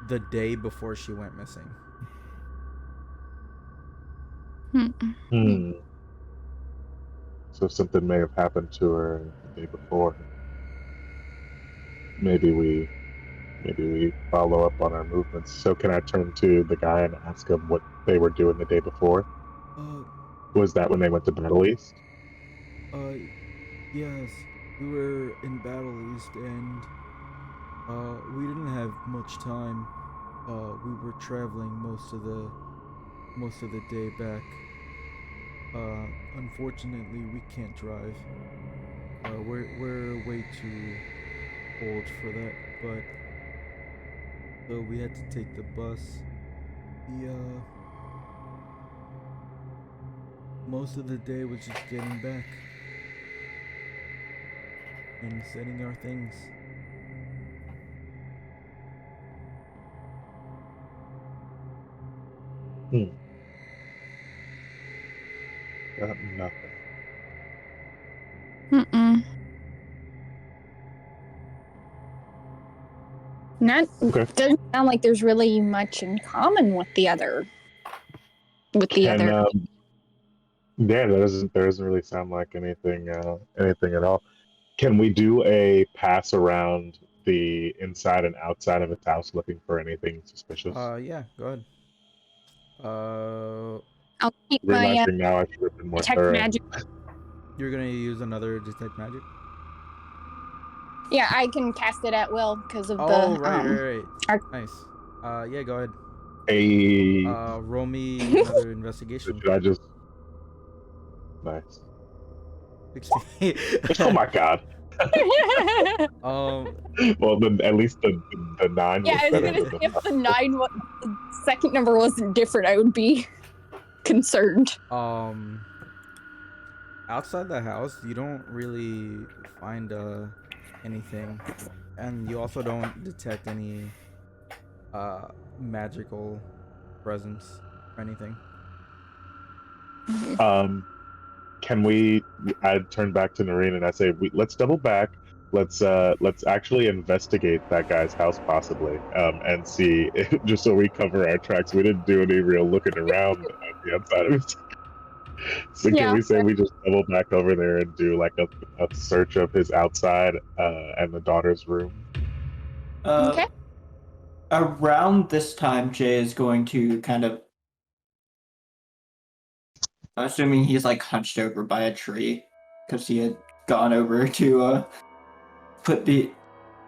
the day before she went missing. So something may have happened to her the day before. Maybe we follow up on our movements. So can I turn to the guy and ask him what they were doing the day before? Was that when they went to Battle East? Yes, we were in Battle East and we didn't have much time. We were traveling most of the day back. Unfortunately, we can't drive. We're way too old for that, but so we had to take the bus. Most of the day was just getting back and setting our things. Got nothing. Doesn't sound like there's really much in common with the other. Yeah, there doesn't really sound like anything at all. Can we do a pass around the inside and outside of its house looking for anything suspicious? Yeah, go ahead. I'll keep my Realizing now I should have been more detect thorough. magic. You're gonna use another detect magic? Yeah, I can cast it at will because of right. Nice. Yeah, go ahead. Roll me another investigation. Should I just? Nice. 16. Oh my god. Well, then at least the 9 Yeah, I was was better. gonna say if the 9 the second number wasn't different, I would be concerned. Outside the house, you don't really find anything, and you also don't detect any magical presence or anything. Can we? I turn back to Nerryn and I say, let's double back. Let's actually investigate that guy's house possibly, and see just so we cover our tracks. We didn't do any real looking around on the outside of it. So can we say we just double back over there and do like a search of his outside and the daughter's room? Okay. Around this time, Jay is going to kind of, assuming he's like hunched over by a tree, because he had gone over to put the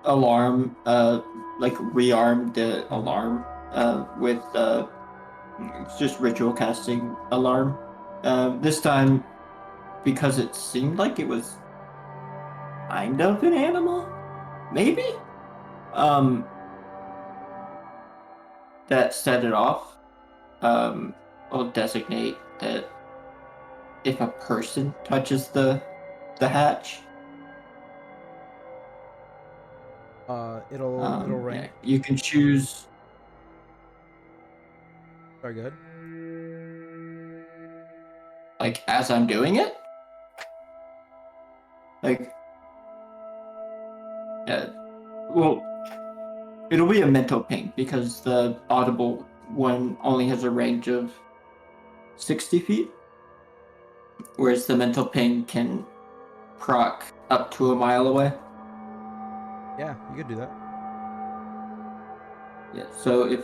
alarm, like rearm the alarm with just ritual casting alarm. This time, because it seemed like it was kind of an animal, maybe? That set it off. I'll designate that if a person touches the hatch, it'll rank. yeah, you can choose. Sorry, go ahead. like as I'm doing it. Like, well, it'll be a mental ping because the audible one only has a range of 60 feet, whereas the mental ping can proc up to a mile away. Yeah, you could do that. Yeah, so if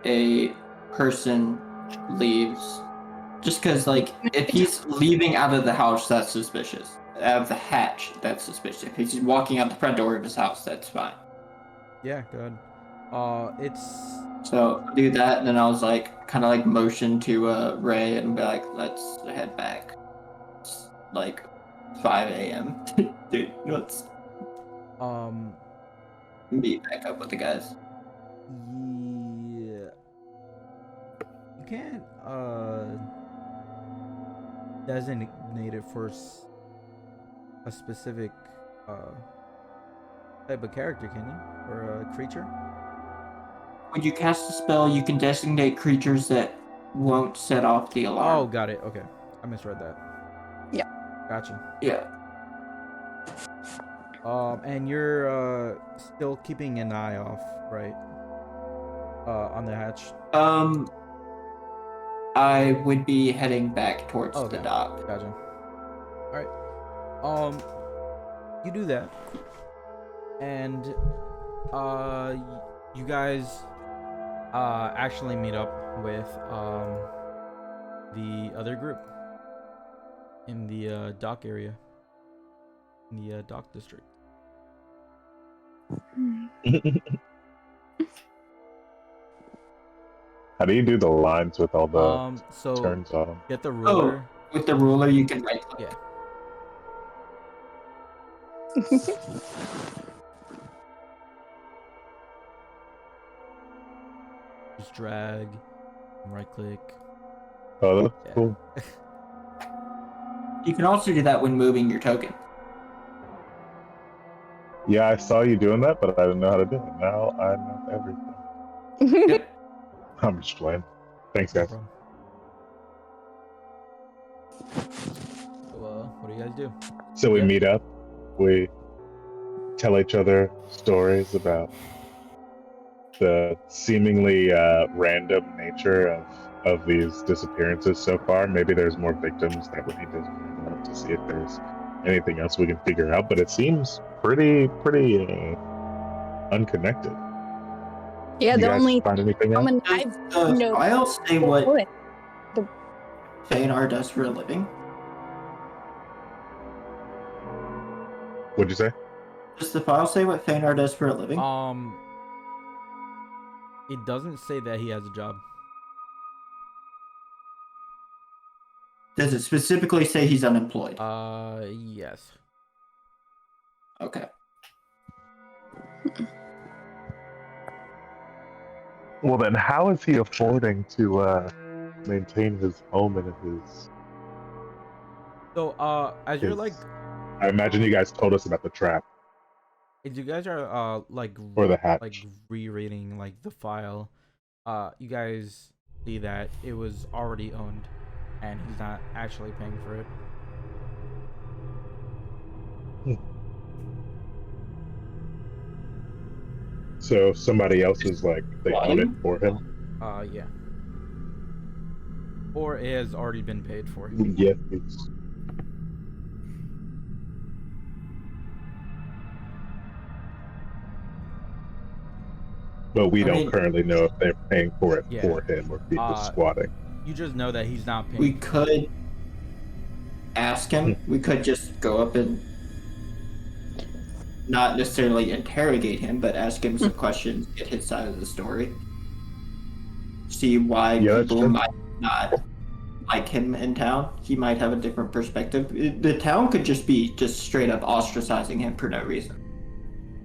a person leaves, just because, like, if he's leaving out of the house, that's suspicious. Out of the hatch, that's suspicious. If he's walking out the front door of his house, that's fine. Yeah, good. It's So do that, and then I was like, kind of like motion to Ray and be like, let's head back. It's like 5 a.m. Dude, let's meet back up with the guys. yeah. You can't designate it for a specific type of character, can you? Or a creature? When you cast a spell, you can designate creatures that won't set off the Oh, alarm. got it. Okay. I misread that. Yeah. Gotcha. Yeah. And you're still keeping an eye off, right? On the hatch. I would be heading back towards Okay. the dock. Gotcha. All right. You do that, and you guys actually meet up with the other group in the dock area, in the dock district. How do you do the lines with all the So turns on them? get the ruler. With the ruler, you can right click. Yeah. Just drag, right click. Oh, that's Yeah. cool. You can also do that when moving your token. Yeah, I saw you doing that, but I didn't know how to do it. Now I know everything. Yep. I'm just playing. Thanks, No guys. problem. So, what do you guys do? So we Yeah. meet up. We tell each other stories about the seemingly random nature of these disappearances so far. Maybe there's more victims that we need to see if there's anything else we can figure out. But it seems pretty unconnected. Yeah, You the guys only find anything else? common I've no. I'll say what Feanor does for a living. What'd you say? Does the file say what Feanor does for a living? It doesn't say that he has a job. Does it specifically say he's unemployed? Yes. Okay. Well, then how is he affording to maintain his home and his... So, as you're like, I imagine you guys told us about the trap as you guys are like or the hatch. like rereading like the file, you guys see that it was already owned, and he's not actually paying for it. So somebody else is like, they own it for him? Yeah. Or it has already been paid for. Yes, please. But we I don't mean- currently know if they're paying for it Yeah. for him or if he's just squatting. You just know that he's not paying. We could ask him. We could just go up and not necessarily interrogate him, but ask him some questions, get his side of the story. See why Yeah, that's people true. might not like him in town. He might have a different perspective. The town could just be just straight up ostracizing him for no reason.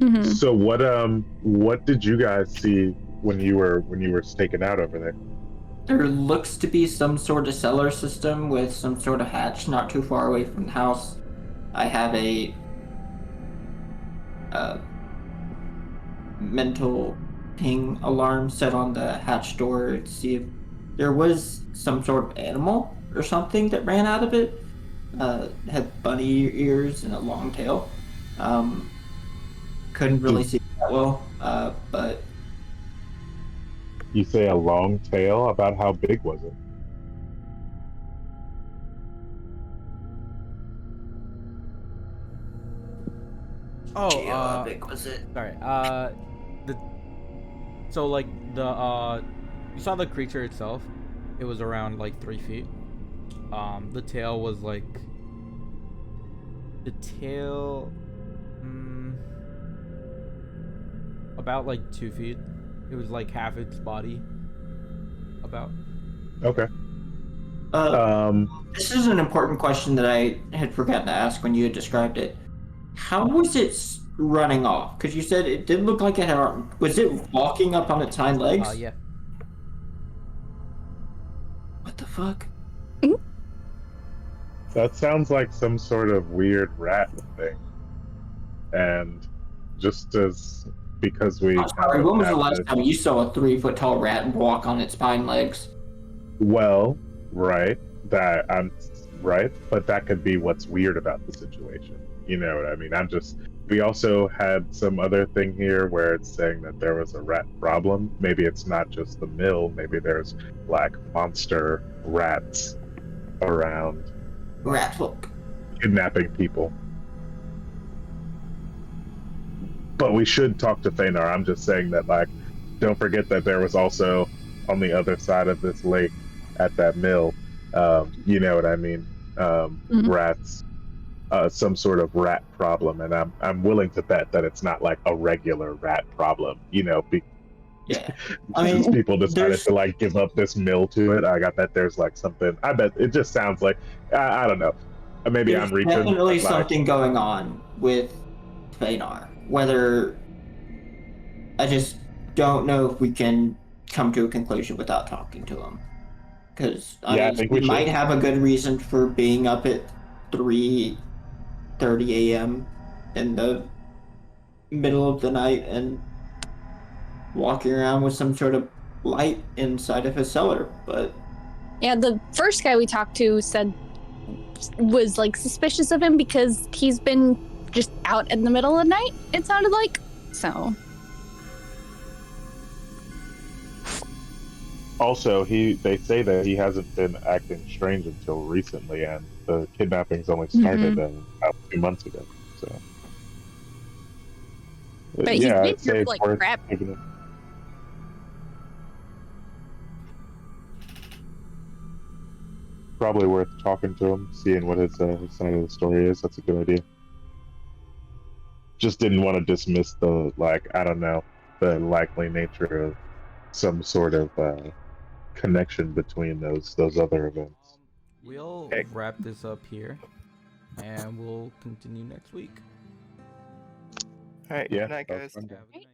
Mhm. So what did you guys see when you were staking out over there? There looks to be some sort of cellar system with some sort of hatch not too far away from the house. I have a mental ping alarm set on the hatch door to see if there was some sort of animal or something that ran out of it. Had bunny ears and a long tail. Couldn't really see that well, but You say a long tail? About how big was it? Oh, how big was it? sorry. So like you saw the creature itself. It was around like 3 feet. The tail was like about like 2 feet. It was like half its body. About. Okay. This is an important question that I had forgotten to ask when you had described it. How was it running off? Because you said it did look like it had. Was it walking up on its hind legs? Yeah. What the fuck? That sounds like some sort of weird rat thing. And just as because we I'm sorry, when was the last time you saw a 3-foot tall rat walk on its hind legs? Well, right. I'm right, but that could be what's weird about the situation. You know what I mean? We also had some other thing here where it's saying that there was a rat problem. Maybe it's not just the mill, maybe there's like monster rats around Rat folk. kidnapping people. But we should talk to Fenar. I'm just saying that, like, don't forget that there was also on the other side of this lake at that mill, you know what I mean? Rats, some sort of rat problem, and I'm willing to bet that it's not like a regular rat problem, you know. Yeah, I mean, since people decided to like give up this mill to it, I bet there's like something. I bet it just sounds like I don't know. Maybe there's I'm reaching. definitely but, something going on with Fenar. Whether I just don't know if we can come to a conclusion without talking to him. Because I think we might should. have a good reason for being up at 3:30 a.m. in the middle of the night and walking around with some sort of light inside of his cellar. But Yeah, the first guy we talked to was like suspicious of him because he's been just out in the middle of the night, it sounded like. So Also, they say that he hasn't been acting strange until recently, and the kidnappings only started about 2 months ago. So, but he's yeah, been I'd say here it's for like worth crap. giving it. Probably worth talking to him, seeing what his side of the story is. That's a good idea. Just didn't want to dismiss the, like, I don't know, the likely nature of some sort of connection between those other events. We'll wrap this up here, and we'll continue next week. All right. Yeah, Good night, that was guys. fun. Have a good night.